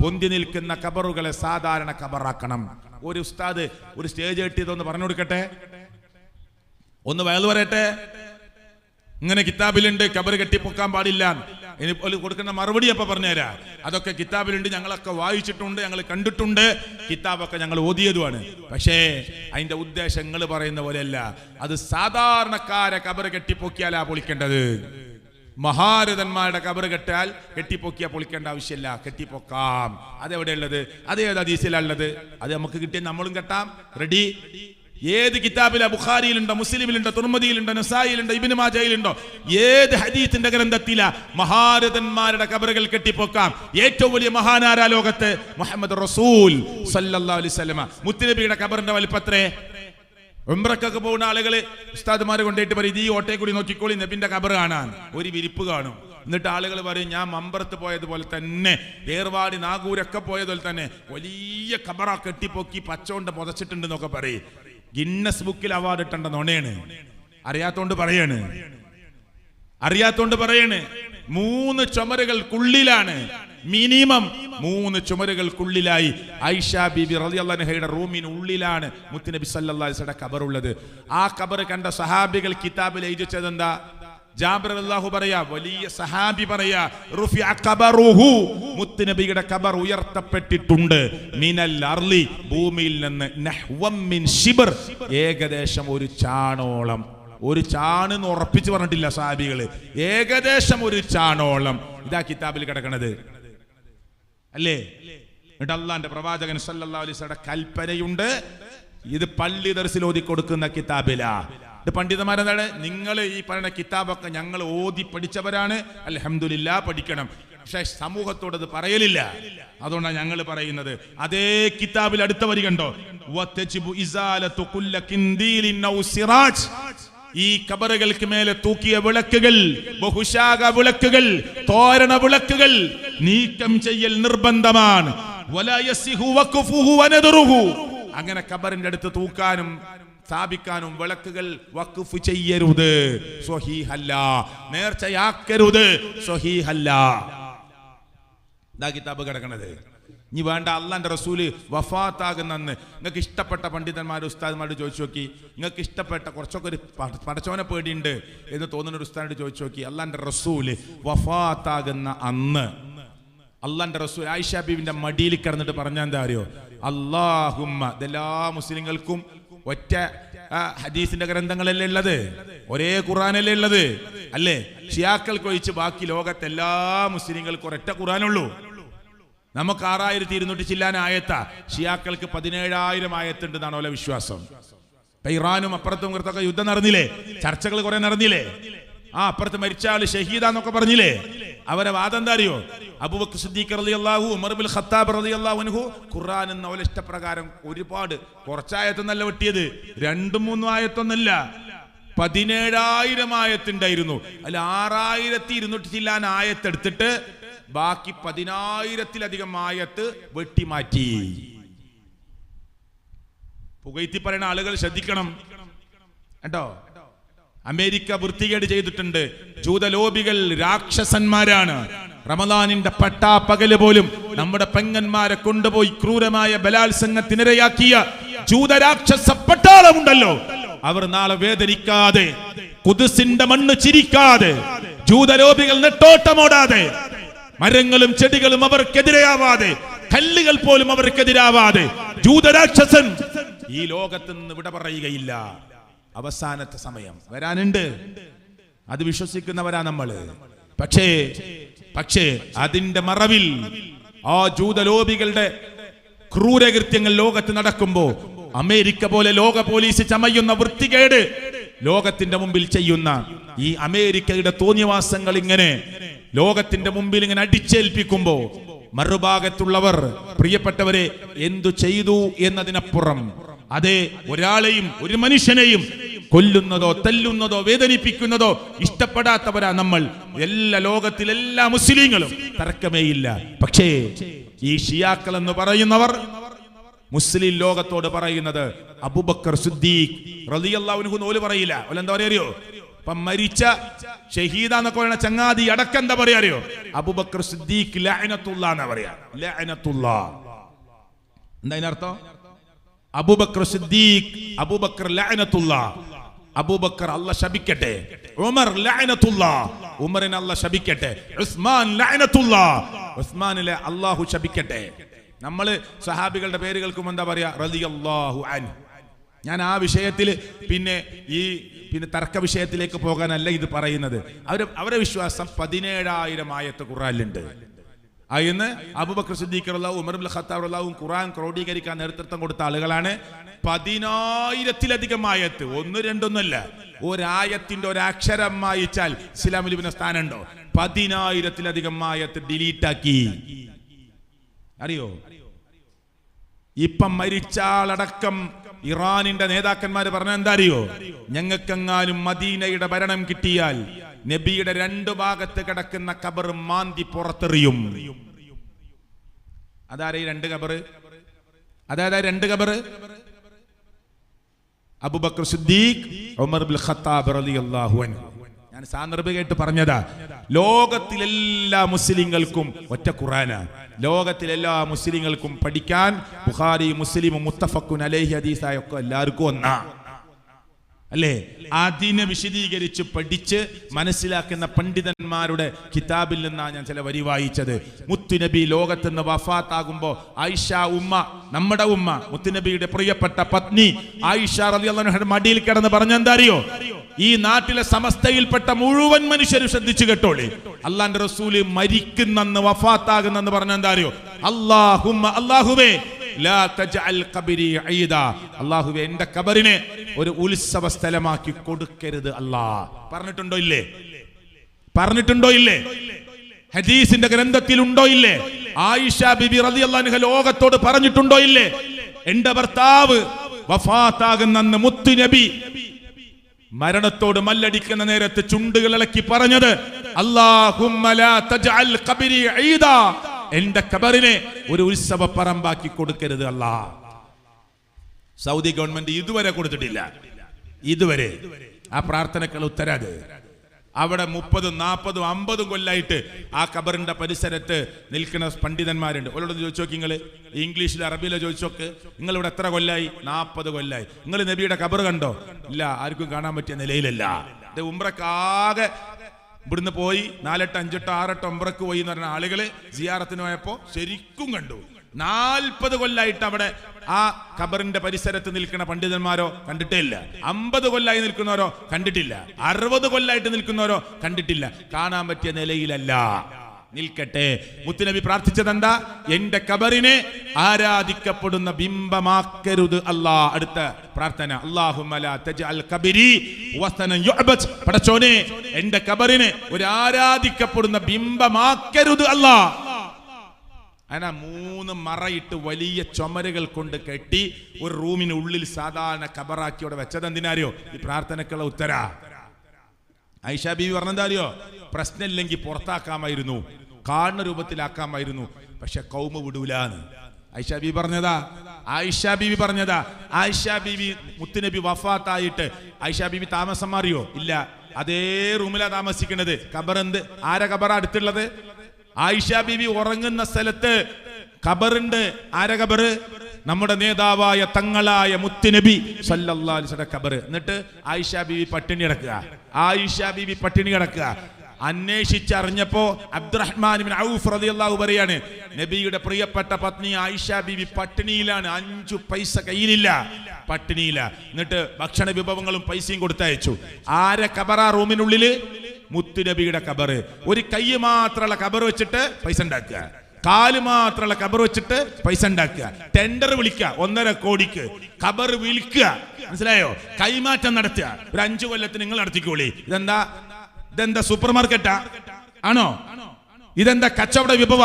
പൊന്തി നിൽക്കുന്ന ഖബറുകളെ സാധാരണ ഖബറാക്കണം. ഒരു ഉസ്താദ് ഒരു സ്റ്റേജ് കെട്ടിയതൊന്ന് പറഞ്ഞു കൊടുക്കട്ടെ, ഒന്ന് വയൽ പറയട്ടെ. ഇങ്ങനെ കിതാബിലുണ്ട് ഖബർ കെട്ടിപ്പൊക്കാൻ പാടില്ല. ഇനി കൊടുക്കുന്ന മറുപടി അപ്പൊ പറഞ്ഞുതരാ. അതൊക്കെ കിതാബിലുണ്ട്, ഞങ്ങളൊക്കെ വായിച്ചിട്ടുണ്ട്, ഞങ്ങൾ കണ്ടിട്ടുണ്ട്, കിതാബൊക്കെ ഞങ്ങൾ ഓതിയതുമാണ്. പക്ഷേ അതിന്റെ ഉദ്ദേശങ്ങൾ പറയുന്ന പോലെയല്ല. അത് സാധാരണക്കാരെ ഖബർ കെട്ടിപ്പൊക്കിയാലാ പൊളിക്കേണ്ടത്. മഹാരഥന്മാരുടെ ഖബർ കെട്ടിപ്പൊക്കിയാൽ പൊളിക്കേണ്ട ആവശ്യമില്ല. കെട്ടിപ്പൊക്കാം. അതെവിടെയുള്ളത്? അതേത് ഹദീസിലുള്ളത്? അത് നമുക്ക് കിട്ടിയ നമ്മളും കെട്ടാം. റെഡി? ഏത് കിതാബിലാ? ബുഖാരിയിലുണ്ടോ, മുസ്ലിമിലുണ്ടോ, തുർമുദിയിലുണ്ടോ, നസായിലുണ്ടോ, ഇബ്നു മാജയിലുണ്ടോ? ഏത് ഹദീസിന്റെ ഗ്രന്ഥത്തിലാ മഹാരഥന്മാരുടെ ഖബറുകൾ കെട്ടിപ്പൊക്കാം? ഏറ്റവും വലിയ മഹാനാരാ ലോകത്ത്? മുഹമ്മദ് റസൂൽ സല്ലല്ലാഹു അലൈഹി വസല്ലമ. മുത്തുനബിയുടെ ഖബറിന്റെ വലിപ്പത്രേ? ഉംറക്കൊക്കെ പോകുന്ന ആളുകള് ഉസ്താദുമാര് കൊണ്ടുപോയിട്ട് പറയും, ഈ ഓട്ടയെ കൂടി നോക്കിക്കോളി, നബിന്റെ ഖബർ കാണാൻ. ഒരു വിരിപ്പ് കാണും. എന്നിട്ട് ആളുകൾ പറയും, ഞാൻ മമ്പറത്ത് പോയതുപോലെ തന്നെ, ഏർവാടി നാഗൂരൊക്കെ പോയതുപോലെ തന്നെ വലിയ ഖബറ കെട്ടിപ്പൊക്കി പച്ചോണ്ട് പുതച്ചിട്ടുണ്ട് എന്നൊക്കെ പറയും. ഗിന്നസ് ബുക്കിൽ അവാർഡ് ഇട്ടേണ്ട നുണയാണ്. അറിയാത്തോണ്ട് പറയാണ്. 3 ചുമരുകൾക്കുള്ളിലാണ്, മിനിമം 3 ചുമരുകൾക്കുള്ളിലായി ആയിഷ ബീബി റളിയല്ലാഹു അൻഹയുടെ റൂമിനുള്ളിലാണ് മുത്തുനബി സല്ലല്ലാഹു അലൈഹി വസല്ലം ഖബറുള്ളത്. ആ ഖബർ കണ്ട സഹാബികൾ കിതാബിൽ എഴുതിച്ചത് എന്താ? ജാബിർ റളിയല്ലാഹു പറയാ, വലിയ സഹാബി പറയാ, റുഫിഅ ഖബറുഹു, മുത്തുനബിയുടെ ഖബർ ഉയർത്തപ്പെട്ടിട്ടുണ്ട്, മിനൽ അർളി, ഭൂമിയിൽ നിന്ന്, നഹ്വം മിൻ ശിബ്ർ, ഏകദേശം 1 ചാണോളം. 1 ചാണെന്ന് ഉറപ്പിച്ച് പറഞ്ഞിട്ടില്ല സഹാബികള്, ഏകദേശം 1 ചാണോളം. ഇതാ കിതാബിൽ കിടക്കണത് അല്ലേ? എന്നിട്ട് അല്ലാഹുവിന്റെ പ്രവാചകൻ സല്ലല്ലാഹു അലൈഹി വസല്ലം കൽപ്പനയുണ്ട്. ഇത് പള്ളി ദർസിൽ ഓതി കൊടുക്കുന്ന കിതാബിലാ. ഇത് പണ്ഡിതന്മാരെന്താണ്? നിങ്ങൾ ഈ പറയുന്ന കിതാബൊക്കെ ഞങ്ങൾ ഓതി പഠിച്ചവരാണ്, അൽഹംദുലില്ലാ, പഠിക്കണം. പക്ഷെ സമൂഹത്തോടത് പറയലില്ല. അതുകൊണ്ടാണ് ഞങ്ങൾ പറയുന്നത്. അതേ കിതാബിൽ അടുത്ത വരി കണ്ടോ? ഈ ഖബറുകൾക്ക് മേലെ തൂക്കിയ വിളക്കുകൾ, ബഹുശാഖ വിളക്കുകൾ, തോരണ വിളക്കുകൾ നീക്കം ചെയ്യൽ നിർബന്ധമാണ്. അങ്ങനെ ഖബറിന്റെ അടുത്ത് തൂക്കാനും സ്ഥാപിക്കാനും വിളക്കുകൾ വഖഫ് ചെയ്യരുത്, സ്വഹീഹല്ല. നേർച്ചയാക്കരുത്, സ്വഹീഹല്ല. ഇതാ കിതാബ് കിടക്കണത്. ഇനി വേണ്ട, അള്ളാന്റെ റസൂല് വഫാത്താകുന്നെന്ന് നിങ്ങൾക്ക് ഇഷ്ടപ്പെട്ട പണ്ഡിതന്മാരും ഉസ്താദ്മാരോട് ചോദിച്ചു നോക്കി. നിങ്ങൾക്ക് ഇഷ്ടപ്പെട്ട കുറച്ചൊക്കെ ഒരു പടച്ചോനെ പേടിയുണ്ട് എന്ന് തോന്നുന്ന ഒരു ഉസ്താദിനോട് ചോദിച്ചു നോക്കി. അള്ളാന്റെ റസൂല് വഫാത്താകുന്ന അന്ന് അള്ളാന്റെ റസൂൽ ആയിഷ ബീവിന്റെ മടിയിൽ കിടന്നിട്ട് പറഞ്ഞ എന്താ അറിയോ? അല്ലാഹുമ്മ, ഇതെല്ലാ മുസ്ലിങ്ങൾക്കും ഒറ്റ ഹദീസിന്റെ ഗ്രന്ഥങ്ങളല്ലേ ഉള്ളത്, ഒരേ ഖുർആനല്ലേ ഉള്ളത് അല്ലേ? ഷിയാക്കൾക്ക് ഒഴിച്ച് ബാക്കി ലോകത്തെ എല്ലാ മുസ്ലിങ്ങൾക്കും ഒരൊറ്റ ഖുർആനുള്ളൂ. നമുക്ക് 6200 ചില്ലാൻ ആയത്താ, ഷിയാക്കൾക്ക് 17,000 ആയത്തുണ്ട് എന്നാണ് ഓലെ വിശ്വാസം. ഇറാനും അപ്പുറത്തും ഇപ്പുറത്തൊക്കെ യുദ്ധം നടന്നില്ലേ, ചർച്ചകൾ കുറെ നടന്നില്ലേ? അപ്പുറത്ത് മരിച്ച ആള് ഷഹീദാന്നൊക്കെ പറഞ്ഞില്ലേ? അവരെ വാദം എന്താ അറിയോ? അബൂബക്കർ സിദ്ദീഖ് റളിയല്ലാഹു, ഉമർ ഇബ്നുൽ ഖത്താബ് റളിയല്ലാഹു അൻഹു ഖുർആൻ എന്ന അവരുടെ ഇഷ്ടപ്രകാരം ഒരുപാട് കുറച്ചായത്തൊന്നല്ല വെട്ടിയത്, 2-3 ആയത്തൊന്നല്ല, 17,000 ആയത്തുണ്ടായിരുന്നു. അതിൽ 6,200 ചില്ലാൻ ആയത്തെടുത്തിട്ട് ബാക്കി 10,000-ലധികം ആയത്ത് വെട്ടിമാറ്റി. പുകഴ്ത്തി പറയുന്ന ആളുകൾ ശ്രദ്ധിക്കണം കേട്ടോ. അമേരിക്ക വൃത്തികേട് ചെയ്തിട്ടുണ്ട്. ജൂതലോബികൾ രാക്ഷസന്മാരാണ്. റമദാനിന്റെ പട്ടാപ്പകല് പോലും നമ്മുടെ പെങ്ങന്മാരെ കൊണ്ടുപോയി ക്രൂരമായ ബലാത്സംഗത്തിനിരയാക്കിയ ജൂതരാക്ഷസ പട്ടാളമുണ്ടല്ലോ, അവർ നാളെ വേദനിക്കാതെ, ഖുദ്സിന്റെ മണ്ണ് ചിരിക്കാതെ, ജൂതലോബികൾ നെട്ടോട്ടമോടാതെ, മരങ്ങളും ചെടികളും അവർക്കെതിരെയാവാതെ, കല്ലുകൾ പോലും അവർക്കെതിരാവാതെ ജൂതരാക്ഷസൻ ഈ ലോകത്ത് നിന്ന് വിട പറയുകയില്ല. അവസാനത്തെ സമയം വരാനുണ്ട്, അത് വിശ്വസിക്കുന്നവരാ നമ്മള്. പക്ഷേ അതിന്റെ മറവിൽ ആ ജൂതലോബികളുടെ ക്രൂരകൃത്യങ്ങൾ ലോകത്ത് നടക്കുമ്പോ അമേരിക്ക പോലെ ലോക പോലീസ് ചമയുന്ന വൃത്തികേട് ലോകത്തിന്റെ മുമ്പിൽ ചെയ്യുന്ന ഈ അമേരിക്കയുടെ തോന്നിവാസങ്ങൾ ഇങ്ങനെ ലോകത്തിന്റെ മുമ്പിൽ ഇങ്ങനെ അടിച്ചേൽപ്പിക്കുമ്പോ മറുഭാഗത്തുള്ളവർ, പ്രിയപ്പെട്ടവരെ, എന്തു ചെയ്തു എന്നതിനപ്പുറം അതെ ഒരാളെയും ഒരു മനുഷ്യനെയും കൊല്ലുന്നതോ തല്ലുന്നതോ വേദനിപ്പിക്കുന്നതോ ഇഷ്ടപ്പെടാത്തവരാ നമ്മൾ. ലോകത്തിലെല്ലാ മുസ്ലിങ്ങളും, തർക്കമേയില്ല. പക്ഷേ ഈ ഷിയാക്കൾ എന്ന് പറയുന്നവർ മുസ്ലിം ലോകത്തോട് പറയുന്നത് അബൂബക്കർ സിദ്ദീഖ് റളിയല്ലാഹു അൻഹു എന്ന് പറയില്ല. എന്താ പറയാ അറിയോ? ഇപ്പം മരിച്ച ഷഹീദാന്നൊക്കെ പറയുന്ന ചങ്ങാതി അടക്കം എന്താ പറയാ അറിയോ? അബൂബക്കർ സിദ്ദീഖ് ലഅനത്തുല്ലാ എന്നാ പറയാ. ലഅനത്തുല്ലാ എന്താ അതിനർത്ഥം? അബൂബക്കർ സിദ്ദീഖ്, അബൂബക്കർ ലഅനത്തുല്ലാ, അബൂബക്കർ അല്ലാഹ് ശപിക്കട്ടെ. ഉമർ ലഅനത്തുല്ലാ, ഉമറിനെ അല്ലാഹ് ശപിക്കട്ടെ. ഉസ്മാൻ ലഅനത്തുല്ലാ, ഉസ്മാനിലെ അല്ലാഹു ശപിക്കട്ടെ. നമ്മള് സഹാബികളുടെ പേരുകൾക്കും എന്താ പറയാ? റളിയല്ലാഹു അൻഹു. ഞാൻ ആ വിഷയത്തിൽ പിന്നെ തർക്ക വിഷയത്തിലേക്ക് പോകാനല്ല ഇത് പറയുന്നത്. അവരെ വിശ്വാസം 17,000 ആയത്ത് ഖുർആനിലുണ്ട്. എന്ന് അബൂബക്കർ സിദ്ദീഖ് റളിയല്ലാഹു, ഉമർ ഇബ്നുൽ ഖത്താബ് റളിയല്ലാഹു ഖുർആൻ ക്രോഡീകരിക്കാൻ നേതൃത്വം കൊടുത്ത ആളുകളാണ്. 10,000-ലധികം ആയത്ത്, 1-2 ഒരായത്തിന്റെ ഒരക്ഷരം വായിച്ചാൽ ഇസ്ലാമിൽ പിന്നെ സ്ഥാനമുണ്ടോ? 10,000-ലധികം ആയത്ത് ഡിലീറ്റാക്കി. അറിയോ? ഇപ്പം മരിച്ചാളടക്കം ഇറാനിന്റെ നേതാക്കന്മാർ പറഞ്ഞ എന്താ അറിയോ? ഞങ്ങൾക്കെങ്ങാനും മദീനയുടെ ഭരണം കിട്ടിയാൽ നബിയുടെ 2 ഭാഗത്ത് കിടക്കുന്ന ഖബർ മാന്തി പുറത്തെറിയും. അതാരെ 2 ഖബർ? അതായത് 2 ഖബർ അബൂബക്കർ സിദ്ദീഖ്, ഉമർ ഇബ്നുൽ ഖത്താബ് റളിയല്ലാഹു അൻഹു. ഞാൻ സാന്ദർഭികമായിട്ട് പറഞ്ഞതാ. ലോകത്തിലെല്ലാ മുസ്ലിങ്ങൾക്കും ഒറ്റ ഖുർആനാണ്. ലോകത്തിലെല്ലാ മുസ്ലിങ്ങൾക്കും പഠിക്കാൻ ബുഖാരി, മുസ്ലിം, മുത്തഫഖുൻ അലൈഹി ഹദീസായ ഒക്കെ എല്ലാവർക്കും ഒന്നാ അല്ലേ? അതിനെ വിശദീകരിച്ച് പഠിച്ച് മനസ്സിലാക്കുന്ന പണ്ഡിതന്മാരുടെ കിതാബിൽ നിന്നാണ് ഞാൻ ചില വരി വായിച്ചത്. മുത്തുനബി ലോകത്ത് നിന്ന് വഫാത്താകുമ്പോ ആയിഷ ഉമ്മ, നമ്മുടെ ഉമ്മ, മുത്തുനബിയുടെ പ്രിയപ്പെട്ട പത്നി ആയിഷ റളിയല്ലാഹു അൻഹയുടെ മടിയിൽ കിടന്ന് പറഞ്ഞെന്താ അറിയോ? ഈ നാട്ടിലെ സമസ്തയിൽപ്പെട്ട മുഴുവൻ മനുഷ്യരും ശ്രദ്ധിച്ചു കേട്ടോളി, അള്ളാന്റെ റസൂല് മരിക്കുന്നെന്ന്, വഫാത്താകുന്നെന്ന് പറഞ്ഞെന്താ അറിയോ? അല്ലാഹുമ്മ, അല്ലാഹുവേ, ലാ തജ്അൽ ഖബരി ഈദാ, അല്ലാഹുവേ എൻ്റെ ഖബറിനെ ഒരു ഉത്സവ സ്ഥലമാക്കി കൊടുക്കരുത് അല്ലാഹ്. പറഞ്ഞിട്ടുണ്ടോ ഇല്ലേ? പറഞ്ഞിട്ടുണ്ടോ ഇല്ലേ? ഹദീസിന്റെ ഗ്രന്ഥത്തിൽ ഉണ്ടോ ഇല്ലേ? ആയിഷ ബിബി റളിയല്ലാഹു അൻഹ ലോകത്തോട് പറഞ്ഞിട്ടുണ്ടോ ഇല്ലേ? എൻ്റെ ഭർത്താവ് വഫാത്താകുന്നെന്ന് മുത്തു നബി മരണത്തോട് മല്ലടിക്കുന്ന നേരത്ത് ചുണ്ടുകൾ ഇളക്കി പറഞ്ഞത് അല്ലാഹുമ്മ ലാ തജ്അൽ ഖബരി ഈദാ, എന്റെ ഖബറിനെ ഒരു ഉത്സവ പറമ്പാക്കി കൊടുക്കരുത് അല്ലാഹ്. സൗദി ഗവൺമെന്റ് ഇതുവരെ കൊടുത്തിട്ടില്ല. ഇതുവരെ ആ പ്രാർത്ഥനക്കുള്ള ഉത്തരാത്. അവിടെ 30, 40, 50 കൊല്ലായിട്ട് ആ ഖബറിന്റെ പരിസരത്ത് നിൽക്കുന്ന പണ്ഡിതന്മാരുണ്ട്. അവരോട് ചോദിച്ചു നോക്കി, നിങ്ങൾ ഇംഗ്ലീഷിലോ അറബിയിലോ ചോദിച്ചു നോക്ക്, നിങ്ങൾ ഇവിടെ എത്ര കൊല്ലായി? 40 കൊല്ലായി. നിങ്ങൾ നബിയുടെ ഖബർ കണ്ടോ? ഇല്ല, ആർക്കും കാണാൻ പറ്റിയ നിലയിലല്ല. ഉംറക്കാകെ ഇവിടുന്ന് പോയി 4, 8, 5, 6 ഉംറക്ക് പോയി എന്ന് പറഞ്ഞ ആളുകള് സിയാറത്തിന് പോയപ്പോ ശരിക്കും കണ്ടു. 40 കൊല്ലായിട്ട് അവിടെ ആ ഖബറിന്റെ പരിസരത്ത് നിൽക്കുന്ന പണ്ഡിതന്മാരോ കണ്ടിട്ടേ ഇല്ല. 50 കൊല്ലായി നിൽക്കുന്നവരോ കണ്ടിട്ടില്ല. 60 കൊല്ലായിട്ട് നിൽക്കുന്നവരോ കണ്ടിട്ടില്ല. കാണാൻ പറ്റിയ നിലയിലല്ല. നിൽക്കട്ടെ. മുത്തുനബി പ്രാർത്ഥിച്ചത് എന്താ? എന്റെ ഖബറിനെ ആരാധിക്കപ്പെടുന്ന ബിംബമാക്കരുത് അല്ലാ. അടുത്ത പ്രാർത്ഥന, അല്ലാഹുമ്മ ലാ തജ്അൽ ഖബരി വസനൻ യുഅബദ്. പടച്ചോനെ, എന്റെ ഖബറിനെ ഒരു ആരാധിക്കപ്പെടുന്ന ബിംബമാക്കരുത് അല്ലാ. അങ്ങനെ 3 മറയിട്ട് വലിയ ചുമരുകൾ കൊണ്ട് കെട്ടി ഒരു റൂമിനുള്ളിൽ സാധാരണ ഖബറാക്കി അവിടെ വെച്ചത് എന്തിനാറിയോ? ഈ പ്രാർത്ഥനക്കുള്ള ഉത്തര. ആയിഷ ബീവി പറഞ്ഞെന്താ അറിയോ? പ്രശ്നമില്ലെങ്കിൽ പുറത്താക്കാമായിരുന്നു, കാണുന്ന രൂപത്തിലാക്കാമായിരുന്നു, പക്ഷെ കൗമ വിടൂലാന്ന് ആയിഷ ബീവി പറഞ്ഞതാ. ആയിഷ ബീവി മുത്തുനബി വഫാത്തായിട്ട് ആയിഷ ബീവി താമസം മാറിയോ? ഇല്ല, അതേ റൂമിലാ താമസിക്കുന്നത്. ഖബറെന്ത്? ആരെ ഖബറാ അടുത്തുള്ളത്? ആയിഷ ബീവി ഉറങ്ങുന്ന സ്ഥലത്ത് ഖബറുണ്ട്. ആരെ ഖബറ്? നമ്മുടെ നേതാവായ തങ്ങളായ മുത്തുനബി സല്ലല്ലാഹു അലൈഹി വസല്ലം ഖബറ്. എന്നിട്ട് ആയിഷ ബീവി പട്ടിണി കിടക്കുക. അന്വേഷിച്ചറിഞ്ഞപ്പോ അബ്ദുറഹ്മാൻ ഇബ്നു ഔഫ് റളിയല്ലാഹു പറയാണ്, നബിയുടെ പ്രിയപ്പെട്ട പത്നി ആയിഷ ബീവി പട്ടിണിയിലാണ്, 5 പൈസ കയ്യിലില്ല, പട്ടിണിയില്ല. എന്നിട്ട് ഭക്ഷണ വിഭവങ്ങളും പൈസയും കൊടുത്തയച്ചു. ആരെ ഖബറാ റൂമിനുള്ളില്? മുത്തുനബിയുടെ ഖബറ്. ഒരു കൈ മാത്രമുള്ള ഖബർ വെച്ചിട്ട് പൈസ ഉണ്ടാക്കുക, കാല് മാത്രമുള്ള ഖബർ വെച്ചിട്ട് പൈസ ഉണ്ടാക്കുക, ടെൻഡർ വിളിക്കുക 1.5 കോടിക്ക്, ഖബർ വിൽക്കുക. മനസ്സിലായോ? കൈമാറ്റം നടത്തുക. ഒരു 5 കൊല്ലത്തിന് നിങ്ങൾ നടത്തിക്കോളി. ഇതെന്താ സൂപ്പർ മാർക്കറ്റാ ആണോ? ഇതെന്താ കച്ചവട വിഭവ?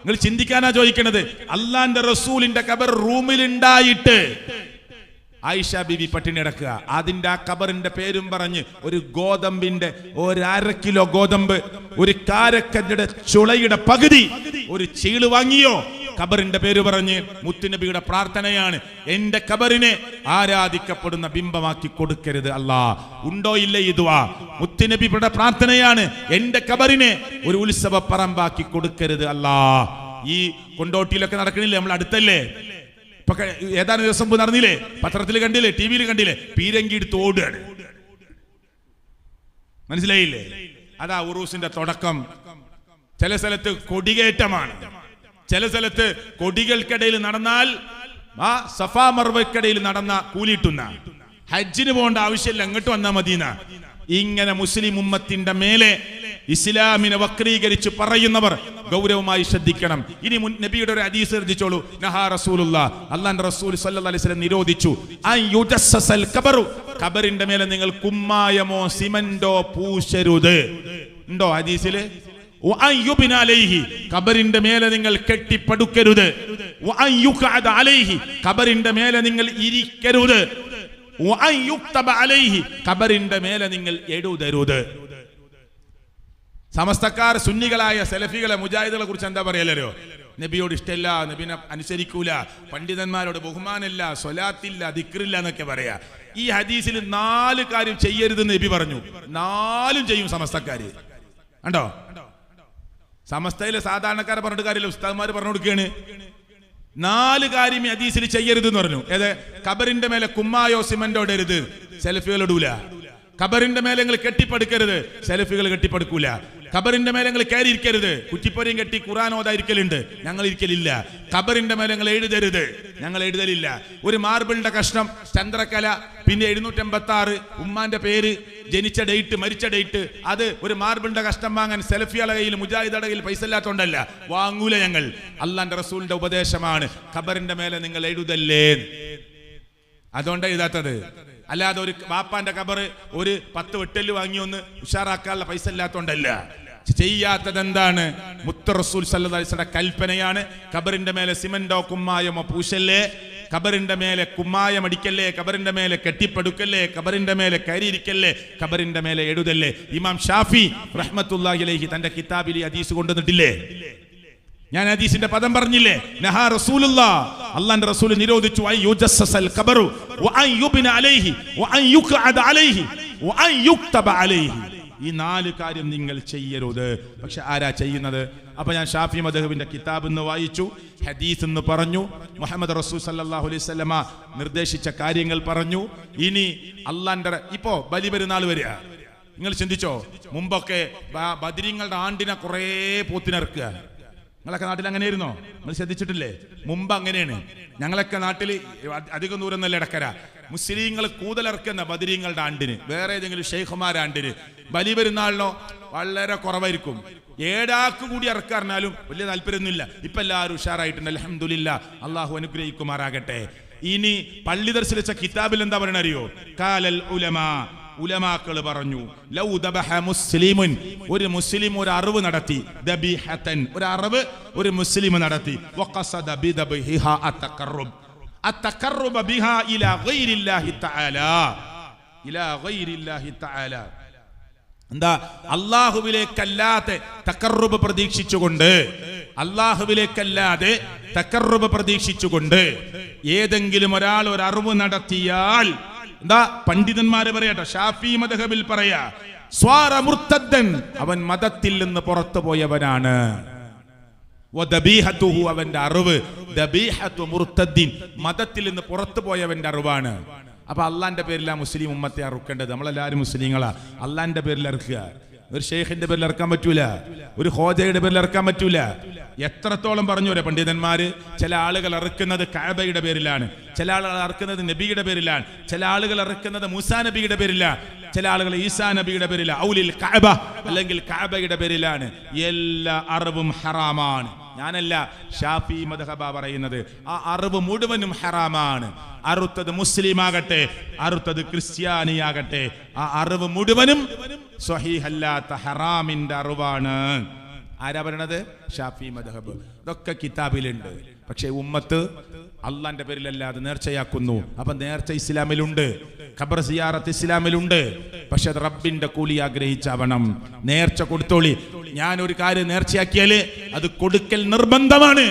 നിങ്ങൾ ചിന്തിക്കാനാ ചോദിക്കണത്. അള്ളാന്റെ റസൂലിന്റെ ഖബർ റൂമിലുണ്ടായിട്ട് ആയിഷ ബീബി പട്ടിണി കിടക്കുക. അതിന്റെ ആ ഖബറിന്റെ പേരും പറഞ്ഞ് ഒരു ഗോതമ്പിന്റെ 1/2 കിലോ ഗോതമ്പ്, ഒരു കാരക്കന്റെ ചുളയുടെ പകുതി, ഒരു ചീള് വാങ്ങിയോ? ഖബറിന്റെ പേര് പറഞ്ഞ് മുത്തുനബിയുടെ പ്രാർത്ഥനയാണ്, എന്റെ ഖബറിനെ ആരാധിക്കപ്പെടുന്ന ബിംബമാക്കി കൊടുക്കരുത് അല്ലാ. ഉണ്ടോ ഇല്ല ഈ ദുആ? മുത്തുനബിയുടെ പ്രാർത്ഥനയാണ്, എന്റെ ഖബറിനെ ഒരു ഉത്സവ പറമ്പാക്കി കൊടുക്കരുത് അല്ലാ. ഈ കൊണ്ടോട്ടിയിലൊക്കെ നടക്കണില്ലേ, നമ്മൾ അടുത്തല്ലേ? ഇപ്പൊ ഏതാനും ദിവസം മുമ്പ് നടന്നില്ലേ? പത്രത്തിൽ കണ്ടില്ലേ, ടിവിയിൽ കണ്ടില്ലേ? പീരങ്കി എടുത്ത് ഓടുകയാണ്. മനസ്സിലായില്ലേ? അതാ ഉറൂസിന്റെ തുടക്കം. ചില സ്ഥലത്ത് കൊടികയറ്റമാണ്, ചില സ്ഥലത്ത് കൊടികൾക്കിടയിൽ നടന്നാൽ സഫാ മർവയ്ക്കിടയിൽ നടന്ന കൂലിട്ടുന്ന. ഹജ്ജിന് പോകേണ്ട ആവശ്യമില്ല, അങ്ങോട്ട് വന്നാൽ മദീന. ഇങ്ങനെ മുസ്ലിം ഉമ്മത്തിന്റെ മേലെ ഇസ്ലാമിനെ വക്രീകരിച്ച് പറയുന്നവർ ഗൗരവമായി ശ്രദ്ധിക്കണം. ഇനി നബിയുടെ ഒരു ഹദീസ് ശ്രദ്ധിച്ചോളൂ. നഹാ റസൂലുള്ളാഹ്, അല്ലാഹുവിന്റെ റസൂൽ സല്ലല്ലാഹു അലൈഹി വസല്ലം നിരോധിച്ചു, അൻ യുജസ്സൽ ഖബറു, ഖബറിന്റെ മേലെ നിങ്ങൾ കുമ്മായമോ സിമന്റോ പൂശരുത്. ഉണ്ടോ ഹദീസില്? വഅൻ യുബ്ന അലൈഹി, ഖബറിന്റെ മേലെ നിങ്ങൾ കെട്ടിപ്പടുക്കരുത്. വഅൻ യുഖഅദ അലൈഹി, ഖബറിന്റെ മേലെ നിങ്ങൾ ഇരിക്കരുത്. വഅൻ യുക്തബ അലൈഹി, ഖബറിന്റെ മേലെ നിങ്ങൾ എഴുതരുത്. സമസ്തക്കാർ സുന്നികളായ സലഫികളെ മുജാഹിദുകളെ കുറിച്ച് എന്താ പറയലോ? നബിയോട് ഇഷ്ടമില്ല, നബിനെ അനുസരിക്കൂല, പണ്ഡിതന്മാരോട് ബഹുമാനമില്ല, സ്വലാത്തില്ല, ദിക്റില്ല എന്നൊക്കെ പറയാ. ഈ ഹദീസിൽ 4 കാര്യം ചെയ്യരുതെന്ന് നബി പറഞ്ഞു. 4 ചെയ്യും സമസ്തക്കാര്. കണ്ടോ? സമസ്തയിലെ സാധാരണക്കാരെ പറഞ്ഞിട്ട് കാര്യമില്ല, ഉസ്താദ്മാര് പറഞ്ഞു കൊടുക്കുകയാണ്. 4 കാര്യം ഈ ഹദീസിൽ ചെയ്യരുതെന്ന് പറഞ്ഞു. ഏത്? ഖബറിന്റെ മേലെ കുമ്മായോ സിമന്റോ ഇടരുത്, സെൽഫികൾ ഇടൂല. ഖബറിന്റെ മേലെ നിങ്ങൾ കെട്ടിപ്പടുക്കരുത്, സെൽഫികൾ കെട്ടിപ്പടുക്കൂല. ഖബറിന്റെ മേലെ നിങ്ങൾ കയറി ഇരിക്കരുത്, കുറ്റിപ്പൊരിയും കെട്ടി ഖുർആൻ ഓതായിരിക്കലുണ്ട്, ഞങ്ങൾ ഇരിക്കലില്ല. ഖബറിന്റെ മേലെ നിങ്ങൾ എഴുതരുത്, ഞങ്ങൾ എഴുതലില്ല. ഒരു മാർബിളിന്റെ കഷ്ണം, ചന്ദ്രക്കല, പിന്നെ 786 ഉമ്മാന്റെ പേര്, ജനിച്ച ഡേറ്റ്, മരിച്ച ഡേറ്റ്, അത് ഒരു മാർബിളിന്റെ കഷ്ണം വാങ്ങാൻ സെൽഫിയുടെ കയ്യിൽ, മുജാഹിദുടെ കയ്യിൽ പൈസ ഇല്ലാത്തോണ്ടല്ല, വാങ്ങൂല ഞങ്ങൾ. അള്ളാന്റെ റസൂലിന്റെ ഉപദേശമാണ്, ഖബറിന്റെ മേലെ നിങ്ങൾ എഴുതല്ലേ. അതുകൊണ്ടാണ് എഴുതാത്തത്. അല്ലാതെ ഒരു വാപ്പാന്റെ ഖബർ ഒരു 10 വെട്ടല് വാങ്ങി ഒന്ന് ഉഷാറാക്കാനുള്ള പൈസ ഇല്ലാത്തോണ്ടല്ല. ചെയ്യാത്തത് എന്താണ്? മുത്ത് റസൂൽ സല്ലല്ലാഹു അലൈഹി വസല്ലം കൽപ്പനയാണ്, ഖബറിന്റെ മേലെ സിമന്റോ കുമ്മായമോ പൂശല്ലേ, ഖബറിന്റെ മേലെ കുമ്മായം അടിക്കല്ലേ, ഖബറിന്റെ മേലെ കെട്ടിപ്പടുക്കല്ലേ, ഖബറിന്റെ മേലെ കയറിയിരിക്കല്ലേ, ഖബറിന്റെ മേലെ എഴുതല്ലേ. ഇമാം ഷാഫി റഹ്മത്തുള്ളാഹി അലൈഹി തന്റെ കിതാബിൽ ഹദീസ് കൊണ്ടുവന്നിട്ടില്ലേ? ഞാൻ ഹദീസിന്റെ പദം പറഞ്ഞില്ലേ? നഹാ റസൂലുള്ളാഹ്, അല്ലാഹുവിന്റെ റസൂൽ നിരോധിച്ചു, അൻ യുജസ്സൽ ഖബറു വഅൻ യുബ്ന അലൈഹി വഅൻ യുഖഅദ അലൈഹി വഅൻ യുക്തബ അലൈഹി. ഈ 4 കാര്യം നിങ്ങൾ ചെയ്യരുത്. പക്ഷെ ആരാ ചെയ്യുന്നത്? അപ്പൊ ഞാൻ ഷാഫി മദ്ഹബിന്റെ കിതാബ് എന്ന് വായിച്ചു, ഹദീസ് എന്ന് പറഞ്ഞു, മുഹമ്മദ് റസൂൽ സല്ലല്ലാഹു അലൈഹി വസല്ലമ നിർദ്ദേശിച്ച കാര്യങ്ങൾ പറഞ്ഞു. ഇനി അല്ലാഹുവിന്റെ ഇപ്പോ ബലി പെരുന്നാൾ വരിക. നിങ്ങൾ ചിന്തിച്ചോ? മുമ്പൊക്കെ ബദരീങ്ങളുടെ ആണ്ടിനെ കുറേ പോത്തിനിറക്കുക. നിങ്ങളൊക്കെ നാട്ടിൽ അങ്ങനെയായിരുന്നോ? നിങ്ങൾ ശ്രദ്ധിച്ചിട്ടില്ലേ? മുമ്പ് അങ്ങനെയാണ്. ഞങ്ങളൊക്കെ നാട്ടിൽ അധികം ദൂരം നല്ല ഇടക്കര മുസ്ലിങ്ങൾ കൂതലിറക്കുന്ന ബദരീങ്ങളുടെ ആണ്ടിന്, വേറെ ഏതെങ്കിലും ഷെയ്ഖുമാരുടെ ആണ്ടിന്, ബലി പെരുന്നാളിനോ വളരെ കുറവായിരിക്കും. ഏടാക്ക് കൂടി ഇറക്കാറിനാലും വലിയ താല്പര്യമൊന്നുമില്ല. ഇപ്പൊ എല്ലാവരും ഉഷാറായിട്ടുണ്ട്, അൽഹംദുലില്ലാ, അള്ളാഹു അനുഗ്രഹിക്കുമാറാകട്ടെ. ഇനി പള്ളി ദർസിൽ വെച്ച കിതാബിൽ എന്താ പറയണ അറിയോ? കാലൽ ഉലമാ, ഉലമാക്കൾ പറഞ്ഞു, ലൗ ദബഹ മുസ്ലിമുൻ, ഒരു മുസ്ലിം ഒരു അറിവ് നടത്തി, ദബീഹതൻ, ഒരു അറിവ് ഒരു മുസ്ലിം നടത്തി, വഖസദ ബിദബഹിഹാ അത്തഖറബ ബിഹാ ഇലാ ഗൈരില്ലാഹി തആല, ഇലാ ഗൈരില്ലാഹി തആല. എന്താ? അല്ലാഹുവിലേക്കല്ലാതെ തഖറബ് പ്രതീക്ഷിച്ചുകൊണ്ട്, അല്ലാഹുവിലേക്കല്ലാതെ തഖറബ് പ്രതീക്ഷിച്ചുകൊണ്ട് ഏതെങ്കിലും ഒരാൾ ഒരു അറിവ് നടത്തിയാൽ, എന്താ പണ്ഡിതന്മാര് പറയട്ടെ, ഷാഫി മദ്ഹബിൽ പറയാ, സ്വാറ മുർത്തദ്ദൻ, അവൻ മതത്തിൽ നിന്ന് പുറത്തു പോയവനാണ്. വദബീഹതുഹു, അവന്റെ അറിവ്, ദബീഹതു മുർത്തദ്ദീൻ, മതത്തിൽ നിന്ന് പുറത്തു പോയവന്റെ അറിവാണ്. അപ്പൊ അള്ളാന്റെ പേരിലാ മുസ്ലിം ഉമ്മത്തെ അറുക്കേണ്ടത്. നമ്മളെല്ലാവരും മുസ്ലിങ്ങളാ, അള്ളാന്റെ പേരിൽ ഇറക്കുക. ഒരു ഷെയ്ഖിന്റെ പേരിൽ ഇറക്കാൻ പറ്റൂല, ഒരു ഖോജയുടെ പേരിൽ ഇറക്കാൻ പറ്റൂല. എത്രത്തോളം പറഞ്ഞു വരെ പണ്ഡിതന്മാര്, ചില ആളുകൾ ഇറക്കുന്നത് കഅബയുടെ പേരിലാണ്, ചില ആളുകൾ ഇറക്കുന്നത് നബിയുടെ പേരിലാണ്, ചില ആളുകൾ ഇറക്കുന്നത് മൂസാ നബിയുടെ പേരിലാണ്, ചില ആളുകൾ ഈസാ നബിയുടെ പേരിലാണ്, ഔലിൽ കഅബ അല്ലെങ്കിൽ കഅബയുടെ പേരിലാണ്. എല്ലാ അറിവും ഹറാമാണ്. ഞാനല്ല, ഷാഫി മദ്ഹബ പറയുന്നത്. ആ അറിവ് മുഴുവനും ഹറാമാണ്. അറുത്തത് മുസ്ലിമാകട്ടെ, അറുത്തത് ക്രിസ്ത്യാനിയാകട്ടെ, ആ അറിവ് മുഴുവനും സ്വഹീഹല്ലാത്ത ഹറാമിന്റെ അറിവാണ്. ആരാ പറയണത്? ഷാഫി മദ്ഹബ്. ഇതൊക്കെ കിതാബിലുണ്ട്. പക്ഷേ ഉമ്മത്ത് അള്ളാന്റെ പേരിലല്ലാതെ നേർച്ചയാക്കുന്നു. അപ്പൊ നേർച്ച ഇസ്ലാമിലുണ്ട്, ഖബർ സിയാറത്ത് ഇസ്ലാമിലുണ്ട്. പക്ഷെ അത് റബ്ബിന്റെ കൂലി ആഗ്രഹിച്ചാവണം. നേർച്ച കൊടുത്തോളി. ഞാൻ ഒരു കാര്യം നേർച്ചയാക്കിയാല് അത് കൊടുക്കൽ നിർബന്ധമാണ്.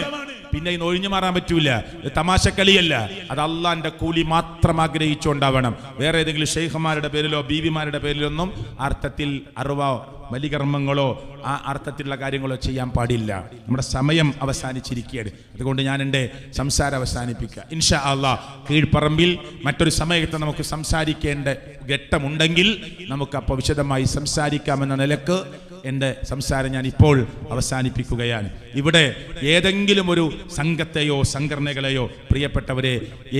പിന്നെ ഇന്ന് ഒഴിഞ്ഞു മാറാൻ പറ്റൂല. തമാശ കളിയല്ല, അത് അള്ളാന്റെ കൂലി മാത്രം ആഗ്രഹിച്ചുകൊണ്ടാവണം. വേറെ ഏതെങ്കിലും ഷെയ്ഖുമാരുടെ പേരിലോ ബീവിമാരുടെ പേരിലൊന്നും അർത്ഥത്തിൽ അറിവോ ബലികർമ്മങ്ങളോ ആ അർത്ഥത്തിലുള്ള കാര്യങ്ങളോ ചെയ്യാൻ പാടില്ല. നമ്മുടെ സമയം അവസാനിച്ചിരിക്കുകയാണ്. അതുകൊണ്ട് ഞാൻ എൻ്റെ സംസാരം അവസാനിപ്പിക്കുക. ഇൻഷാ അള്ളാഹ് കീഴ്പറമ്പിൽ മറ്റൊരു സമയത്ത് നമുക്ക് സംസാരിക്കേണ്ട ഘട്ടമുണ്ടെങ്കിൽ നമുക്കപ്പോൾ വിശദമായി സംസാരിക്കാമെന്ന നിലക്ക് എൻ്റെ സംസാരം ഞാൻ ഇപ്പോൾ അവസാനിപ്പിക്കുകയാണ്. ഇവിടെ ഏതെങ്കിലും ഒരു സംഘത്തെയോ സംഘടനകളെയോ പ്രിയപ്പെട്ടവരെ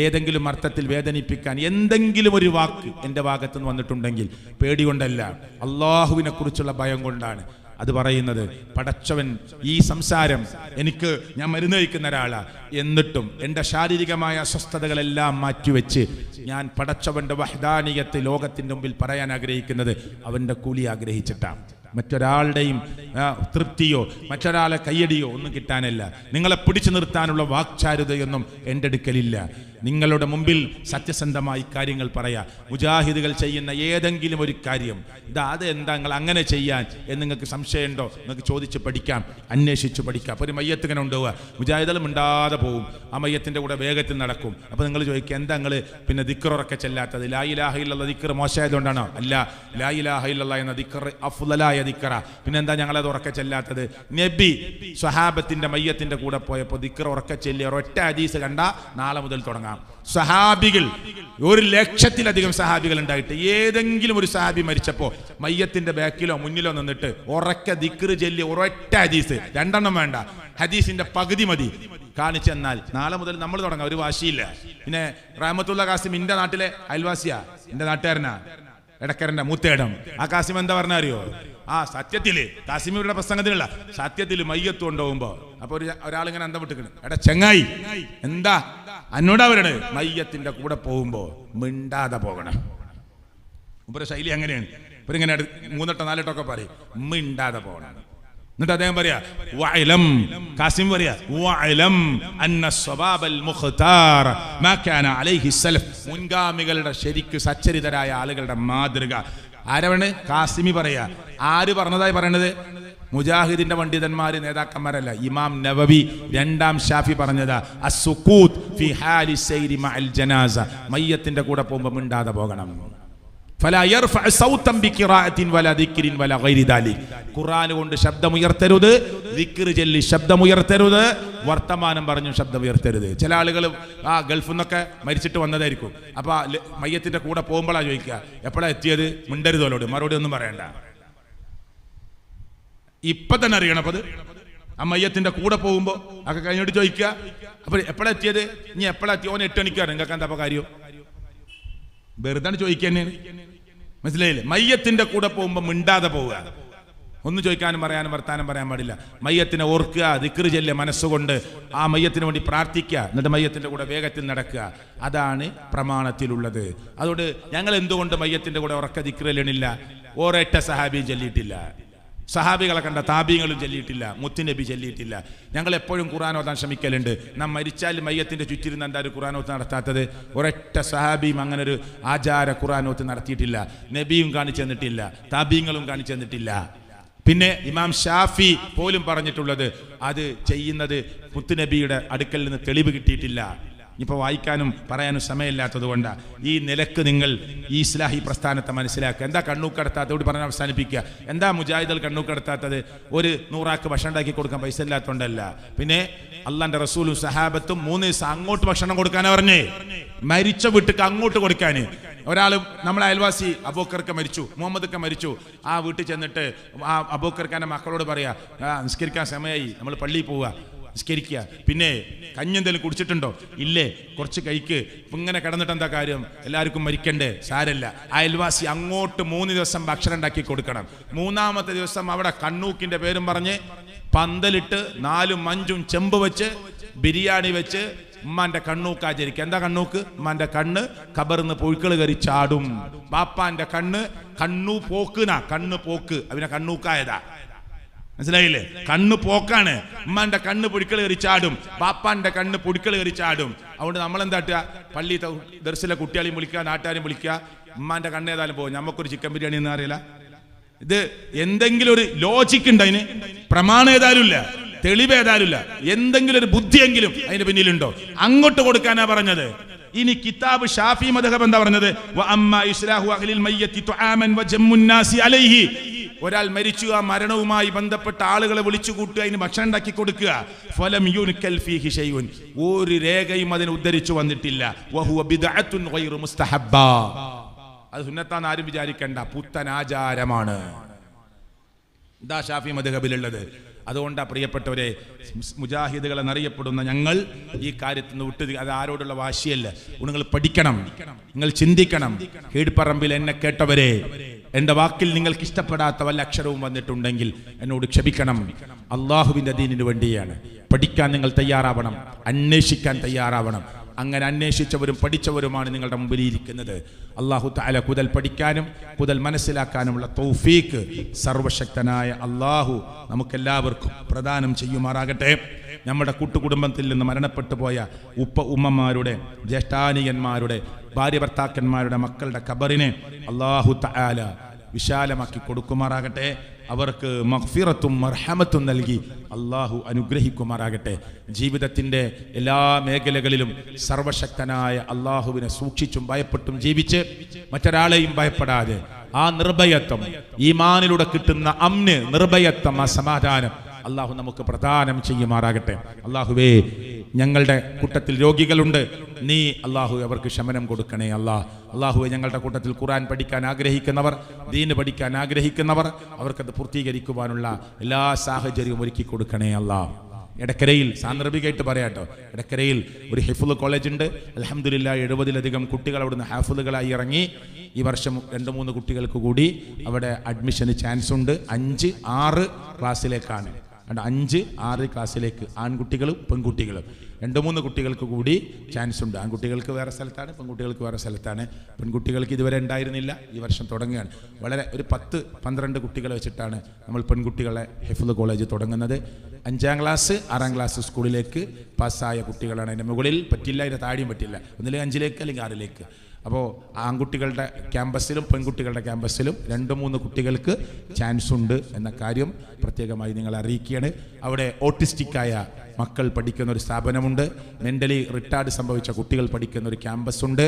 ഏതെങ്കിലും അർത്ഥത്തിൽ വേദനിപ്പിക്കാൻ എന്തെങ്കിലും ഒരു വാക്ക് എൻ്റെ ഭാഗത്തുനിന്ന് വന്നിട്ടുണ്ടെങ്കിൽ പേടികൊണ്ടല്ല, അള്ളാഹുവിനെ കുറിച്ചുള്ള ഭയം കൊണ്ടാണ് അത് പറയുന്നത്. പടച്ചവൻ ഈ സംസാരം എനിക്ക്, ഞാൻ മരുന്ന് കഴിക്കുന്ന ഒരാളാണ്, എന്നിട്ടും എൻ്റെ ശാരീരികമായ അസ്വസ്ഥതകളെല്ലാം മാറ്റിവെച്ച് ഞാൻ പടച്ചവന്റെ വഹ്ദാനിയത്ത് ലോകത്തിൻ്റെ മുമ്പിൽ പറയാൻ ആഗ്രഹിക്കുന്നത് അവൻ്റെ കൂലി ആഗ്രഹിച്ചിട്ടാണ്. മറ്റൊരാളുടെയും തൃപ്തിയോ മറ്റൊരാളെ കയ്യടിയോ ഒന്നും കിട്ടാനല്ല. നിങ്ങളെ പിടിച്ചു നിർത്താനുള്ള വാക്ചാരുതയൊന്നും എൻ്റെ അടുക്കലില്ല. നിങ്ങളുടെ മുമ്പിൽ സത്യസന്ധമായി കാര്യങ്ങൾ പറയാം. മുജാഹിദുകൾ ചെയ്യുന്ന ഏതെങ്കിലും ഒരു കാര്യം അതെന്താ നിങ്ങൾ അങ്ങനെ ചെയ്യാൻ എന്ന് നിങ്ങൾക്ക് സംശയമുണ്ടോ? നിങ്ങൾക്ക് ചോദിച്ച് പഠിക്കാം, അന്വേഷിച്ച് പഠിക്കാം. അപ്പോൾ ഒരു മയ്യത്ത് ഇങ്ങനെ ഉണ്ടാവുക, മുജാഹിദുകൾ മിണ്ടാതെ പോവും, ആ മയ്യത്തിൻ്റെ കൂടെ വേഗത്തിൽ നടക്കും. അപ്പോൾ നിങ്ങൾ ചോദിക്കുക, എന്താ നിങ്ങൾ പിന്നെ ദിക്റൊക്കെ ചെല്ലാത്തത്? ലാ ഇലാഹ ഇല്ലല്ലാഹ് ദിക്ർ മോശമായതുകൊണ്ടാണോ? അല്ല, ലാ ഇലാഹ ഇല്ലല്ലാഹ് എന്ന ദിക്ർ അഫ്ളലായ ദിക്റ. പിന്നെന്താ ഞങ്ങളത് ഉറക്കെ ചെല്ലാത്തത്? നബി സ്വഹാബത്തിന്റെ മയ്യത്തിന്റെ കൂടെ പോയപ്പോൾ ദിക്ർ ഉറക്കെ ചെല്ലിയ ഒരൊറ്റ ഹദീസ് കണ്ട നാളെ മുതൽ തുടങ്ങാം. സഹാബികൾ 100,000-ലധികം സഹാബികൾ ഉണ്ടായിട്ട് ഏതെങ്കിലും ഒരു സഹാബി മരിച്ചപ്പോ മയ്യത്തിന്റെ ബാക്കിലോ മുന്നിലോ നിന്നിട്ട് ഉറക്കെ ദിക്ർ ചൊല്ലി ഒരൊറ്റ ഹദീസ്, 2 എണ്ണം വേണ്ട, ഹദീസിന്റെ പകുതി മതി കാണിച്ചെന്നാൽ നാളെ മുതൽ നമ്മൾ തുടങ്ങാം. ഒരു വാശിയില്ല. പിന്നെ റഹ്മത്തുള്ള കാസിം എന്റെ നാട്ടിലെ അയൽവാസിയാ, എന്റെ നാട്ടുകാരനാ, എടക്കരന്റെ മൂത്തേടം. ആ കാസിം എന്താ പറഞ്ഞ അറിയോ? സത്യത്തില് കാസിമിയുടെ പ്രസംഗത്തിലുള്ള സത്യത്തില് മയ്യത്ത് കൊണ്ടുപോകുമ്പോ അപ്പൊ ഒരാളിങ്ങനെ അന്തം വിട്ടിക്കണ്, എടാ ചെങ്ങായി എന്താ എന്നോട് അവരുടെ മയ്യത്തിന്റെ കൂടെ പോകുമ്പോ മിണ്ടാതെ പോകണം. ഇവരുടെ ശൈലി അങ്ങനെയാണ്. ഇവരിങ്ങനെ 3-4 പറയും, മിണ്ടാതെ പോകണം. എന്നിട്ട് അദ്ദേഹം പറയാ വഅലം, കാസിം പറയാ വഅലം അന്ന സ്വബാബൽ മുഖ്താർ മാ കാന അലൈഹി സലഫ്, മുൻഗാമികളുടെ ശരിക്ക് സച്ചരിതരായ ആളുകളുടെ മാതൃക ആരാണ്? കാസിമി പറയാ. ആര് പറഞ്ഞതായി പറയണത്? മുജാഹിദിന്റെ പണ്ഡിതന്മാര് നേതാക്കന്മാരല്ല. ഇമാം നവവി 2-ാം ഷാഫി പറഞ്ഞതാ, അസ്സുകൂത്ത് ഫി ഹാലി സൈരി മഅൽ ജനാസ, മയ്യത്തിന്റെ കൂടെ പോകുമ്പോൾ മിണ്ടാതെ പോകണം. ഫലാ യർഫഅ സൗതൻ ബിഖിറാഅത്തിൻ വലാ ദിക്രിൻ വലാ ഗൈരി ദാലിക്, ഖുർആൻ കൊണ്ട് ശബ്ദമുയർത്തരുത്, ദിക്ർ ചൊല്ലി ശബ്ദമുയർത്തരുത്, വർത്തമാനം പറഞ്ഞു ശബ്ദമുയർത്തരുത്. ചില ആളുകൾ ഗൾഫിൽ നിന്നൊക്കെ മരിച്ചിട്ട് വന്നതായിരിക്കും. അപ്പൊ മയ്യത്തിന്റെ കൂടെ പോകുമ്പോഴാ ചോദിക്കുക എപ്പോഴാ എത്തിയത്, മിണ്ടരുതോലോട്, മറുപടി ഒന്നും പറയണ്ട. ഇപ്പൊ തന്നെ അറിയണം. അപ്പൊ അത് ആ മയ്യത്തിന്റെ കൂടെ പോകുമ്പോ ഒക്കെ കഴിഞ്ഞിട്ട് ചോദിക്കുക അപ്പൊ എപ്പോഴാ എത്തിയത്, ഇനി എപ്പോഴാ എത്തിയോ? 8 മണിക്കാണ്. നിങ്ങൾക്ക് എന്താ കാര്യം? വെറുതെ ചോദിക്കുക തന്നെയാണ്. മനസ്സിലായില്ലേ? മയ്യത്തിന്റെ കൂടെ പോകുമ്പോ മിണ്ടാതെ പോവുക. ഒന്നും ചോദിക്കാനും പറയാനും വർത്താനം പറയാൻ പാടില്ല. മയ്യത്തിനെ ഓർക്കുക, ദിക്ർ ചൊല്ലുക മനസ്സുകൊണ്ട്, ആ മയ്യത്തിന് വേണ്ടി പ്രാർത്ഥിക്കുക, എന്നിട്ട് മയ്യത്തിൻ്റെ കൂടെ വേഗത്തിൽ നടക്കുക. അതാണ് പ്രമാണത്തിലുള്ളത്. അതുകൊണ്ട് ഞങ്ങൾ എന്തുകൊണ്ട് മയ്യത്തിൻ്റെ കൂടെ ഉറക്ക ദിക്ർ ചൊല്ലണില്ല? ഒരൊറ്റ സഹാബിയും ചൊല്ലിയിട്ടില്ല, സഹാബികളെ കണ്ട താബീങ്ങളും ചൊല്ലിയിട്ടില്ല, മുത്തുനബി ചൊല്ലിയിട്ടില്ല. ഞങ്ങൾ എപ്പോഴും ഖുർആൻ ഓതാൻ ശ്രമിക്കലുണ്ട്. നാം മരിച്ചാൽ മയ്യത്തിൻ്റെ ചുറ്റിരുന്ന് എന്തായാലും ഖുർആൻ ഓത്ത് നടത്താത്തത്? ഒരൊറ്റ സഹാബിയും അങ്ങനെ ഒരു ആചാര ഖുർആൻ ഓത്ത് നടത്തിയിട്ടില്ല. നബിയും കാണിച്ചു തന്നിട്ടില്ല, താബീങ്ങളും കാണിച്ചു തന്നിട്ടില്ല. പിന്നെ ഇമാം ഷാഫി പോലും പറഞ്ഞിട്ടുള്ളത് അത് ചെയ്യുന്നത് മുത്തുനബിയുടെ അടുക്കൽ നിന്ന് തെളിവ് കിട്ടിയിട്ടില്ല. ഇപ്പോൾ വായിക്കാനും പറയാനും സമയമില്ലാത്തത് കൊണ്ടാണ്. ഈ നിലക്ക് നിങ്ങൾ ഈ ഇസ്ലാഹി പ്രസ്ഥാനത്തെ മനസ്സിലാക്കുക. എന്താ കണ്ണൂക്കടത്താത്തത് പറഞ്ഞ് അവസാനിപ്പിക്കുക. എന്താ മുജാഹിദുകൾ കണ്ണൂക്കടത്താത്തത്? ഒരു 100 ആൾക്ക് ഭക്ഷണം ഉണ്ടാക്കി കൊടുക്കാൻ പൈസ ഇല്ലാത്തതുകൊണ്ടല്ല. പിന്നെ അള്ളാന്റെ റസൂലും സഹാബത്തും 3 ദിവസം അങ്ങോട്ട് ഭക്ഷണം കൊടുക്കാനാ പറഞ്ഞേ, മരിച്ച വീട്ടിക്ക് അങ്ങോട്ട് കൊടുക്കാൻ. ഒരാൾ നമ്മളെ അയൽവാസി അബൂബക്കർക്ക് മരിച്ചു, മുഹമ്മദൊക്കെ മരിച്ചു. ആ വീട്ടിൽ ചെന്നിട്ട് ആ അബൂബക്കർക്കാൻ്റെ മക്കളോട് പറയാ, നിസ്കരിക്കാൻ സമയമായി, നമ്മൾ പള്ളിയിൽ പോവുക, നിസ്കരിക്കുക. പിന്നെ കഞ്ഞെന്തെങ്കിലും കുടിച്ചിട്ടുണ്ടോ? ഇല്ലേ, കുറച്ച് കഴിക്ക്. ഇങ്ങനെ കിടന്നിട്ട് എന്താ കാര്യം? എല്ലാവർക്കും മരിക്കണ്ടേ? സാരല്ല. അയൽവാസി അങ്ങോട്ട് 3 ദിവസം ഭക്ഷണം ഉണ്ടാക്കി കൊടുക്കണം. 3-ാമത്തെ ദിവസം അവിടെ കണ്ണൂക്കിന്റെ പേരും പറഞ്ഞ് പന്തലിട്ട് 4 മഞ്ചും ചെമ്പ് വെച്ച് ബിരിയാണി വെച്ച് ഉമ്മാന്റെ കണ്ണൂക്ക് ആചരിക്കുക. എന്താ കണ്ണൂക്ക്? ഉമ്മാന്റെ കണ്ണ് കബർന്ന് പുഴുക്കൾ കയറി ചാടും. ബാപ്പാന്റെ കണ്ണു പോക്കുനാ, കണ്ണ് പോക്ക്, അവനെ കണ്ണൂക്കായതാ. മനസ്സിലായില്ലേ? കണ്ണ് പോക്കാണ്. ഉമ്മാന്റെ കണ്ണ് പുഴുക്കൾ കയറി ചാടും, ബാപ്പാന്റെ കണ്ണ് പുഴുക്കൾ കയറി ചാടും. അതുകൊണ്ട് നമ്മളെന്താട്ടുക? പള്ളി ദർസിലെ കുട്ടികളെയും വിളിക്കുക, നാട്ടുകാരെയും വിളിക്കുക. ഉമ്മാന്റെ കണ്ണ് ഏതായാലും പോകും, നമുക്കൊരു ചിക്കൻ ബിരിയാണി ഒന്നും അറിയില്ല. ഇത് എന്തെങ്കിലും ഒരു ലോജിക്ക് ഉണ്ട് അതിന്? പ്രമാണം ഏതായാലും ഇല്ല, തെളിവ് ഏതായാലും ഇല്ല. എന്തെങ്കിലും ഒരു ബുദ്ധിയെങ്കിലും അതിന് പിന്നിലുണ്ടോ? അങ്ങോട്ട് കൊടുക്കാനാ പറഞ്ഞത്. ഇനി കിതാബ് ഷാഫി മദ്ഹബ് എന്താ പറഞ്ഞത്? ഒരാൾ മരിച്ചു, ആ മരണവുമായി ബന്ധപ്പെട്ട ആളുകളെ വിളിച്ചു കൂട്ടുക, അതിന് ഭക്ഷണം ഉണ്ടാക്കി കൊടുക്കുക. ഫലം യുൻകൽ ഫീഹി ശൈഉൻ, ഒരു രേഖയും അതിന് ഉദ്ധരിച്ചു വന്നിട്ടില്ല. വഹുവ ബിദ്അത്തുൻ ഗൈറു മുസ്തഹബ്ബ, അത് സുന്നത്താന്ന് ആരും വിചാരിക്കണ്ട, പുത്തൻ ആചാരമാണ്. ഇതാ ഷാഫി മദ്ഹബിലുള്ളത്. അതുകൊണ്ടാ പ്രിയപ്പെട്ടവരെ, മുജാഹിദുകൾ എന്നറിയപ്പെടുന്ന ഞങ്ങൾ ഈ കാര്യത്തിൽ നിന്ന് വിട്ടു. അത് ആരോടുള്ള വാശിയല്ല. നിങ്ങൾ പഠിക്കണം, നിങ്ങൾ ചിന്തിക്കണം. കീഴ്പ്പറമ്പിൽ എന്നെ കേട്ടവരെ, എൻ്റെ വാക്കിൽ നിങ്ങൾക്ക് ഇഷ്ടപ്പെടാത്ത വല്ല അക്ഷരവും വന്നിട്ടുണ്ടെങ്കിൽ എന്നോട് ക്ഷമിക്കണം. അള്ളാഹുവിൻ്റെ ദീനിനു വേണ്ടിയാണ്. പഠിക്കാൻ നിങ്ങൾ തയ്യാറാവണം, അന്വേഷിക്കാൻ തയ്യാറാവണം. അങ്ങനെ അന്വേഷിച്ചവരും പഠിച്ചവരുമാണ് നിങ്ങളുടെ മുമ്പിൽ ഇരിക്കുന്നത്. അല്ലാഹു തആല കൂടുതൽ പഠിക്കാനും കൂടുതൽ മനസ്സിലാക്കാനുമുള്ള തൗഫീക്ക് സർവശക്തനായ അല്ലാഹു നമുക്കെല്ലാവർക്കും പ്രദാനം ചെയ്യുമാറാകട്ടെ. നമ്മുടെ കൂട്ടുകുടുംബത്തിൽ നിന്ന് മരണപ്പെട്ടു പോയ ഉമ്മമാരുടെ, ജ്യേഷ്ഠാനിയന്മാരുടെ, ഭാര്യ ഭർത്താക്കന്മാരുടെ മക്കളുടെ ഖബറിനെ അല്ലാഹു തആല വിശാലമാക്കി കൊടുക്കുമാറാകട്ടെ. അവർക്ക് മഗ്ഫിറത്തും മർഹമത്തും നൽകി അള്ളാഹു അനുഗ്രഹിക്കുമാറാകട്ടെ. ജീവിതത്തിൻ്റെ എല്ലാ മേഖലകളിലും സർവശക്തനായ അള്ളാഹുവിനെ സൂക്ഷിച്ചും ഭയപ്പെട്ടും ജീവിച്ച് മറ്റൊരാളെയും ഭയപ്പെടാതെ ആ നിർഭയത്വം, ഈമാനിലൂടെ കിട്ടുന്ന അമ്ന്, നിർഭയത്വം, ആ സമാധാനം അള്ളാഹു നമുക്ക് പ്രദാനം ചെയ്യുമാറാകട്ടെ. അള്ളാഹുവേ, ഞങ്ങളുടെ കൂട്ടത്തിൽ രോഗികളുണ്ട്, നീ അള്ളാഹു അവർക്ക് ശമനം കൊടുക്കണേ. അള്ളാഹുവെ, ഞങ്ങളുടെ കൂട്ടത്തിൽ ഖുർആൻ പഠിക്കാൻ ആഗ്രഹിക്കുന്നവർ, ദീന് പഠിക്കാൻ ആഗ്രഹിക്കുന്നവർ, അവർക്കത് പൂർത്തീകരിക്കുവാനുള്ള എല്ലാ സാഹചര്യവും ഒരുക്കി കൊടുക്കണേ. എടക്കരയിൽ സാന്ദർഭികമായിട്ട് പറയാട്ടോ, എടക്കരയിൽ ഒരു ഹിഫ്ള് കോളേജ് ഉണ്ട്. അൽഹംദുലില്ലാഹ് 70-ലധികം കുട്ടികൾ അവിടുന്ന് ഹാഫിളുകളായി ഇറങ്ങി. ഈ വർഷം 2-3 കുട്ടികൾക്ക് കൂടി അവിടെ അഡ്മിഷന് ചാൻസ് ഉണ്ട്. 5-6 ക്ലാസ്സിലേക്കാണ്. 5-6 ക്ലാസ്സിലേക്ക് ആൺകുട്ടികളും പെൺകുട്ടികളും 2-3 കുട്ടികൾക്ക് കൂടി ചാൻസ് ഉണ്ട്. ആൺകുട്ടികൾക്ക് വേറെ സ്ഥലത്താണ്, പെൺകുട്ടികൾക്ക് വേറെ സ്ഥലത്താണ്. പെൺകുട്ടികൾക്ക് ഇതുവരെ ഉണ്ടായിരുന്നില്ല, ഈ വർഷം തുടങ്ങുകയാണ്. വളരെ ഒരു 10-12 കുട്ടികളെ വെച്ചിട്ടാണ് നമ്മൾ പെൺകുട്ടികളെ ഹിഫ്ള് കോളേജ് തുടങ്ങുന്നത്. 5-ാം ക്ലാസ് 6-ാം ക്ലാസ് സ്കൂളിലേക്ക് പാസ്സായ കുട്ടികളാണ്. അതിൻ്റെ മുകളിൽ പറ്റില്ല, അതിൻ്റെ താഴെയും പറ്റില്ല. ഒന്നില്ലെങ്കിൽ 5-ലേക്ക് അല്ലെങ്കിൽ 6-ലേക്ക്. അപ്പോൾ ആൺകുട്ടികളുടെ ക്യാമ്പസിലും പെൺകുട്ടികളുടെ ക്യാമ്പസിലും 2-3 കുട്ടികൾക്ക് ചാൻസ് ഉണ്ട് എന്ന കാര്യം പ്രത്യേകമായി നിങ്ങൾ അറിയിക്കുകയാണ്. അവിടെ ഓട്ടിസ്റ്റിക്കായ മക്കൾ പഠിക്കുന്ന ഒരു സ്ഥാപനമുണ്ട്. മെൻ്റലി റിട്ടാർഡ് സംഭവിച്ച കുട്ടികൾ പഠിക്കുന്ന ഒരു ക്യാമ്പസ് ഉണ്ട്.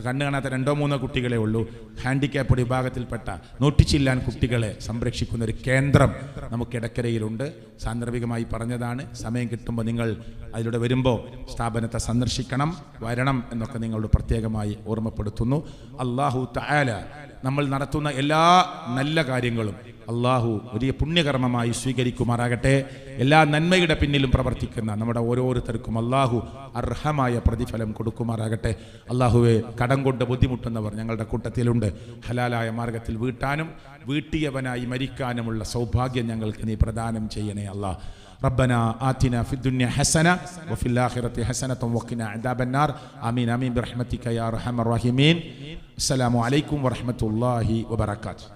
കണ്ണു കാണാത്ത 2-3 കുട്ടികളെ ഉള്ളൂ. ഹാൻഡിക്യാപ്ഡ് വിഭാഗത്തിൽപ്പെട്ട നോട്ടിച്ചില്ലാൻ കുട്ടികളെ സംരക്ഷിക്കുന്ന ഒരു കേന്ദ്രം നമുക്ക് ഇടക്കരയിലുണ്ട്. സാന്ദർഭികമായി പറഞ്ഞതാണ്. സമയം കിട്ടുമ്പോൾ നിങ്ങൾ അതിലൂടെ വരുമ്പോൾ സ്ഥാപനത്തെ സന്ദർശിക്കണം, വരണം എന്നൊക്കെ നിങ്ങളോട് പ്രത്യേകമായി ഓർമ്മപ്പെടുത്തുന്നു. അല്ലാഹു തആല നമ്മൾ നടത്തുന്ന എല്ലാ നല്ല കാര്യങ്ങളും അള്ളാഹു വലിയ പുണ്യകർമ്മമായി സ്വീകരിക്കുമാറാകട്ടെ. എല്ലാ നന്മയുടെ പിന്നിലും പ്രവർത്തിക്കുന്ന നമ്മുടെ ഓരോരുത്തർക്കും അള്ളാഹു അർഹമായ പ്രതിഫലം കൊടുക്കുമാറാകട്ടെ. അള്ളാഹുവെ, കടം കൊണ്ട് ബുദ്ധിമുട്ടുന്നവർ ഞങ്ങളുടെ കൂട്ടത്തിലുണ്ട്. ഹലാലായ മാർഗത്തിൽ വീട്ടാനും വീട്ടിയവനായി മരിക്കാനുമുള്ള സൗഭാഗ്യം ഞങ്ങൾക്ക് നീ പ്രദാനം ചെയ്യണേ അള്ളാഹ്. ربنا آتنا في الدنيا حسنة وفي الآخرة حسنة وقنا عذاب النار. آمين آمين برحمتك يا أرحم الراحمين. السلام عليكم ورحمة الله وبركاته.